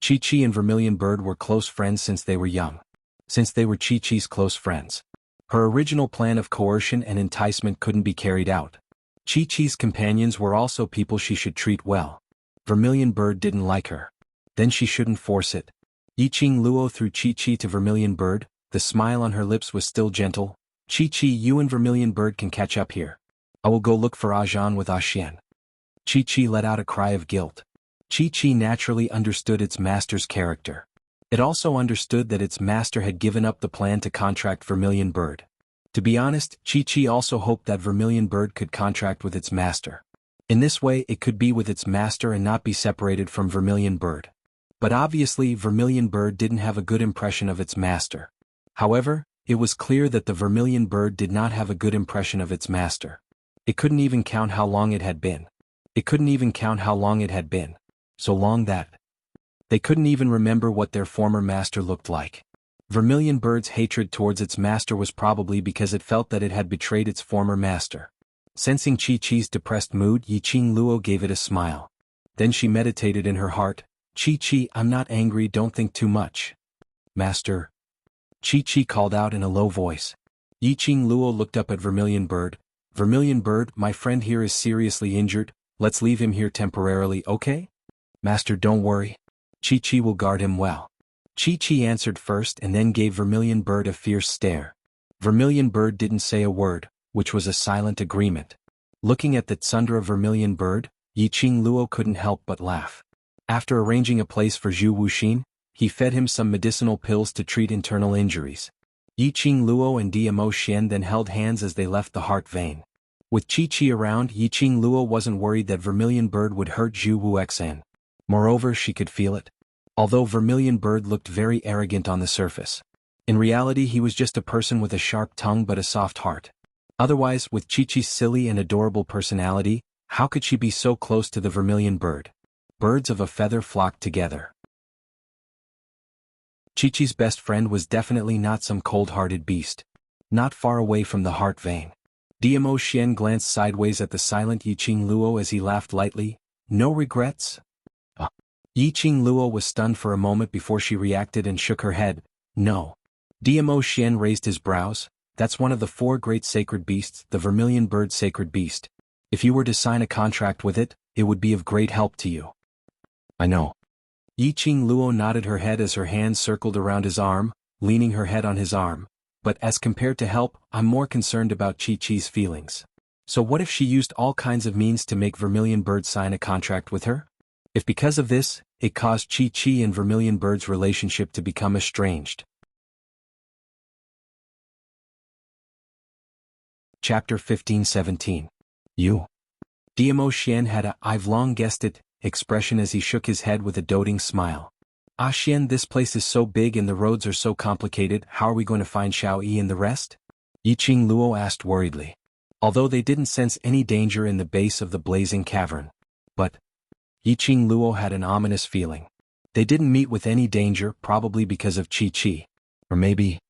Chi-Chi and Vermilion Bird were close friends since they were young. Since they were Chi-Chi's close friends. Her original plan of coercion and enticement couldn't be carried out. Chi-Chi's companions were also people she should treat well. Vermilion Bird didn't like her. Then she shouldn't force it. Yiqing Luo threw Chi-Chi to Vermilion Bird. The smile on her lips was still gentle. "Chi-Chi, you and Vermilion Bird can catch up here. I will go look for Ajan with Xian." Chi-Chi let out a cry of guilt. Chi-Chi naturally understood its master's character. It also understood that its master had given up the plan to contract Vermilion Bird. To be honest, Chi-Chi also hoped that Vermilion Bird could contract with its master. In this way it could be with its master and not be separated from Vermilion Bird. But obviously Vermilion Bird didn't have a good impression of its master. However, it was clear that the Vermilion Bird did not have a good impression of its master. It couldn't even count how long it had been. So long that they couldn't even remember what their former master looked like. Vermilion Bird's hatred towards its master was probably because it felt that it had betrayed its former master. Sensing Chi-Chi's depressed mood, Yiqing Luo gave it a smile. Then she meditated in her heart, "Chi-Chi, I'm not angry, don't think too much." "Master?" Chi-Chi called out in a low voice. Yiqing Luo looked up at Vermilion Bird. "Vermilion Bird, my friend here is seriously injured, let's leave him here temporarily, okay?" "Master, don't worry. Chi-Chi will guard him well." Chi-Chi answered first and then gave Vermilion Bird a fierce stare. Vermilion Bird didn't say a word, which was a silent agreement. Looking at the tsundere Vermilion Bird, Yiqing Luo couldn't help but laugh. After arranging a place for Zhu Wuxin, he fed him some medicinal pills to treat internal injuries. Yiqing Luo and Dmo Xian then held hands as they left the heart vein. With Chi-Chi around, Yiqing Luo wasn't worried that Vermilion Bird would hurt Zhu Wuxin. Moreover, she could feel it. Although Vermilion Bird looked very arrogant on the surface. In reality he was just a person with a sharp tongue but a soft heart. Otherwise, with Chi-Chi's silly and adorable personality, how could she be so close to the Vermilion Bird? Birds of a feather flocked together. Chi-Chi's best friend was definitely not some cold-hearted beast. Not far away from the heart vein. Dmo Xian glanced sideways at the silent Yiqing Luo as he laughed lightly. "No regrets?" Yiqing Luo was stunned for a moment before she reacted and shook her head. "No." Dmo Xian raised his brows. "That's one of the 4 great sacred beasts, the Vermilion Bird sacred beast. If you were to sign a contract with it, it would be of great help to you." "I know." Yiqing Luo nodded her head as her hands circled around his arm, leaning her head on his arm. "But as compared to help, I'm more concerned about Chi-Chi's feelings. So what if she used all kinds of means to make Vermilion Bird sign a contract with her? If because of this, it caused Chi-Chi and Vermilion Bird's relationship to become estranged." Chapter 15:17. You. Dmo Xian had a "I've long guessed it" expression as he shook his head with a doting smile. "Xian, this place is so big and the roads are so complicated, how are we going to find Xiao Yi and the rest?" Yiqing Luo asked worriedly. Although they didn't sense any danger in the base of the blazing cavern. But Yiqing Luo had an ominous feeling. They didn't meet with any danger, probably because of Chi-Chi. Or maybe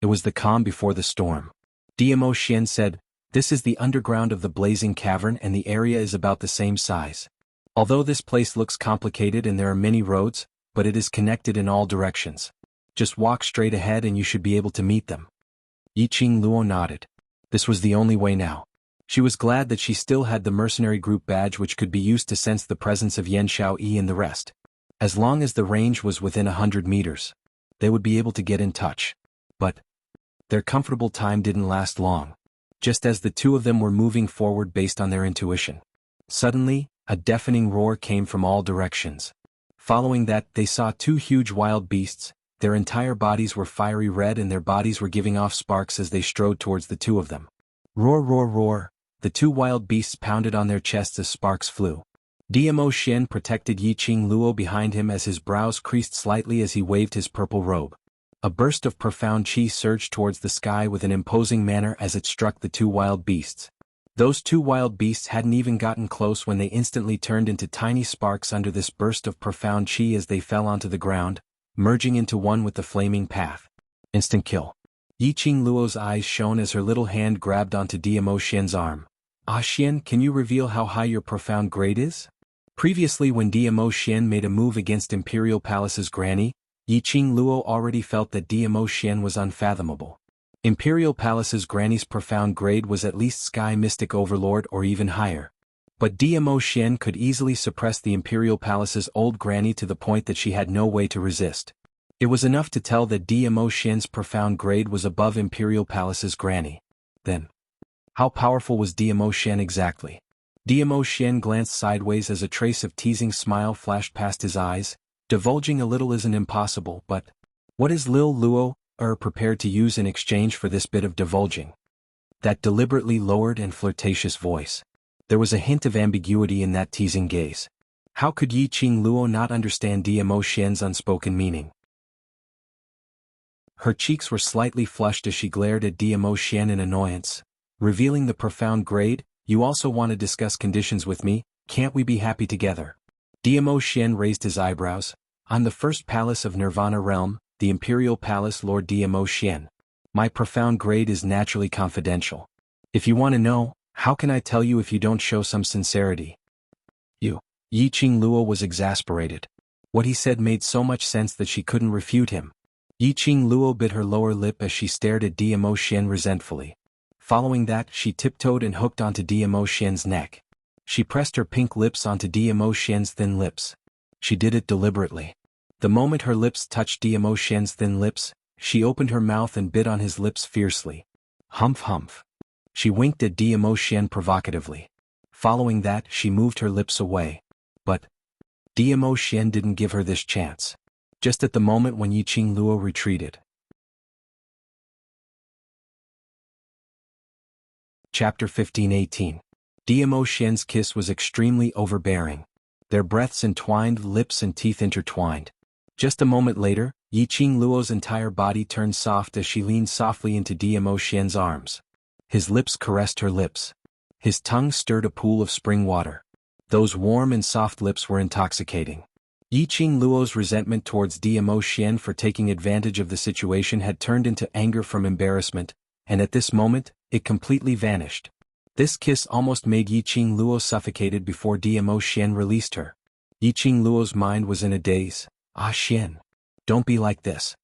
it was the calm before the storm. Dmo Xian said, "This is the underground of the blazing cavern and the area is about the same size. Although this place looks complicated and there are many roads, but it is connected in all directions. Just walk straight ahead and you should be able to meet them." Yiqing Luo nodded. This was the only way now. She was glad that she still had the mercenary group badge which could be used to sense the presence of Yan Xiao Yi and the rest. As long as the range was within 100 meters, they would be able to get in touch. But their comfortable time didn't last long. Just as the two of them were moving forward based on their intuition. Suddenly, a deafening roar came from all directions. Following that, they saw 2 huge wild beasts, Their entire bodies were fiery red and their bodies were giving off sparks as they strode towards the two of them. Roar, roar, roar. The two wild beasts pounded on their chests as sparks flew. Dmo Xian protected Yiqing Luo behind him as his brows creased slightly as he waved his purple robe. A burst of profound chi surged towards the sky with an imposing manner as it struck the two wild beasts. Those two wild beasts hadn't even gotten close when they instantly turned into tiny sparks under this burst of profound chi as they fell onto the ground, merging into one with the flaming path. Instant kill. Yiqing Luo's eyes shone as her little hand grabbed onto Dmo Xian's arm. Ah Xian, can you reveal how high your profound grade is? Previously when Dmo Xian made a move against Imperial Palace's granny, Yiqing Luo already felt that Dmo Xian was unfathomable. Imperial Palace's granny's profound grade was at least Sky Mystic Overlord or even higher. But Dmo Xian could easily suppress the Imperial Palace's old granny to the point that she had no way to resist. It was enough to tell that Dmo Xian's profound grade was above Imperial Palace's granny. Then, how powerful was Dmo Xian exactly? Dmo Xian glanced sideways as a trace of teasing smile flashed past his eyes. Divulging a little isn't impossible, but what is Lil Luo prepared to use in exchange for this bit of divulging? That deliberately lowered and flirtatious voice. There was a hint of ambiguity in that teasing gaze. How could Yiqing Luo not understand Dmo Xian's unspoken meaning? Her cheeks were slightly flushed as she glared at Dmo Xian in annoyance. Revealing the profound grade, you also want to discuss conditions with me, can't we be happy together? Dmo Xian raised his eyebrows. I'm the first palace of Nirvana realm, the Imperial Palace Lord Dmo Xian. My profound grade is naturally confidential. If you want to know, how can I tell you if you don't show some sincerity? Yiqing Luo was exasperated. What he said made so much sense that she couldn't refute him. Yiqing Luo bit her lower lip as she stared at Dmo Xian resentfully. Following that, she tiptoed and hooked onto Dmo Xian's neck. She pressed her pink lips onto Dmo Xian's thin lips. She did it deliberately. The moment her lips touched Dmo Xian's thin lips, she opened her mouth and bit on his lips fiercely. Humph humph. She winked at Dmo Xian provocatively. Following that, she moved her lips away. But Dmo Xian didn't give her this chance. Just at the moment when Yiqing Luo retreated. Chapter 15-18. Dmo Xian's kiss was extremely overbearing. Their breaths entwined, lips and teeth intertwined. Just a moment later, Yiqing Luo's entire body turned soft as she leaned softly into Dmo Xian's arms. His lips caressed her lips. His tongue stirred a pool of spring water. Those warm and soft lips were intoxicating. Yiqing Luo's resentment towards Dmo Xian for taking advantage of the situation had turned into anger from embarrassment, and at this moment, it completely vanished. This kiss almost made Yiqing Luo suffocated before Dmo Xian released her. Yiqing Luo's mind was in a daze. Ah Xian. Don't be like this.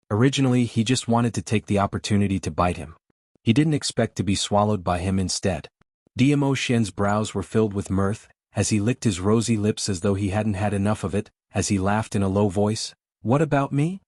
Originally he just wanted to take the opportunity to bite him. He didn't expect to be swallowed by him instead. Dmo Xian's brows were filled with mirth, as he licked his rosy lips as though he hadn't had enough of it, as he laughed in a low voice. What about me?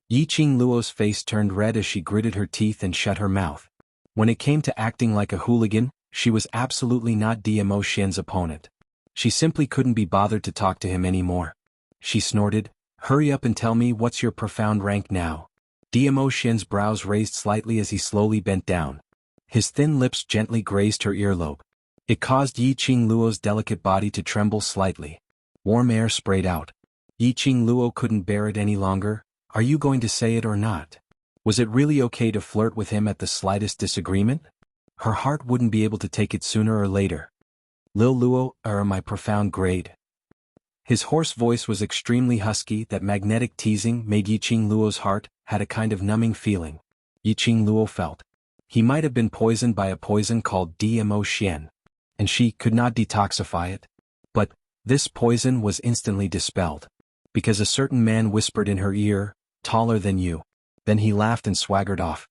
Yiqing Luo's face turned red as she gritted her teeth and shut her mouth. When it came to acting like a hooligan, she was absolutely not Dmo Xian's opponent. She simply couldn't be bothered to talk to him anymore. She snorted, hurry up and tell me what's your profound rank now. Dmo Xian's brows raised slightly as he slowly bent down. His thin lips gently grazed her earlobe. It caused Yiqing Luo's delicate body to tremble slightly. Warm air sprayed out. Yiqing Luo couldn't bear it any longer. Are you going to say it or not? Was it really okay to flirt with him at the slightest disagreement? Her heart wouldn't be able to take it sooner or later. Lil Luo, my profound grade. His hoarse voice was extremely husky. That magnetic teasing made Yiqing Luo's heart had a kind of numbing feeling. Yiqing Luo felt. He might have been poisoned by a poison called Dmo Xian. And she could not detoxify it. But this poison was instantly dispelled. Because a certain man whispered in her ear, taller than you. Then he laughed and swaggered off.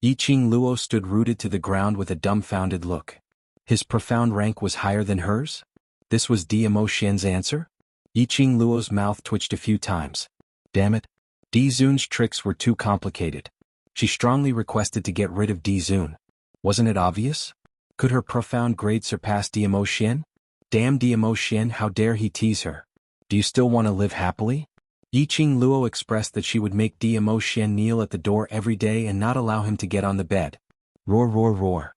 Yiqing Luo stood rooted to the ground with a dumbfounded look. His profound rank was higher than hers? This was Dmo Xian's answer? Yiqing Luo's mouth twitched a few times. Damn it. Dizun's tricks were too complicated. She strongly requested to get rid of Dizun. Wasn't it obvious? Could her profound grade surpass Dmo Xian? Damn Dmo Xian, how dare he tease her? Do you still want to live happily? Yiqing Luo expressed that she would make Dmo Xian kneel at the door every day and not allow him to get on the bed. Roar roar roar.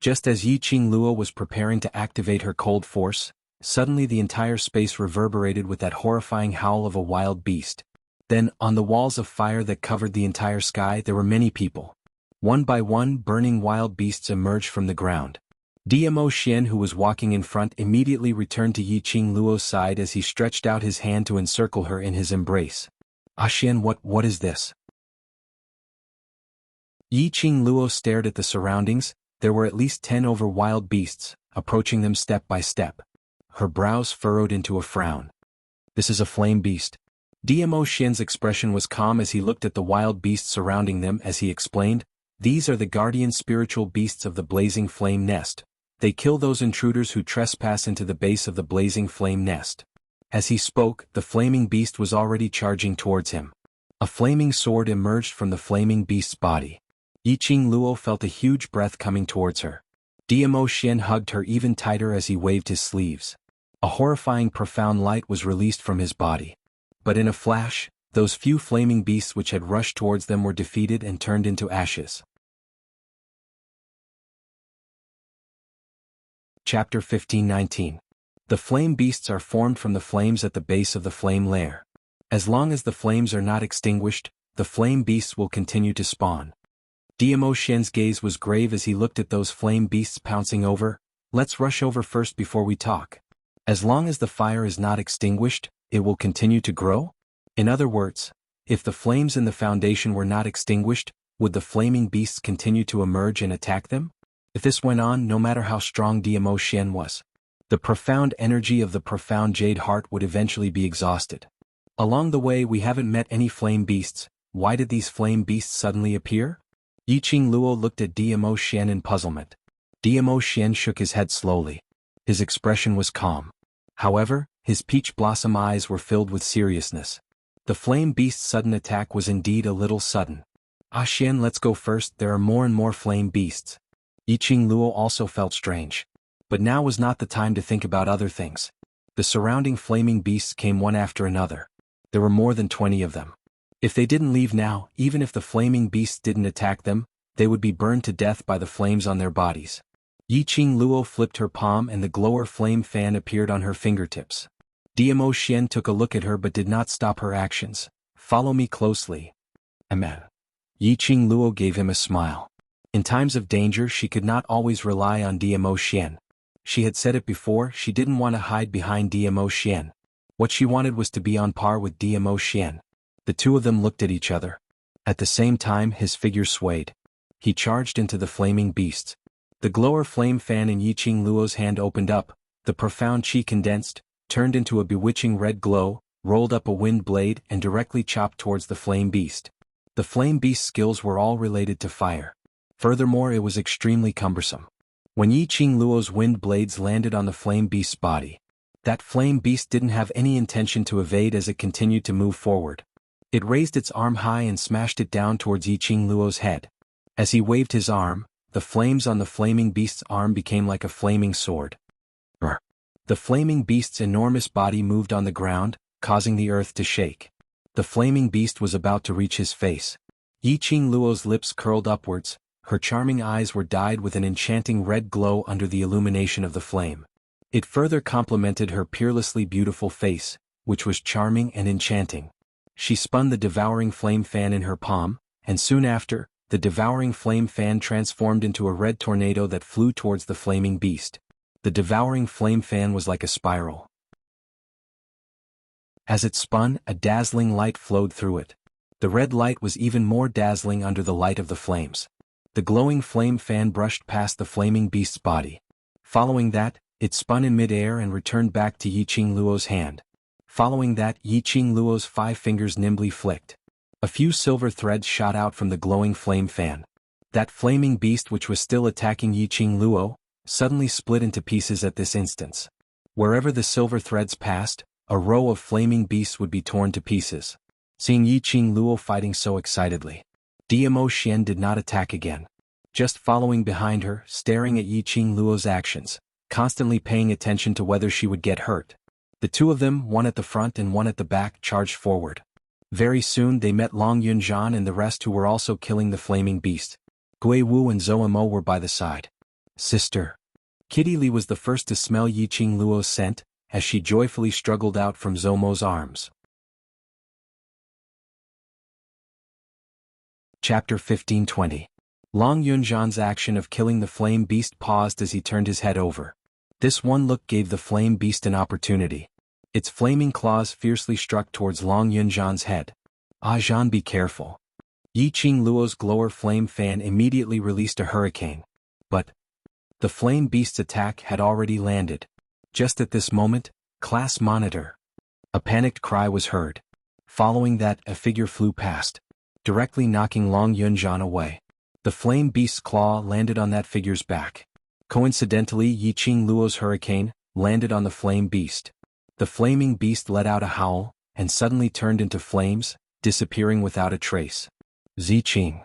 Just as Yiqing Luo was preparing to activate her cold force, suddenly the entire space reverberated with that horrifying howl of a wild beast. Then, on the walls of fire that covered the entire sky, there were many people. One by one, burning wild beasts emerged from the ground. Dmo Xian, who was walking in front, immediately returned to Yiqing Luo's side as he stretched out his hand to encircle her in his embrace. Ah Xian, what is this? Yiqing Luo stared at the surroundings. There were at least 10 over wild beasts, approaching them step by step. Her brows furrowed into a frown. This is a flame beast. Dmo Xian's expression was calm as he looked at the wild beasts surrounding them as he explained, "These are the guardian spiritual beasts of the blazing flame nest. They kill those intruders who trespass into the base of the blazing flame nest." As he spoke, the flaming beast was already charging towards him. A flaming sword emerged from the flaming beast's body. Yiqing Luo felt a huge breath coming towards her. Dmo Xian hugged her even tighter as he waved his sleeves. A horrifying profound light was released from his body. But in a flash, those few flaming beasts which had rushed towards them were defeated and turned into ashes. Chapter 15:19. The flame beasts are formed from the flames at the base of the flame layer. As long as the flames are not extinguished, the flame beasts will continue to spawn. Dmo Xian's gaze was grave as he looked at those flame beasts pouncing over. "Let's rush over first before we talk. As long as the fire is not extinguished, it will continue to grow?" In other words, if the flames in the foundation were not extinguished, would the flaming beasts continue to emerge and attack them? If this went on, no matter how strong Dmo Xian was, the profound energy of the profound jade heart would eventually be exhausted. Along the way we haven't met any flame beasts. Why did these flame beasts suddenly appear? Yiqing Luo looked at Dmo Xian in puzzlement. Dmo Xian shook his head slowly. His expression was calm. However, his peach blossom eyes were filled with seriousness. The flame beast's sudden attack was indeed a little sudden. "Ah Xian, let's go first, there are more and more flame beasts." Yiqing Luo also felt strange. But now was not the time to think about other things. The surrounding flaming beasts came one after another. There were more than 20 of them. If they didn't leave now, even if the flaming beasts didn't attack them, they would be burned to death by the flames on their bodies. Yiqing Luo flipped her palm and the glower flame fan appeared on her fingertips. Dmo Xian took a look at her but did not stop her actions. "Follow me closely." Amen. Yiqing Luo gave him a smile. In times of danger she could not always rely on Dmo Xian. She had said it before, she didn't want to hide behind Dmo Xian. What she wanted was to be on par with Dmo Xian. The two of them looked at each other. At the same time his figure swayed. He charged into the flaming beasts. The glower flame fan in Yiqing Luo's hand opened up, the profound chi condensed, turned into a bewitching red glow, rolled up a wind blade and directly chopped towards the flame beast. The flame beast's skills were all related to fire. Furthermore, it was extremely cumbersome. When Yiqing Luo's wind blades landed on the flame beast's body, that flame beast didn't have any intention to evade as it continued to move forward. It raised its arm high and smashed it down towards Yiqing Luo's head. As he waved his arm, the flames on the flaming beast's arm became like a flaming sword. The flaming beast's enormous body moved on the ground, causing the earth to shake. The flaming beast was about to reach his face. Yiqing Luo's lips curled upwards, her charming eyes were dyed with an enchanting red glow under the illumination of the flame. It further complemented her peerlessly beautiful face, which was charming and enchanting. She spun the devouring flame fan in her palm, and soon after, the devouring flame fan transformed into a red tornado that flew towards the flaming beast. The devouring flame fan was like a spiral. As it spun, a dazzling light flowed through it. The red light was even more dazzling under the light of the flames. The glowing flame fan brushed past the flaming beast's body. Following that, it spun in mid-air and returned back to Yiqing Luo's hand. Following that, Yiqing Luo's 5 fingers nimbly flicked. A few silver threads shot out from the glowing flame fan. That flaming beast which was still attacking Yiqing Luo, suddenly split into pieces at this instance. Wherever the silver threads passed, a row of flaming beasts would be torn to pieces. Seeing Yiqing Luo fighting so excitedly, Dmo Xian did not attack again. Just following behind her, staring at Yiqing Luo's actions, constantly paying attention to whether she would get hurt. The two of them, one at the front and one at the back, charged forward. Very soon they met Long Yunjian and the rest who were also killing the flaming beast. Gui Wu and Zhou Mo were by the side. Sister. Kitty Li was the first to smell Yiqing Luo's scent, as she joyfully struggled out from Zhou Mo's arms. Chapter 15:20. Long Yunjian's action of killing the flame beast paused as he turned his head over. This one look gave the flame beast an opportunity. Its flaming claws fiercely struck towards Long Yunjian's head. Ah Zhan, be careful. Yiqing Luo's glower flame fan immediately released a hurricane. But the flame beast's attack had already landed. Just at this moment, class monitor. A panicked cry was heard. Following that, a figure flew past, directly knocking Long Yunjian away. The flame beast's claw landed on that figure's back. Coincidentally, Yiqing Luo's hurricane landed on the flame beast. The flaming beast let out a howl, and suddenly turned into flames, disappearing without a trace. Ziqing.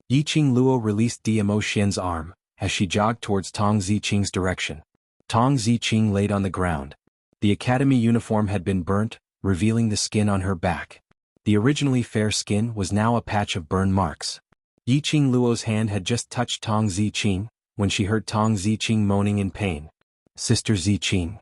Yiqing Luo released Dmo Xian's arm, as she jogged towards Tong Ziqing's direction. Tong Ziqing laid on the ground. The academy uniform had been burnt, revealing the skin on her back. The originally fair skin was now a patch of burn marks. Yiqing Luo's hand had just touched Tong Ziqing, when she heard Tong Ziqing moaning in pain. Sister Ziqing.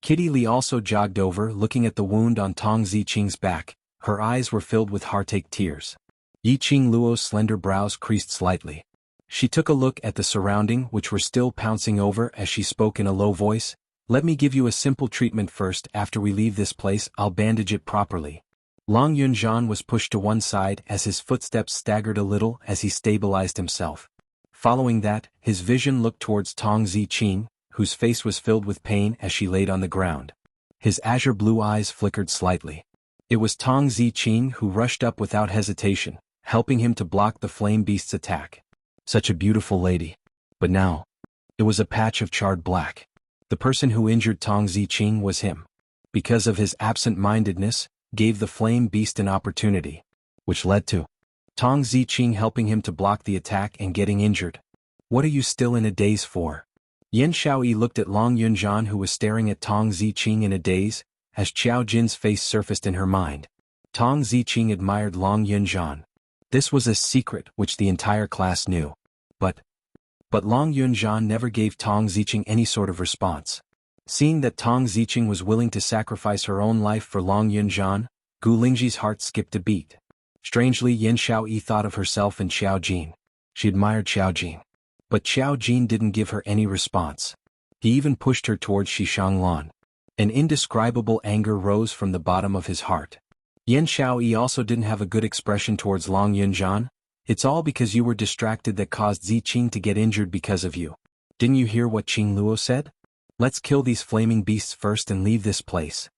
Kitty Li also jogged over, looking at the wound on Tong Ziqing's back. Her eyes were filled with heartache tears. Yiqing Luo's slender brows creased slightly. She took a look at the surrounding which were still pouncing over as she spoke in a low voice. Let me give you a simple treatment first. After we leave this place, I'll bandage it properly. Long Yunjian was pushed to one side as his footsteps staggered a little as he stabilized himself. Following that, his vision looked towards Tong Ziqing, whose face was filled with pain as she laid on the ground. His azure blue eyes flickered slightly. It was Tong Ziqing who rushed up without hesitation, helping him to block the flame beast's attack. Such a beautiful lady. But now, it was a patch of charred black. The person who injured Tong Ziqing was him. Because of his absent-mindedness, gave the flame beast an opportunity, which led to Tong Ziqing helping him to block the attack and getting injured. What are you still in a daze for? Yan Xiaoyi looked at Long Yunjian, who was staring at Tong Ziqing in a daze, as Qiao Jin's face surfaced in her mind. Tong Ziqing admired Long Yunjian. This was a secret which the entire class knew. But Long Yunjian never gave Tong Ziqing any sort of response. Seeing that Tong Ziqing was willing to sacrifice her own life for Long Yunjian, Gu Lingji's heart skipped a beat. Strangely, Yan Xiaoyi thought of herself and Qiao Jin. She admired Qiao Jin. But Qiao Jin didn't give her any response. He even pushed her towards Xishang Lan. An indescribable anger rose from the bottom of his heart. Yan Xiaoyi also didn't have a good expression towards Long Yunjian. It's all because you were distracted that caused Ziqing to get injured because of you. Didn't you hear what Qing Luo said? Let's kill these flaming beasts first and leave this place.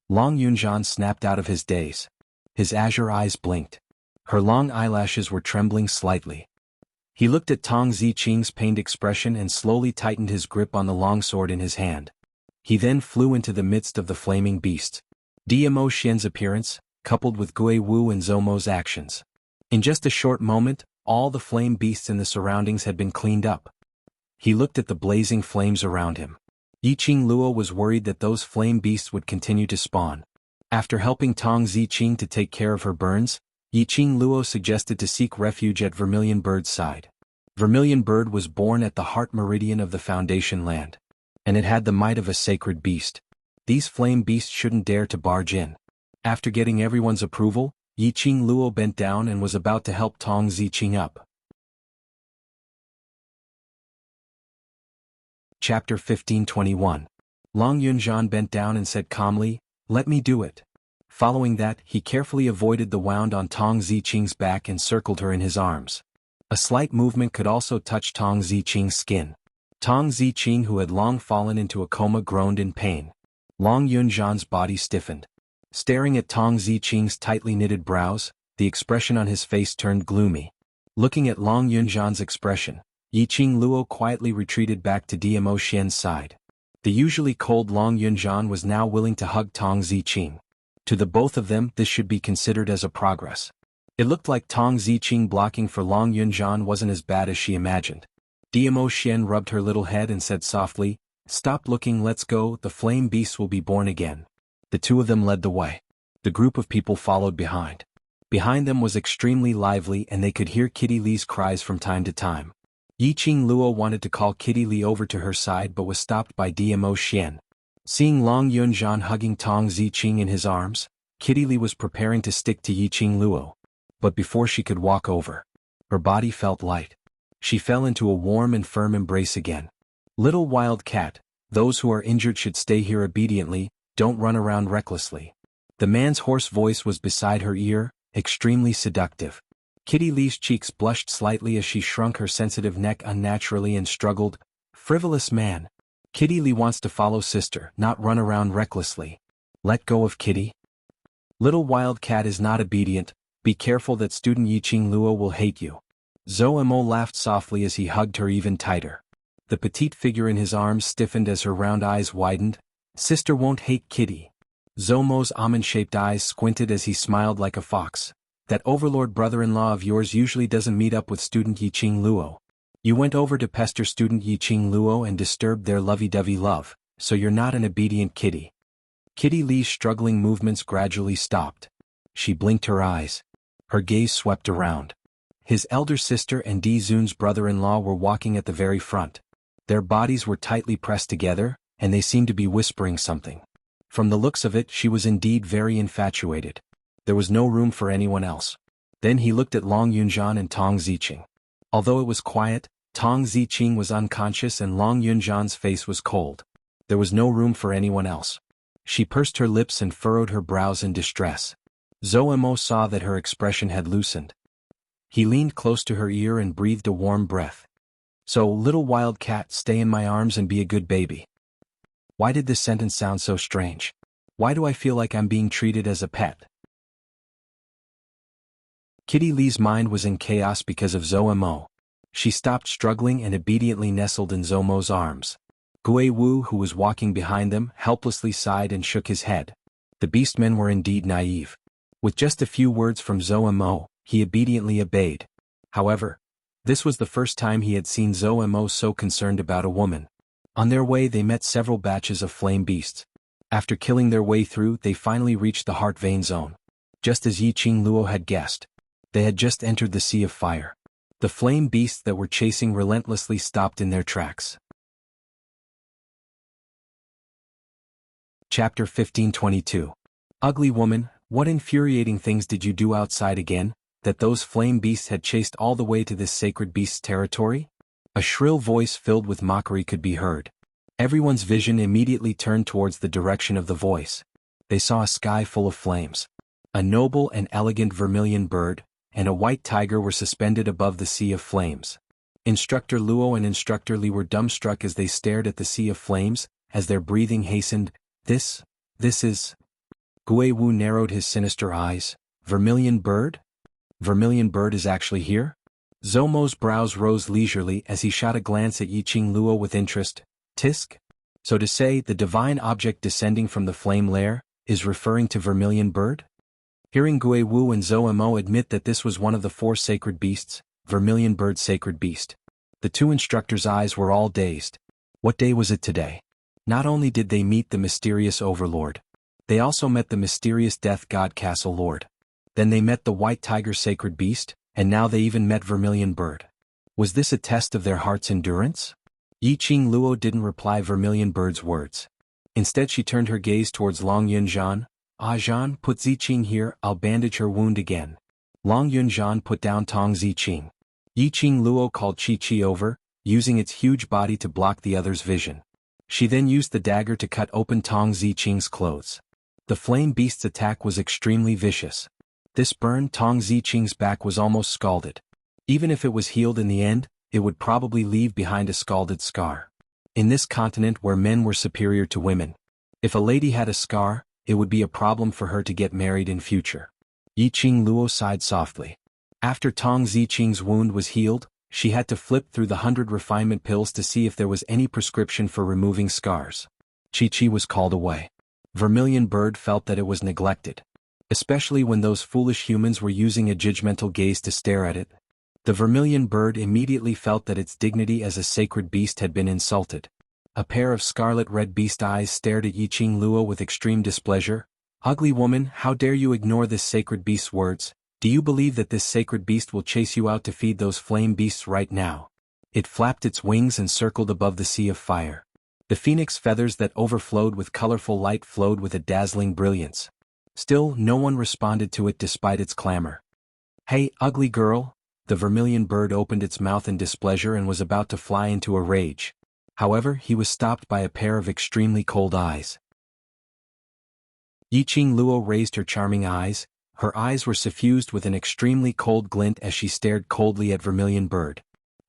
Long Yunjian snapped out of his daze. His azure eyes blinked. Her long eyelashes were trembling slightly. He looked at Tong Ziqing's pained expression and slowly tightened his grip on the longsword in his hand. He then flew into the midst of the flaming beasts. Dmo Xian's appearance, coupled with Gui Wu and Zhou Mo's actions. In just a short moment, all the flame beasts in the surroundings had been cleaned up. He looked at the blazing flames around him. Yiqing Luo was worried that those flame beasts would continue to spawn. After helping Tong Ziqing to take care of her burns, Yiqing Luo suggested to seek refuge at Vermilion Bird's side. Vermilion Bird was born at the heart meridian of the Foundation land. And it had the might of a sacred beast. These flame beasts shouldn't dare to barge in. After getting everyone's approval, Yiqing Luo bent down and was about to help Tong Ziqing up. Chapter 15:21. Long Yunjian bent down and said calmly, "Let me do it." Following that, he carefully avoided the wound on Tong Ziqing's back and circled her in his arms. A slight movement could also touch Tong Ziqing's skin. Tong Ziqing, who had long fallen into a coma, groaned in pain. Long Yunjian's body stiffened. Staring at Tong Ziqing's tightly knitted brows, the expression on his face turned gloomy. Looking at Long Yunjian's expression, Yiqing Luo quietly retreated back to Dmo Xian's side. The usually cold Long Yunjian was now willing to hug Tong Ziqing. To the both of them, this should be considered as a progress. It looked like Tong Ziqing blocking for Long Yunjian wasn't as bad as she imagined. Dmo Xian rubbed her little head and said softly, "Stop looking, let's go, the flame beasts will be born again." The two of them led the way. The group of people followed behind. Behind them was extremely lively and they could hear Kitty Lee's cries from time to time. Yiqing Luo wanted to call Kitty Lee over to her side but was stopped by Dmo Xian. Seeing Long Yunzhan hugging Tong Ziqing in his arms, Kitty Lee was preparing to stick to Yiqing Luo. But before she could walk over, her body felt light. She fell into a warm and firm embrace again. Little wild cat, those who are injured should stay here obediently, don't run around recklessly. The man's hoarse voice was beside her ear, extremely seductive. Kitty Lee's cheeks blushed slightly as she shrunk her sensitive neck unnaturally and struggled. Frivolous man. Kitty Lee wants to follow sister, not run around recklessly. Let go of Kitty. Little wild cat is not obedient, be careful that student Yiqing Luo will hate you. Zhou Mo laughed softly as he hugged her even tighter. The petite figure in his arms stiffened as her round eyes widened. Sister won't hate Kitty. Zhou Mo's almond-shaped eyes squinted as he smiled like a fox. That overlord brother-in-law of yours usually doesn't meet up with student Yiqing Luo. You went over to pester student Yiqing Luo and disturbed their lovey-dovey love, so you're not an obedient kitty. Kitty Lee's struggling movements gradually stopped. She blinked her eyes. Her gaze swept around. His elder sister and Di Zun's brother-in-law were walking at the very front. Their bodies were tightly pressed together, and they seemed to be whispering something. From the looks of it, she was indeed very infatuated. There was no room for anyone else. Then he looked at Long Yunzhan and Tong Ziqing. Although it was quiet, Tong Ziqing was unconscious and Long Yunzhan's face was cold. There was no room for anyone else. She pursed her lips and furrowed her brows in distress. Zhou Mo saw that her expression had loosened. He leaned close to her ear and breathed a warm breath. So, little wild cat, stay in my arms and be a good baby. Why did this sentence sound so strange? Why do I feel like I'm being treated as a pet? Kitty Lee's mind was in chaos because of Zhou Mo. She stopped struggling and obediently nestled in Zhou Mo's arms. Gui Wu, who was walking behind them, helplessly sighed and shook his head. The beastmen were indeed naive. With just a few words from Zhou Mo, he obediently obeyed. However, this was the first time he had seen Zhou Mo so concerned about a woman. On their way they met several batches of flame beasts. After killing their way through, they finally reached the heart vein zone. Just as Yiqing Luo had guessed. They had just entered the sea of fire. The flame beasts that were chasing relentlessly stopped in their tracks. Chapter 1522. Ugly woman, what infuriating things did you do outside again, that those flame beasts had chased all the way to this sacred beast's territory? A shrill voice filled with mockery could be heard. Everyone's vision immediately turned towards the direction of the voice. They saw a sky full of flames. A noble and elegant vermilion bird, and a white tiger were suspended above the sea of flames. Instructor Luo and Instructor Li were dumbstruck as they stared at the sea of flames, as their breathing hastened. This is... Gui Wu narrowed his sinister eyes. Vermilion bird? Vermilion bird is actually here? Zhou Mo's brows rose leisurely as he shot a glance at Yiqing Luo with interest. Tisk? So to say, the divine object descending from the flame lair is referring to vermilion bird? Hearing Gui Wu and Zhou Mo admit that this was one of the 4 sacred beasts, vermilion bird sacred beast, the 2 instructors' eyes were all dazed. What day was it today? Not only did they meet the mysterious overlord, they also met the mysterious death god castle lord. Then they met the white tiger sacred beast, and now they even met vermilion bird. Was this a test of their heart's endurance? Yiqing Luo didn't reply vermilion bird's words. Instead she turned her gaze towards Long Yunzhan. Zhan, put Ziqing here, I'll bandage her wound again. Long Yunzhan put down Tong Ziqing. Yiqing Luo called Chi over, using its huge body to block the other's vision. She then used the dagger to cut open Tong Ziqing's clothes. The flame beast's attack was extremely vicious. This burn, Tong Ziqing's back was almost scalded. Even if it was healed in the end, it would probably leave behind a scalded scar. In this continent where men were superior to women, if a lady had a scar, it would be a problem for her to get married in future. Yiqing Luo sighed softly. After Tong Ziqing's wound was healed, she had to flip through the 100 refinement pills to see if there was any prescription for removing scars. Chi was called away. Vermilion bird felt that it was neglected. Especially when those foolish humans were using a judgmental gaze to stare at it. The vermilion bird immediately felt that its dignity as a sacred beast had been insulted. A pair of scarlet-red beast eyes stared at Yiqing Luo with extreme displeasure. "Ugly woman, how dare you ignore this sacred beast's words? Do you believe that this sacred beast will chase you out to feed those flame beasts right now?" It flapped its wings and circled above the sea of fire. The phoenix feathers that overflowed with colorful light flowed with a dazzling brilliance. Still, no one responded to it despite its clamor. "Hey, ugly girl!" The vermilion bird opened its mouth in displeasure and was about to fly into a rage. However, he was stopped by a pair of extremely cold eyes. Yiqing Luo raised her charming eyes. Her eyes were suffused with an extremely cold glint as she stared coldly at Vermilion Bird.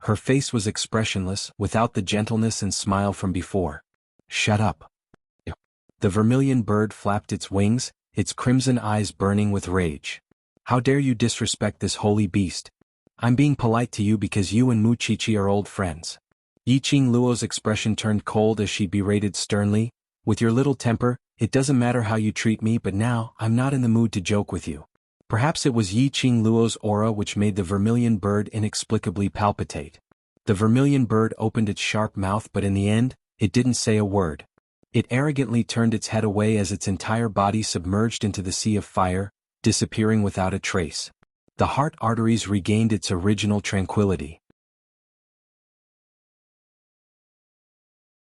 Her face was expressionless, without the gentleness and smile from before. "Shut up." The Vermilion Bird flapped its wings, its crimson eyes burning with rage. "How dare you disrespect this holy beast? I'm being polite to you because you and Mu Qiqi are old friends." Yiqing Luo's expression turned cold as she berated sternly, "With your little temper, it doesn't matter how you treat me, but now, I'm not in the mood to joke with you." Perhaps it was Yiqing Luo's aura which made the Vermilion Bird inexplicably palpitate. The Vermilion Bird opened its sharp mouth, but in the end, it didn't say a word. It arrogantly turned its head away as its entire body submerged into the sea of fire, disappearing without a trace. The heart arteries regained its original tranquility.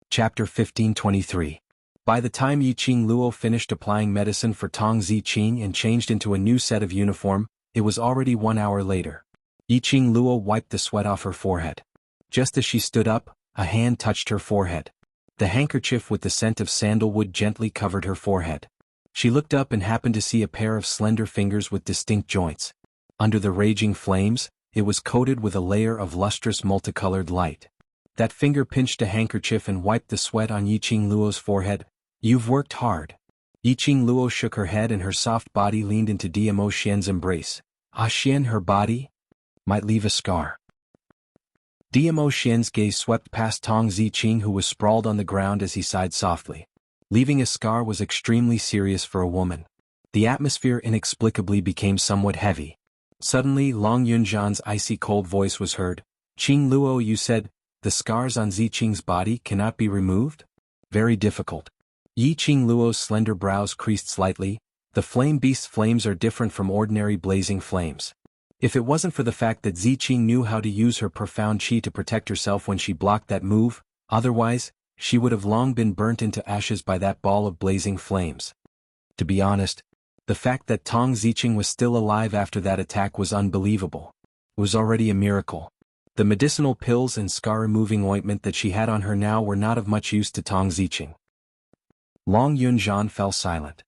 Chapter 1523. By the time Yiqing Luo finished applying medicine for Tong Ziqing and changed into a new set of uniform, it was already 1 hour later. Yiqing Luo wiped the sweat off her forehead. Just as she stood up, a hand touched her forehead. The handkerchief with the scent of sandalwood gently covered her forehead. She looked up and happened to see a pair of slender fingers with distinct joints. Under the raging flames, it was coated with a layer of lustrous multicolored light. That finger pinched a handkerchief and wiped the sweat on Yiqing Luo's forehead. "You've worked hard." Yiqing Luo shook her head and her soft body leaned into Diamo Xian's embrace. "Ah Xian, her body might leave a scar." Diamo Xian's gaze swept past Tong Ziqing, who was sprawled on the ground as he sighed softly. Leaving a scar was extremely serious for a woman. The atmosphere inexplicably became somewhat heavy. Suddenly, Long Yunzhan's icy cold voice was heard. "Qing Luo, you said the scars on Ziqing's body cannot be removed?" "Very difficult." Yiqing Luo's slender brows creased slightly. "The flame beast's flames are different from ordinary blazing flames. If it wasn't for the fact that Ziqing knew how to use her profound qi to protect herself when she blocked that move, otherwise, she would have long been burnt into ashes by that ball of blazing flames." To be honest, the fact that Tong Ziqing was still alive after that attack was unbelievable. It was already a miracle. The medicinal pills and scar-removing ointment that she had on her now were not of much use to Tong Ziqing. Long Yunzhan fell silent.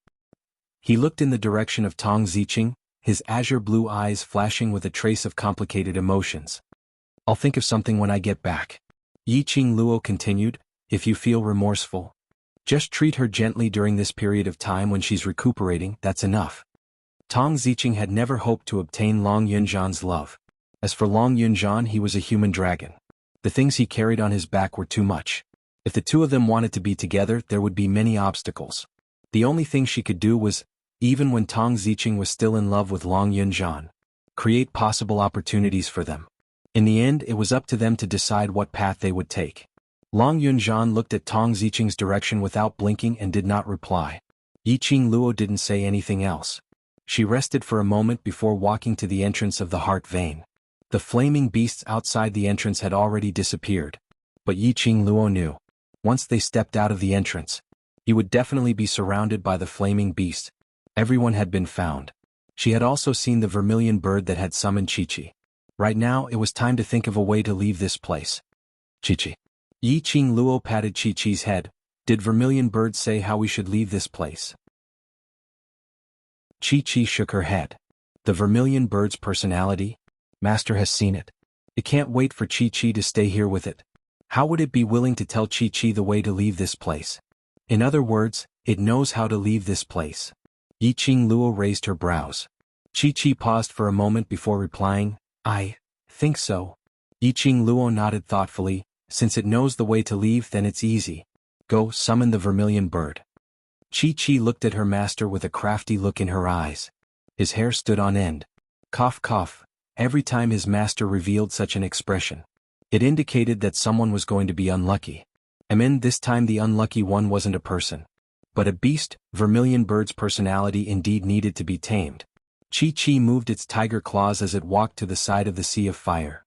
He looked in the direction of Tong Ziqing, his azure blue eyes flashing with a trace of complicated emotions. "I'll think of something when I get back." Yiqing Luo continued, "If you feel remorseful, just treat her gently during this period of time when she's recuperating, that's enough." Tong Ziqing had never hoped to obtain Long Yunzhan's love. As for Long Yunzhan, he was a human dragon. The things he carried on his back were too much. If the two of them wanted to be together, there would be many obstacles. The only thing she could do was, even when Tong Ziqing was still in love with Long Yunzhan, create possible opportunities for them. In the end, it was up to them to decide what path they would take. Long Yunzhan looked at Tong Ziqing's direction without blinking and did not reply. Yiqing Luo didn't say anything else. She rested for a moment before walking to the entrance of the heart vein. The flaming beasts outside the entrance had already disappeared. But Yiqing Luo knew. Once they stepped out of the entrance, he would definitely be surrounded by the flaming beasts. Everyone had been found. She had also seen the Vermilion Bird that had summoned Qiqi. Right now, it was time to think of a way to leave this place. "Qiqi." Yiqing Luo patted Qiqi's head. "Did Vermilion Bird say how we should leave this place?" Qiqi shook her head. "The Vermilion Bird's personality? Master has seen it. It can't wait for Qiqi to stay here with it. How would it be willing to tell Qiqi the way to leave this place? In other words, it knows how to leave this place." Yiqing Luo raised her brows. Qiqi paused for a moment before replying, "I think so." Yiqing Luo nodded thoughtfully. "Since it knows the way to leave, then it's easy. Go, summon the Vermilion Bird." Qiqi looked at her master with a crafty look in her eyes. His hair stood on end. Cough cough, every time his master revealed such an expression. It indicated that someone was going to be unlucky. This time the unlucky one wasn't a person, but a beast. Vermilion Bird's personality indeed needed to be tamed. Chi-Chi moved its tiger claws as it walked to the side of the sea of fire.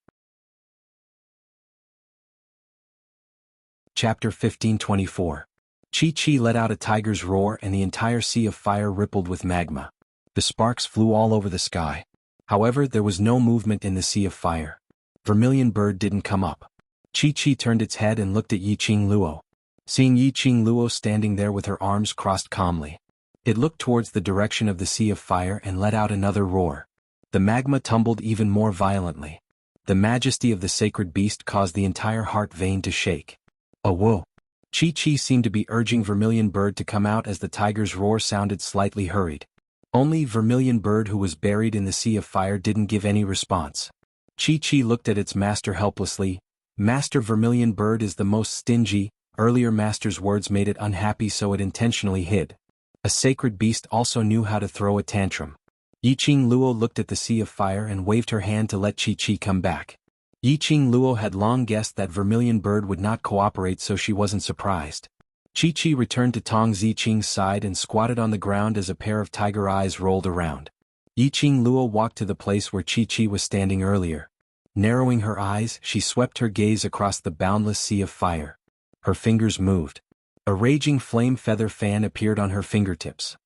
Chapter 1524. Chi-Chi let out a tiger's roar and the entire sea of fire rippled with magma. The sparks flew all over the sky. However, there was no movement in the sea of fire. Vermilion Bird didn't come up. Chi-Chi turned its head and looked at Yiqing Luo. Seeing Yiqing Luo standing there with her arms crossed calmly, it looked towards the direction of the sea of fire and let out another roar. The magma tumbled even more violently. The majesty of the sacred beast caused the entire heart vein to shake. Oh whoa! Chi-Chi seemed to be urging Vermilion Bird to come out as the tiger's roar sounded slightly hurried. Only Vermilion Bird, who was buried in the sea of fire, didn't give any response. Chi-Chi looked at its master helplessly. Master Vermilion Bird is the most stingy. Earlier master's words made it unhappy, so it intentionally hid. A sacred beast also knew how to throw a tantrum. Yiqing Luo looked at the sea of fire and waved her hand to let Chi-Chi come back. Yiqing Luo had long guessed that Vermilion Bird would not cooperate, so she wasn't surprised. Chi-Chi returned to Tong Ziqing's side and squatted on the ground as a pair of tiger eyes rolled around. Yiqing Luo walked to the place where Chi-Chi was standing earlier. Narrowing her eyes, she swept her gaze across the boundless sea of fire. Her fingers moved. A raging flame feather fan appeared on her fingertips.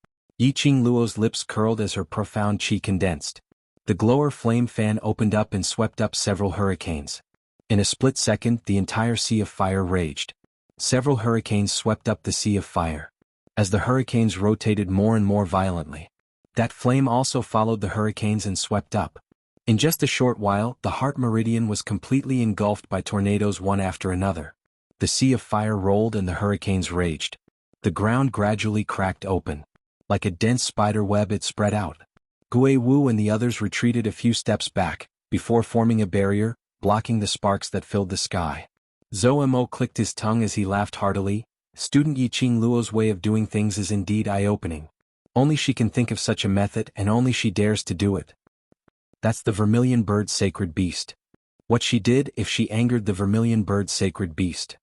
Yiqing Luo's lips curled as her profound chi condensed. The glower flame fan opened up and swept up several hurricanes. In a split second, the entire sea of fire raged. Several hurricanes swept up the sea of fire. As the hurricanes rotated more and more violently, that flame also followed the hurricanes and swept up. In just a short while, the heart meridian was completely engulfed by tornadoes, one after another. The sea of fire rolled and the hurricanes raged. The ground gradually cracked open. Like a dense spider web, it spread out. Gui Wu and the others retreated a few steps back, before forming a barrier, blocking the sparks that filled the sky. Zhou Mo clicked his tongue as he laughed heartily. Student Yiqing Luo's way of doing things is indeed eye-opening. Only she can think of such a method, and only she dares to do it. That's the Vermilion Bird's sacred beast. What she did if she angered the Vermilion Bird's sacred beast.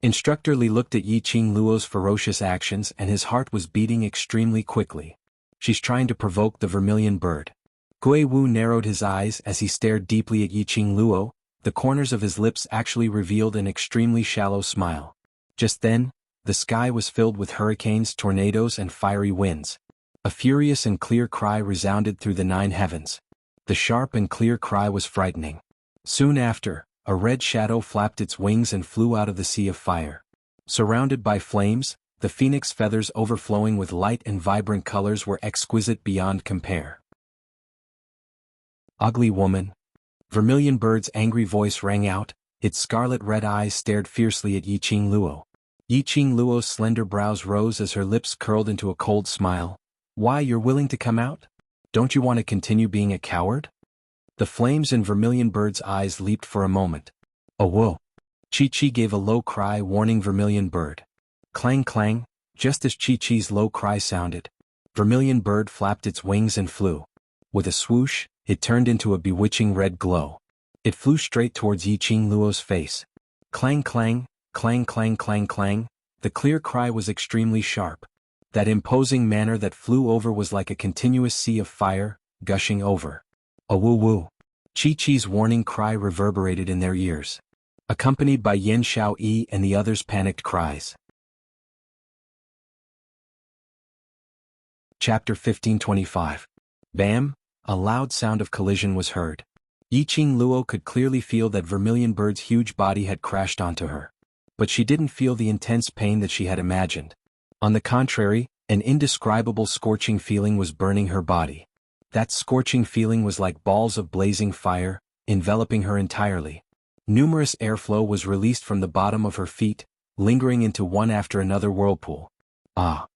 Instructor Li looked at Yiqing Luo's ferocious actions and his heart was beating extremely quickly. She's trying to provoke the Vermilion Bird. Gui Wu narrowed his eyes as he stared deeply at Yiqing Luo. The corners of his lips actually revealed an extremely shallow smile. Just then, the sky was filled with hurricanes, tornadoes, and fiery winds. A furious and clear cry resounded through the 9 heavens. The sharp and clear cry was frightening. Soon after, a red shadow flapped its wings and flew out of the sea of fire. Surrounded by flames, the phoenix feathers overflowing with light and vibrant colors were exquisite beyond compare. Ugly woman. Vermilion Bird's angry voice rang out, its scarlet red eyes stared fiercely at Yiqing Luo. Yiqing Luo's slender brows rose as her lips curled into a cold smile. Why, you're willing to come out? Don't you want to continue being a coward? The flames in Vermilion Bird's eyes leaped for a moment. Oh whoa! Chi-Chi gave a low cry, warning Vermilion Bird. Clang clang, just as Chi-Chi's low cry sounded, Vermilion Bird flapped its wings and flew. With a swoosh, it turned into a bewitching red glow. It flew straight towards Yiqing Luo's face. Clang clang, clang clang clang clang, the clear cry was extremely sharp. That imposing manner that flew over was like a continuous sea of fire, gushing over. A woo-woo. Chi-Chi's warning cry reverberated in their ears, accompanied by Yen Xiaoyi and the others' panicked cries. Chapter 1525. Bam! A loud sound of collision was heard. Yiqing Luo could clearly feel that Vermilion Bird's huge body had crashed onto her. But she didn't feel the intense pain that she had imagined. On the contrary, an indescribable scorching feeling was burning her body. That scorching feeling was like balls of blazing fire, enveloping her entirely. Numerous airflow was released from the bottom of her feet, lingering into one after another whirlpool. Ah!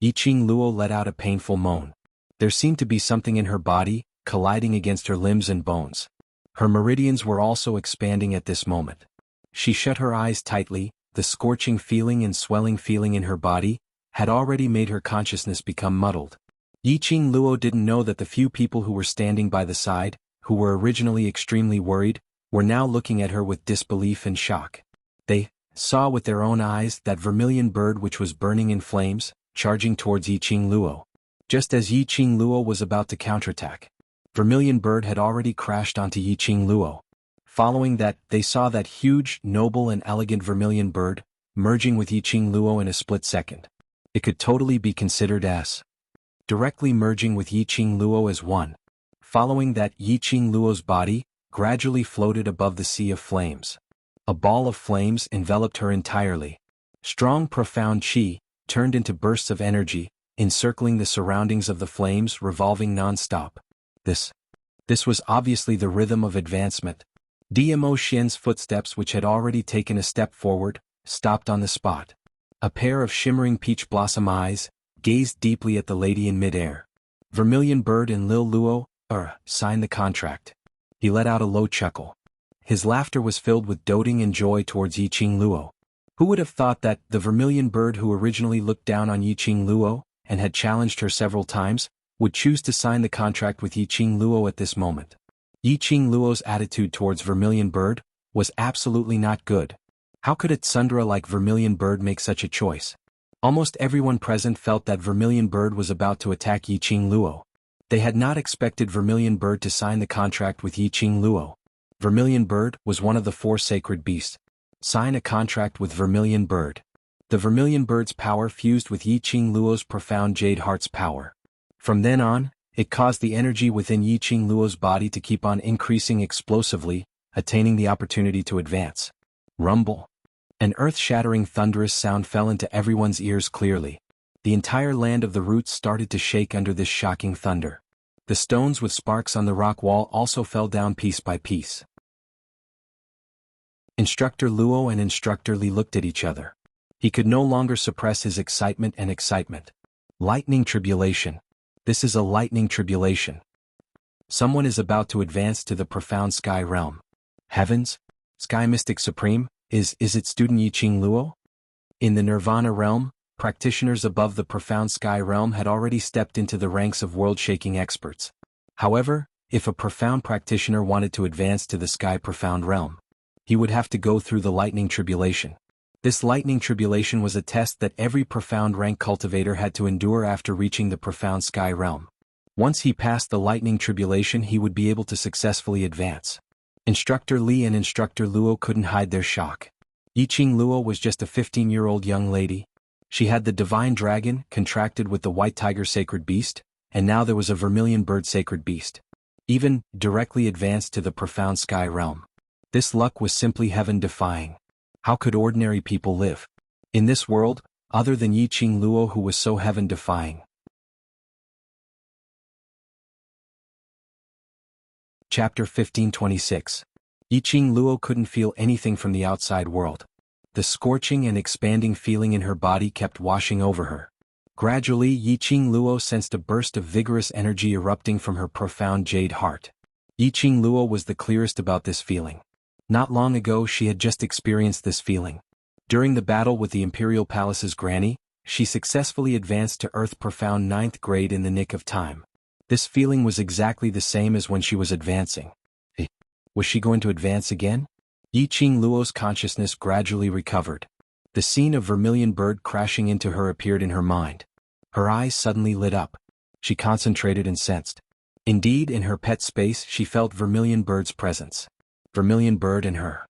Yiqing Luo let out a painful moan. There seemed to be something in her body, colliding against her limbs and bones. Her meridians were also expanding at this moment. She shut her eyes tightly. The scorching feeling and swelling feeling in her body had already made her consciousness become muddled. Yiqing Luo didn't know that the few people who were standing by the side, who were originally extremely worried, were now looking at her with disbelief and shock. They saw with their own eyes that vermilion bird which was burning in flames, charging towards Yi Qing Luo. Just as Yi Qing Luo was about to counterattack, vermilion bird had already crashed onto Yi Qing Luo. Following that, they saw that huge, noble and elegant vermilion bird, merging with Yi Qing Luo in a split second. It could totally be considered as directly merging with Yi Qing Luo as one. Following that, Yi Qing Luo's body gradually floated above the sea of flames. A ball of flames enveloped her entirely. Strong, profound qi turned into bursts of energy, encircling the surroundings of the flames, revolving non-stop. This was obviously the rhythm of advancement. Dmo Xian's footsteps, which had already taken a step forward, stopped on the spot. A pair of shimmering peach blossom eyes gazed deeply at the lady in midair. Vermilion bird and Lil Luo signed the contract. He let out a low chuckle. His laughter was filled with doting and joy towards Yi Qing Luo. Who would have thought that the vermilion bird who originally looked down on Yi Qing Luo and had challenged her several times would choose to sign the contract with Yi Qing Luo at this moment? Yi Qing Luo's attitude towards vermilion bird was absolutely not good. How could a tsundere like vermilion bird make such a choice? Almost everyone present felt that vermilion bird was about to attack Yi Qing Luo. They had not expected vermilion bird to sign the contract with Yi Qing Luo. Vermilion bird was one of the 4 sacred beasts. Sign a contract with vermilion bird. The vermilion bird's power fused with Yi Qing Luo's profound jade heart's power. From then on, it caused the energy within Yi Qing Luo's body to keep on increasing explosively, attaining the opportunity to advance. Rumble. An earth-shattering thunderous sound fell into everyone's ears clearly. The entire land of the roots started to shake under this shocking thunder. The stones with sparks on the rock wall also fell down piece by piece. Instructor Luo and Instructor Li looked at each other. He could no longer suppress his excitement. Lightning tribulation. This is a lightning tribulation. Someone is about to advance to the profound sky realm. Heavens? Sky Mystic Supreme? Is it student Yi Qing Luo? In the Nirvana realm, practitioners above the profound sky realm had already stepped into the ranks of world-shaking experts. However, if a profound practitioner wanted to advance to the sky profound realm, he would have to go through the lightning tribulation. This lightning tribulation was a test that every profound rank cultivator had to endure after reaching the profound sky realm. Once he passed the lightning tribulation, he would be able to successfully advance. Instructor Li and Instructor Luo couldn't hide their shock. Yi Qing Luo was just a 15-year-old young lady. She had the divine dragon contracted with the white tiger sacred beast, and now there was a vermilion bird sacred beast. Even directly advanced to the profound sky realm. This luck was simply heaven-defying. How could ordinary people live in this world, other than Yi Qing Luo, who was so heaven-defying? Chapter 1526. Yi Qing Luo couldn't feel anything from the outside world. The scorching and expanding feeling in her body kept washing over her. Gradually, Yi Qing Luo sensed a burst of vigorous energy erupting from her profound jade heart. Yi Qing Luo was the clearest about this feeling. Not long ago she had just experienced this feeling. During the battle with the Imperial Palace's granny, she successfully advanced to Earth Profound 9th grade in the nick of time. This feeling was exactly the same as when she was advancing. Was she going to advance again? Yi Qing Luo's consciousness gradually recovered. The scene of vermilion bird crashing into her appeared in her mind. Her eyes suddenly lit up. She concentrated and sensed. Indeed, in her pet space she felt vermilion bird's presence. Vermilion bird and her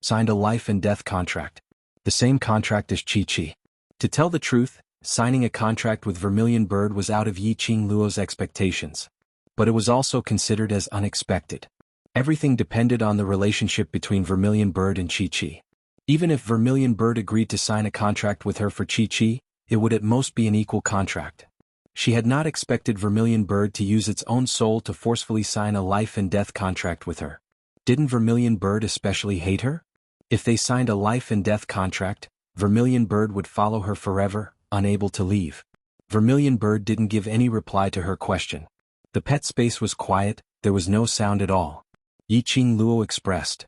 signed a life and death contract. The same contract as Chi. To tell the truth, signing a contract with vermilion bird was out of Yi Qing Luo's expectations. But it was also considered as unexpected. Everything depended on the relationship between vermilion bird and Chi. Even if vermilion bird agreed to sign a contract with her for Chi, it would at most be an equal contract. She had not expected vermilion bird to use its own soul to forcefully sign a life and death contract with her. Didn't vermilion bird especially hate her? If they signed a life and death contract, vermilion bird would follow her forever, unable to leave. Vermilion bird didn't give any reply to her question. The pet space was quiet, there was no sound at all. Yi Qing Luo expressed.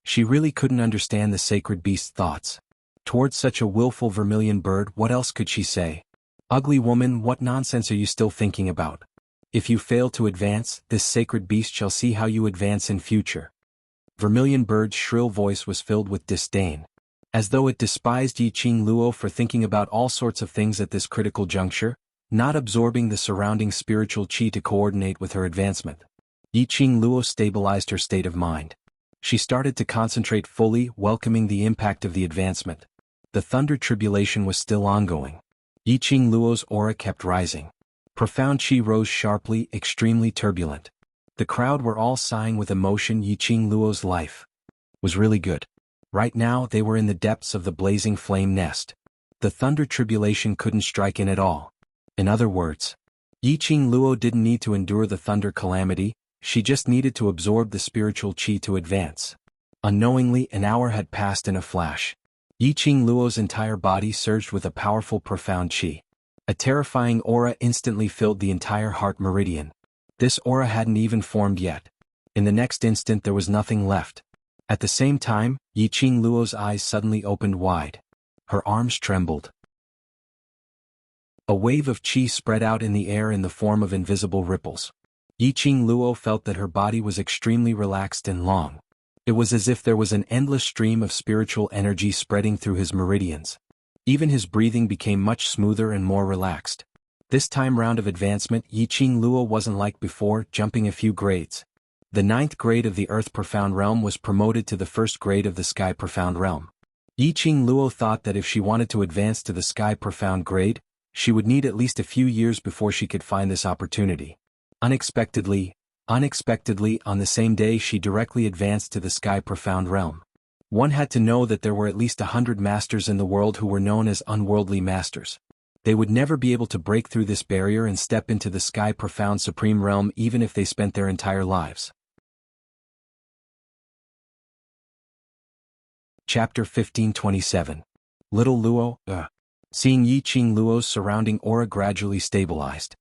She really couldn't understand the sacred beast's thoughts. Towards such a willful vermilion bird, what else could she say? Ugly woman, what nonsense are you still thinking about? If you fail to advance, this sacred beast shall see how you advance in future. Vermilion bird's shrill voice was filled with disdain. As though it despised Yi Qing Luo for thinking about all sorts of things at this critical juncture, not absorbing the surrounding spiritual qi to coordinate with her advancement. Yi Qing Luo stabilized her state of mind. She started to concentrate fully, welcoming the impact of the advancement. The thunder tribulation was still ongoing. Yi Qing Luo's aura kept rising. Profound qi rose sharply, extremely turbulent. The crowd were all sighing with emotion. Yi Qing Luo's life was really good. Right now they were in the depths of the blazing flame nest. The thunder tribulation couldn't strike in at all. In other words, Yi Qing Luo didn't need to endure the thunder calamity, she just needed to absorb the spiritual qi to advance. Unknowingly, an hour had passed in a flash. Yi Qing Luo's entire body surged with a powerful profound qi. A terrifying aura instantly filled the entire heart meridian. This aura hadn't even formed yet. In the next instant there was nothing left. At the same time, Yi Qing Luo's eyes suddenly opened wide. Her arms trembled. A wave of qi spread out in the air in the form of invisible ripples. Yi Qing Luo felt that her body was extremely relaxed and long. It was as if there was an endless stream of spiritual energy spreading through his meridians. Even his breathing became much smoother and more relaxed. This time round of advancement, Yi Qing Luo wasn't like before, jumping a few grades. The 9th grade of the Earth Profound Realm was promoted to the 1st grade of the Sky Profound Realm. Yi Qing Luo thought that if she wanted to advance to the Sky Profound grade, she would need at least a few years before she could find this opportunity. Unexpectedly, on the same day she directly advanced to the Sky Profound Realm. One had to know that there were at least 100 masters in the world who were known as unworldly masters. They would never be able to break through this barrier and step into the Sky Profound Supreme Realm even if they spent their entire lives. Chapter 1527. Little Luo, Seeing Yi Qing Luo's surrounding aura gradually stabilized,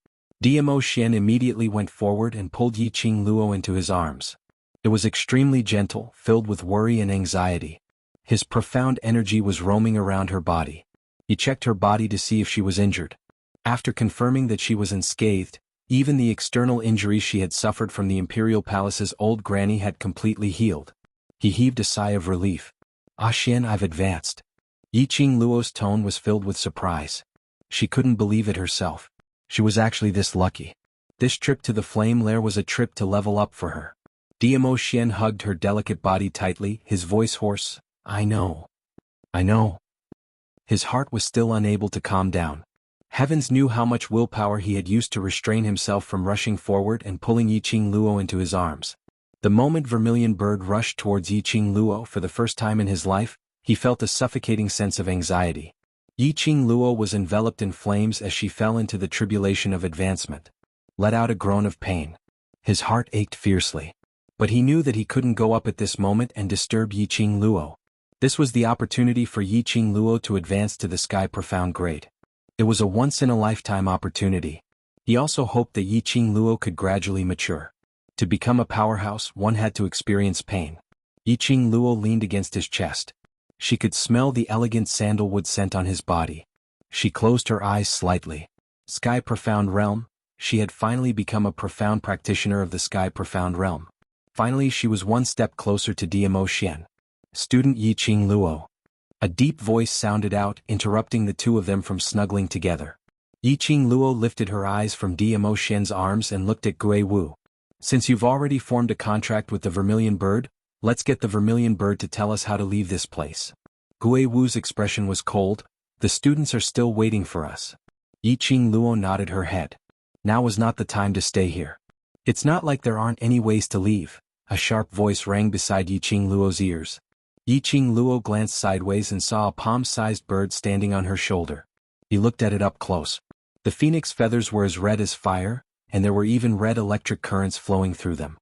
Dmo Xian immediately went forward and pulled Yi Qing Luo into his arms. It was extremely gentle, filled with worry and anxiety. His profound energy was roaming around her body. He checked her body to see if she was injured. After confirming that she was unscathed, even the external injuries she had suffered from the Imperial Palace's old granny had completely healed. He heaved a sigh of relief. "Ah Xian, I've advanced." Yi Qing Luo's tone was filled with surprise. She couldn't believe it herself. She was actually this lucky. This trip to the flame lair was a trip to level up for her. Dmo Xian hugged her delicate body tightly, his voice hoarse. I know. His heart was still unable to calm down. Heavens knew how much willpower he had used to restrain himself from rushing forward and pulling Yi Qing Luo into his arms. The moment Vermilion Bird rushed towards Yi Qing Luo for the first time in his life, he felt a suffocating sense of anxiety. Yi Qing Luo was enveloped in flames as she fell into the tribulation of advancement. Let out a groan of pain. His heart ached fiercely. But he knew that he couldn't go up at this moment and disturb Yi Qing Luo. This was the opportunity for Yi Qing Luo to advance to the Sky Profound grade. It was a once-in-a-lifetime opportunity. He also hoped that Yi Qing Luo could gradually mature. To become a powerhouse, one had to experience pain. Yi Qing Luo leaned against his chest. She could smell the elegant sandalwood scent on his body. She closed her eyes slightly. Sky Profound Realm, she had finally become a profound practitioner of the Sky Profound Realm. Finally she was one step closer to Dmo Xian. Student Yi Qing Luo. A deep voice sounded out, interrupting the two of them from snuggling together. Yi Qing Luo lifted her eyes from Dmo Xian's arms and looked at Gui Wu. Since you've already formed a contract with the Vermilion Bird, let's get the Vermilion Bird to tell us how to leave this place. Gui Wu's expression was cold. The students are still waiting for us. Yi Qing Luo nodded her head. Now was not the time to stay here. It's not like there aren't any ways to leave. A sharp voice rang beside Yi Qing Luo's ears. Yi Qing Luo glanced sideways and saw a palm-sized bird standing on her shoulder. He looked at it up close. The phoenix feathers were as red as fire, and there were even red electric currents flowing through them.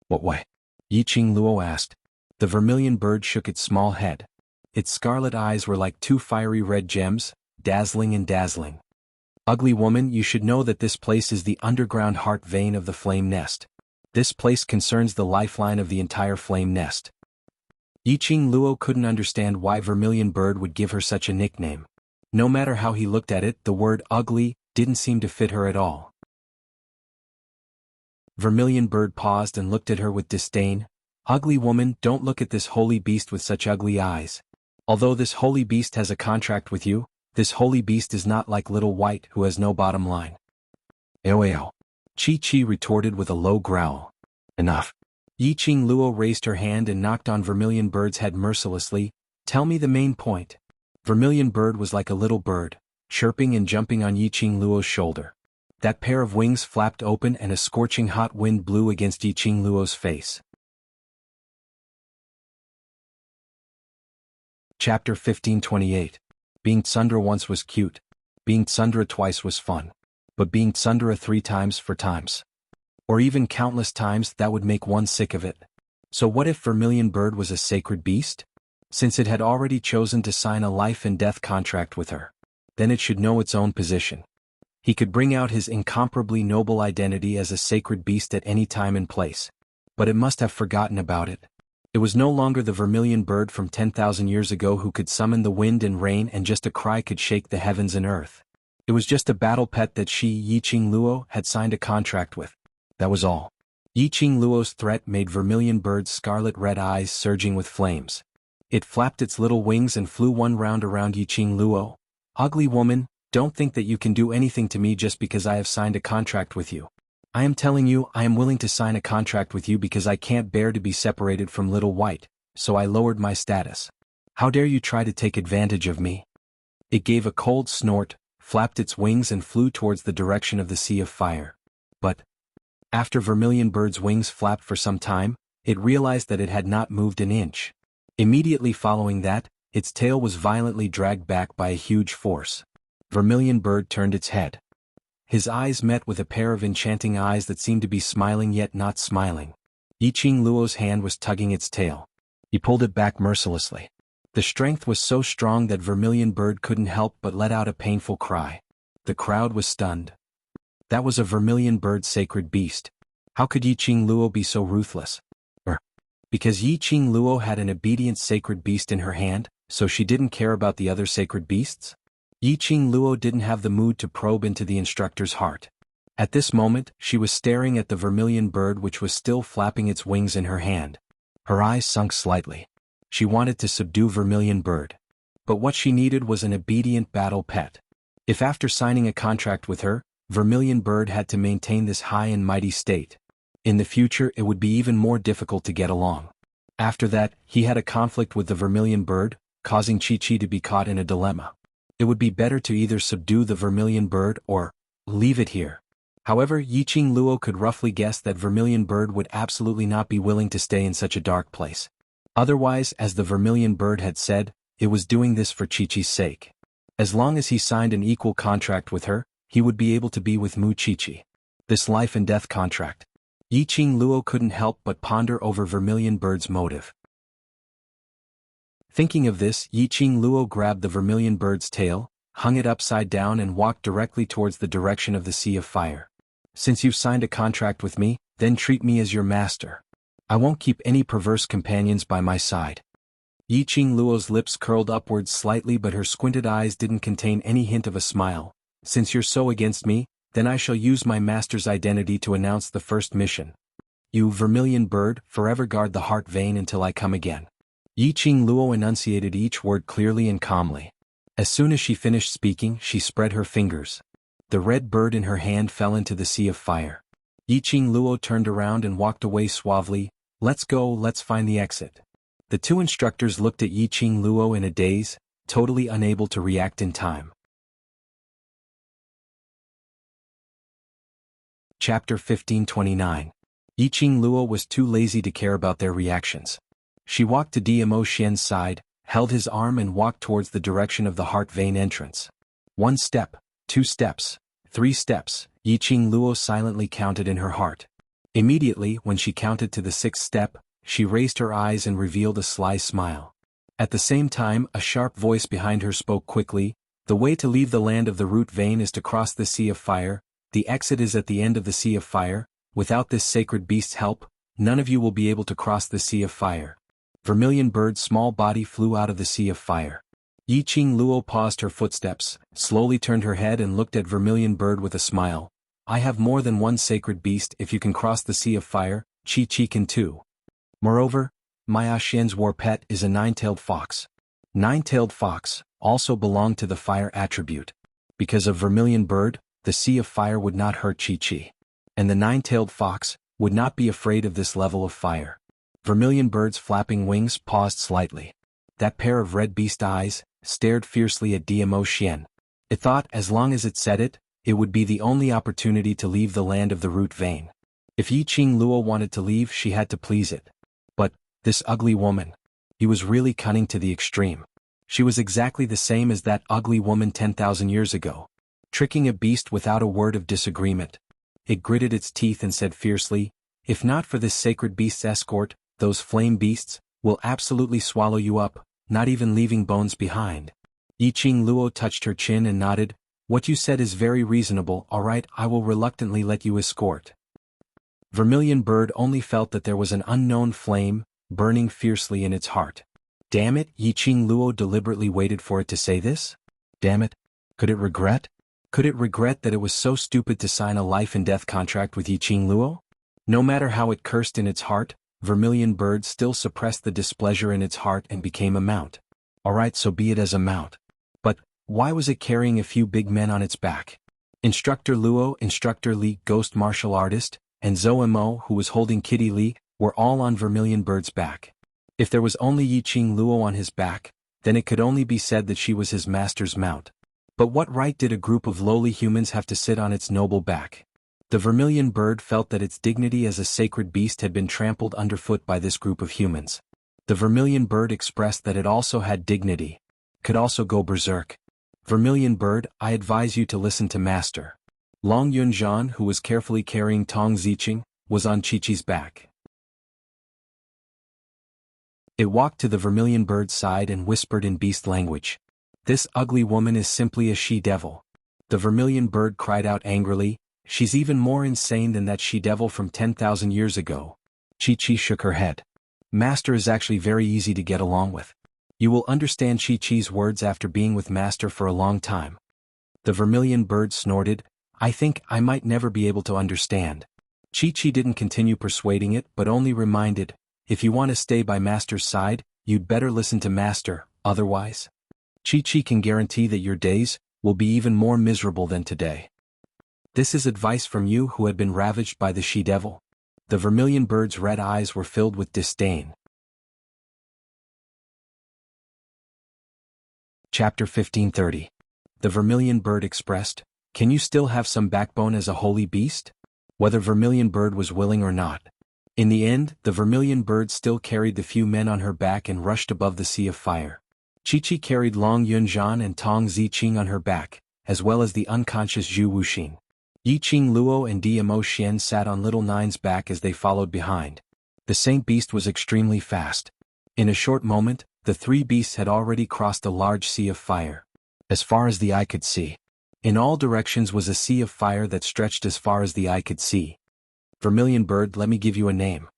What way? Yi Qing Luo asked. The Vermilion Bird shook its small head. Its scarlet eyes were like two fiery red gems, dazzling and dazzling. Ugly woman, you should know that this place is the underground heart vein of the flame nest. This place concerns the lifeline of the entire flame nest. Yi Qing Luo couldn't understand why Vermilion Bird would give her such a nickname. No matter how he looked at it, the word ugly didn't seem to fit her at all. Vermilion Bird paused and looked at her with disdain. Ugly woman, don't look at this holy beast with such ugly eyes. Although this holy beast has a contract with you, this holy beast is not like Little White who has no bottom line. Ao. Chi retorted with a low growl. Enough. Yiqing Luo raised her hand and knocked on Vermilion Bird's head mercilessly. Tell me the main point. Vermilion Bird was like a little bird, chirping and jumping on Yiqing Luo's shoulder. That pair of wings flapped open and a scorching hot wind blew against Yiqing Luo's face. Chapter 1528. Being Tsundere once was cute. Being Tsundere twice was fun. But being Tsundere 3 times for times. Or even countless times, that would make one sick of it. So what if Vermilion Bird was a sacred beast? Since it had already chosen to sign a life and death contract with her, then it should know its own position. He could bring out his incomparably noble identity as a sacred beast at any time and place. But it must have forgotten about it. It was no longer the Vermilion Bird from 10,000 years ago who could summon the wind and rain and just a cry could shake the heavens and earth. It was just a battle pet that she, Yiqing Luo, had signed a contract with. That was all. Yiqing Luo's threat made Vermilion Bird's scarlet red eyes surging with flames. It flapped its little wings and flew one round around Yiqing Luo. Ugly woman, don't think that you can do anything to me just because I have signed a contract with you. I am telling you, I am willing to sign a contract with you because I can't bear to be separated from Little White, so I lowered my status. How dare you try to take advantage of me? It gave a cold snort, flapped its wings and flew towards the direction of the Sea of Fire. But after Vermilion Bird's wings flapped for some time, it realized that it had not moved an inch. Immediately following that, its tail was violently dragged back by a huge force. Vermilion Bird turned its head. His eyes met with a pair of enchanting eyes that seemed to be smiling yet not smiling. Yiqing Luo's hand was tugging its tail. He pulled it back mercilessly. The strength was so strong that Vermilion Bird couldn't help but let out a painful cry. The crowd was stunned. That was a Vermilion Bird's sacred beast. How could Yiqing Luo be so ruthless? Because Yiqing Luo had an obedient sacred beast in her hand, so she didn't care about the other sacred beasts? Yiqing Luo didn't have the mood to probe into the instructor's heart. At this moment, she was staring at the Vermilion Bird which was still flapping its wings in her hand. Her eyes sunk slightly. She wanted to subdue Vermilion Bird. But what she needed was an obedient battle pet. If after signing a contract with her, Vermilion Bird had to maintain this high and mighty state, in the future it would be even more difficult to get along. After that, he had a conflict with the Vermilion Bird, causing Chi-Chi to be caught in a dilemma. It would be better to either subdue the Vermilion Bird or leave it here. However, Yiqing Luo could roughly guess that Vermilion Bird would absolutely not be willing to stay in such a dark place. Otherwise, as the Vermilion Bird had said, it was doing this for Chi-Chi's sake. As long as he signed an equal contract with her, he would be able to be with Mu Chi-Chi. This life and death contract. Yiqing Luo couldn't help but ponder over Vermilion Bird's motive. Thinking of this, Yiqing Luo grabbed the Vermilion Bird's tail, hung it upside down and walked directly towards the direction of the Sea of Fire. Since you've signed a contract with me, then treat me as your master. I won't keep any perverse companions by my side. Yiqing Luo's lips curled upwards slightly but her squinted eyes didn't contain any hint of a smile. Since you're so against me, then I shall use my master's identity to announce the first mission. You Vermilion Bird, forever guard the heart vein until I come again. Yiqing Luo enunciated each word clearly and calmly. As soon as she finished speaking, she spread her fingers. The red bird in her hand fell into the Sea of Fire. Yiqing Luo turned around and walked away suavely. Let's go, let's find the exit. The two instructors looked at Yiqing Luo in a daze, totally unable to react in time. Chapter 1529. Yiqing Luo was too lazy to care about their reactions. She walked to Dmo Xian's side, held his arm and walked towards the direction of the heart vein entrance. 1 step, 2 steps, 3 steps, Yiqing Luo silently counted in her heart. Immediately, when she counted to the 6th step, she raised her eyes and revealed a sly smile. At the same time, a sharp voice behind her spoke quickly. The way to leave the land of the root vein is to cross the Sea of Fire. The exit is at the end of the Sea of Fire. Without this sacred beast's help, none of you will be able to cross the Sea of Fire. Vermilion Bird's small body flew out of the Sea of Fire. Yiqing Luo paused her footsteps, slowly turned her head and looked at Vermilion Bird with a smile. I have more than one sacred beast. If you can cross the Sea of Fire, Chi-Chi can too. Moreover, Maya Xian's war pet is a 9-tailed fox. Nine-tailed fox also belonged to the fire attribute. Because of vermilion bird, the sea of fire would not hurt Chi-Chi. And the nine-tailed fox would not be afraid of this level of fire. Vermilion bird's flapping wings paused slightly. That pair of red beast eyes stared fiercely at Diamo Xian. It thought as long as it said it, it would be the only opportunity to leave the land of the root vein. If Yi Qing Luo wanted to leave, she had to please it. But this ugly woman. He was really cunning to the extreme. She was exactly the same as that ugly woman 10,000 years ago. Tricking a beast without a word of disagreement. It gritted its teeth and said fiercely, "If not for this sacred beast's escort, those flame beasts will absolutely swallow you up, not even leaving bones behind." Yi Qing Luo touched her chin and nodded. "What you said is very reasonable. All right, I will reluctantly let you escort." Vermilion bird only felt that there was an unknown flame burning fiercely in its heart. Damn it, Yi Qing Luo deliberately waited for it to say this. Damn it. Could it regret? Could it regret that it was so stupid to sign a life-and-death contract with Yi Qing Luo? No matter how it cursed in its heart, Vermilion bird still suppressed the displeasure in its heart and became a mount. Alright, so be it as a mount. But why was it carrying a few big men on its back? Instructor Luo, Instructor Li, Ghost Martial Artist, and Zhou Mo, who was holding Kitty Li, were all on Vermilion bird's back. If there was only Yi Qing Luo on his back, then it could only be said that she was his master's mount. But what right did a group of lowly humans have to sit on its noble back? The Vermilion bird felt that its dignity as a sacred beast had been trampled underfoot by this group of humans. The Vermilion bird expressed that it also had dignity. Could also go berserk. "Vermilion bird, I advise you to listen to master." Long Yunzhan, who was carefully carrying Tong Ziqing, was on Chi-Chi's back. It walked to the Vermilion bird's side and whispered in beast language. "This ugly woman is simply a she-devil." The Vermilion bird cried out angrily, "She's even more insane than that she-devil from 10,000 years ago." Chi-Chi shook her head. "Master is actually very easy to get along with. You will understand Chi-Chi's words after being with Master for a long time." The Vermilion bird snorted, "I think I might never be able to understand." Chi-Chi didn't continue persuading it but only reminded, "If you want to stay by Master's side, you'd better listen to Master, otherwise Chi-Chi can guarantee that your days will be even more miserable than today." This is advice from you who had been ravaged by the she-devil. The Vermilion bird's red eyes were filled with disdain. Chapter 1530. The Vermilion bird expressed, "Can you still have some backbone as a holy beast?" Whether Vermilion bird was willing or not. In the end, the Vermilion bird still carried the few men on her back and rushed above the sea of fire. Chi-Chi carried Long Yunzhan and Tong Ziqing on her back, as well as the unconscious Zhu Wuxin. Yi Qing Luo and Diamo Xian sat on Little Nine's back as they followed behind. The Saint Beast was extremely fast. In a short moment, the three beasts had already crossed a large sea of fire. As far as the eye could see. In all directions was a sea of fire that stretched as far as the eye could see. "Vermilion bird, let me give you a name."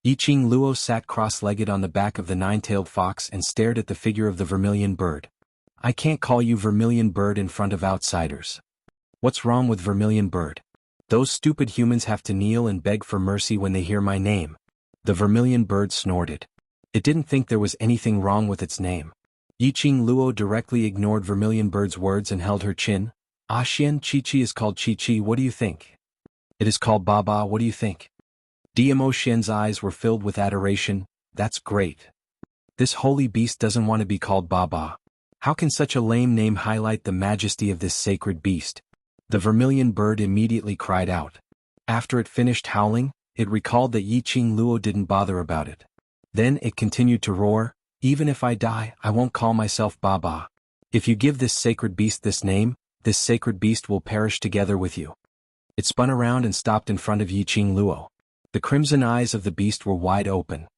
Yi Qing Luo sat cross-legged on the back of the nine-tailed fox and stared at the figure of the Vermilion bird. "I can't call you Vermilion bird in front of outsiders." "What's wrong with Vermilion bird? Those stupid humans have to kneel and beg for mercy when they hear my name." The Vermilion bird snorted. It didn't think there was anything wrong with its name. Yi Qing Luo directly ignored Vermilion bird's words and held her chin. "Ah Xian, Chi-Chi is called Chi-Chi, what do you think?" "It is called Baba, what do you think?" Diamo Xian's eyes were filled with adoration. "That's great. This holy beast doesn't want to be called Baba. How can such a lame name highlight the majesty of this sacred beast?" The Vermilion bird immediately cried out. After it finished howling, it recalled that Yi Qing Luo didn't bother about it. Then it continued to roar, "Even if I die, I won't call myself Baba. If you give this sacred beast this name, this sacred beast will perish together with you." It spun around and stopped in front of Yi Qing Luo. The crimson eyes of the beast were wide open.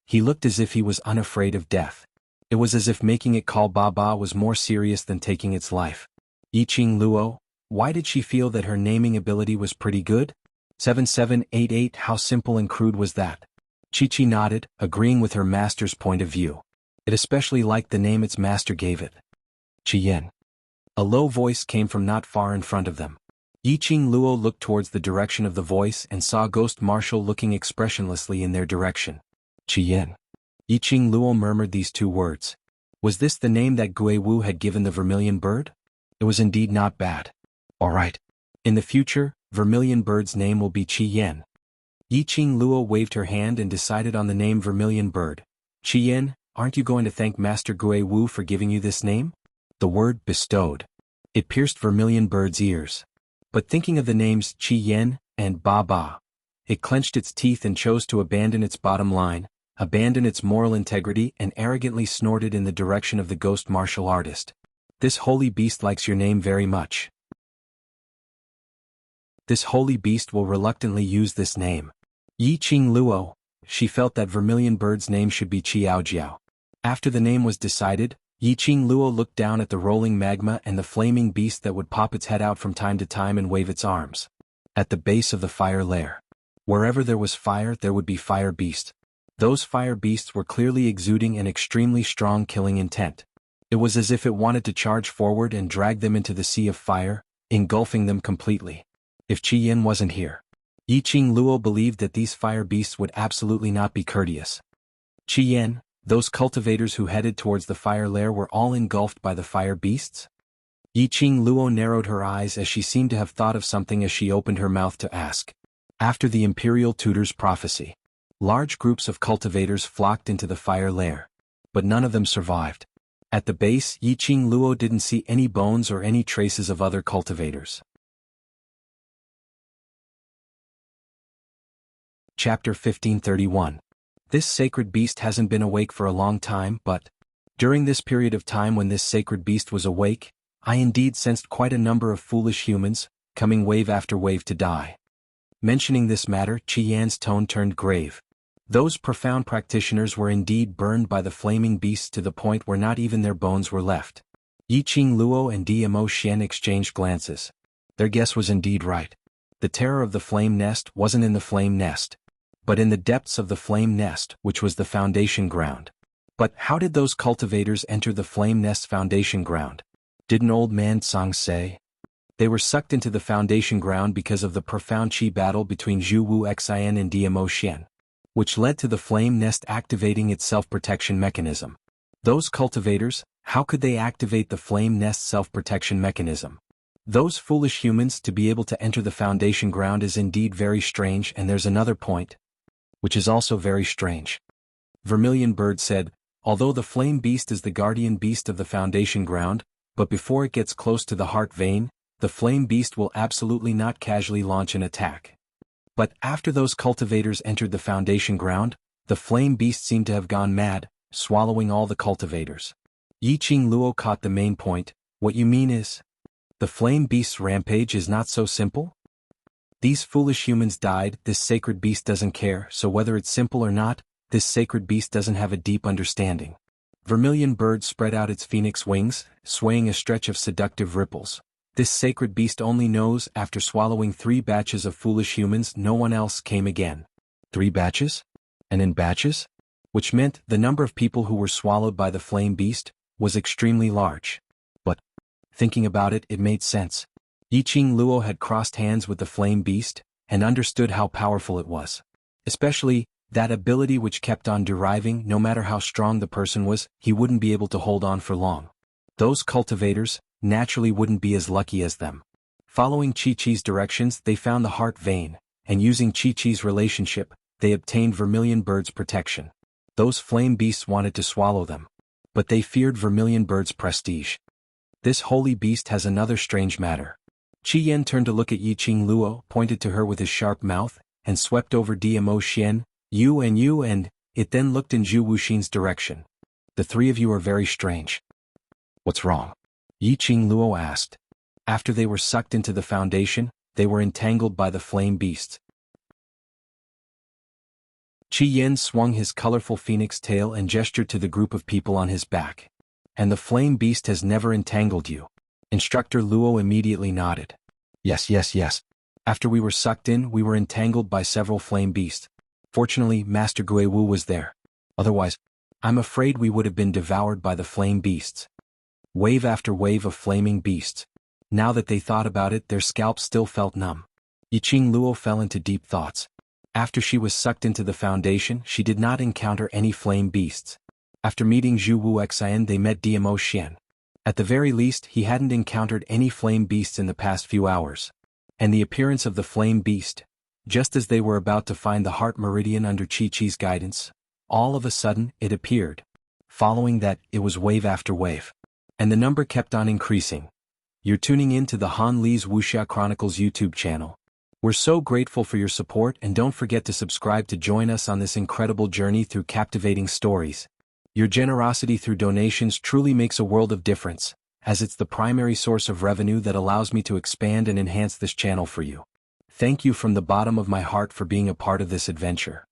He looked as if he was unafraid of death. It was as if making it call Baba was more serious than taking its life. Yi Qing Luo, why did she feel that her naming ability was pretty good? 7788. How simple and crude was that? Chi-Chi nodded, agreeing with her master's point of view. It especially liked the name its master gave it. Qian. A low voice came from not far in front of them. Yi Qing Luo looked towards the direction of the voice and saw Ghost Marshal looking expressionlessly in their direction. "Qian." Yi Qing Luo murmured these two words. Was this the name that Gui Wu had given the vermilion bird? It was indeed not bad. All right. In the future, vermilion bird's name will be Qi Yan. Yi Qing Luo waved her hand and decided on the name vermilion bird. Qi Yan, aren't you going to thank Master Gui Wu for giving you this name? The word bestowed. It pierced vermilion bird's ears. But thinking of the names Qi Yan and Ba Ba, it clenched its teeth and chose to abandon its bottom line, abandon its moral integrity, and arrogantly snorted in the direction of the ghost martial artist. This holy beast likes your name very much. This holy beast will reluctantly use this name. Yi Qing Luo, she felt that vermilion bird's name should be Qiao Jiao. After the name was decided, Yi Qing Luo looked down at the rolling magma and the flaming beast that would pop its head out from time to time and wave its arms. At the base of the fire lair. Wherever there was fire, there would be fire beasts. Those fire beasts were clearly exuding an extremely strong killing intent. It was as if it wanted to charge forward and drag them into the sea of fire, engulfing them completely. If Qi Yan wasn't here. Yi Qing Luo believed that these fire beasts would absolutely not be courteous. Qi Yan, those cultivators who headed towards the fire lair were all engulfed by the fire beasts? Yi Qing Luo narrowed her eyes as she seemed to have thought of something as she opened her mouth to ask. After the imperial tutor's prophecy, large groups of cultivators flocked into the fire lair. But none of them survived. At the base, Yi Qing Luo didn't see any bones or any traces of other cultivators. Chapter 1531. This sacred beast hasn't been awake for a long time, but during this period of time when this sacred beast was awake, I indeed sensed quite a number of foolish humans, coming wave after wave to die. Mentioning this matter, Qi Yan's tone turned grave. Those profound practitioners were indeed burned by the flaming beasts to the point where not even their bones were left. Yi Qing Luo and Dmo Xian exchanged glances. Their guess was indeed right. The terror of the flame nest wasn't in the flame nest, but in the depths of the flame nest, which was the foundation ground. But how did those cultivators enter the flame nest's foundation ground? Didn't old man Tsang say? They were sucked into the foundation ground because of the profound qi battle between Zhu Wu Xian and Dmo Xian, which led to the flame nest activating its self-protection mechanism. Those cultivators, how could they activate the flame nest self-protection mechanism? Those foolish humans to be able to enter the foundation ground is indeed very strange, and there's another point, which is also very strange. Vermilion Bird said, although the flame beast is the guardian beast of the foundation ground, but before it gets close to the heart vein, the flame beast will absolutely not casually launch an attack. But after those cultivators entered the foundation ground, the flame beast seemed to have gone mad, swallowing all the cultivators. Yi Qing Luo caught the main point. What you mean is, the flame beast's rampage is not so simple? These foolish humans died, this sacred beast doesn't care, so whether it's simple or not, this sacred beast doesn't have a deep understanding. Vermilion Bird spread out its phoenix wings, swaying a stretch of seductive ripples. This sacred beast only knows, after swallowing 3 batches of foolish humans, no one else came again. 3 batches? And in batches? Which meant the number of people who were swallowed by the flame beast was extremely large. But, thinking about it, it made sense. Yi Qing Luo had crossed hands with the flame beast, and understood how powerful it was. Especially, that ability which kept on deriving. No matter how strong the person was, he wouldn't be able to hold on for long. Those cultivators, naturally wouldn't be as lucky as them. Following Chi-Chi's directions, they found the heart vein, and using Chi-Chi's relationship, they obtained Vermilion Bird's protection. Those flame beasts wanted to swallow them, but they feared Vermilion Bird's prestige. This holy beast has another strange matter. Qi Yan turned to look at Yi Qing Luo, pointed to her with his sharp mouth, and swept over Dmo Xian, you, and it then looked in Zhu Wuxin's direction. The 3 of you are very strange. What's wrong? Yi Qing Luo asked. After they were sucked into the foundation, they were entangled by the flame beasts. Qi Yan swung his colorful phoenix tail and gestured to the group of people on his back. And the flame beast has never entangled you. Instructor Luo immediately nodded. Yes. After we were sucked in, we were entangled by several flame beasts. Fortunately, Master Gui Wu was there. Otherwise, I'm afraid we would have been devoured by the flame beasts. Wave after wave of flaming beasts. Now that they thought about it, their scalps still felt numb. Yi Qing Luo fell into deep thoughts. After she was sucked into the foundation, she did not encounter any flame beasts. After meeting Zhu Wuxian, they met Dmo Xian. At the very least, he hadn't encountered any flame beasts in the past few hours. And the appearance of the flame beast, just as they were about to find the heart meridian under Chi-Chi's guidance, all of a sudden, it appeared. Following that, it was wave after wave. And the number kept on increasing. You're tuning in to the Han Li's Wuxia Chronicles YouTube channel. We're so grateful for your support, and don't forget to subscribe to join us on this incredible journey through captivating stories. Your generosity through donations truly makes a world of difference, as it's the primary source of revenue that allows me to expand and enhance this channel for you. Thank you from the bottom of my heart for being a part of this adventure.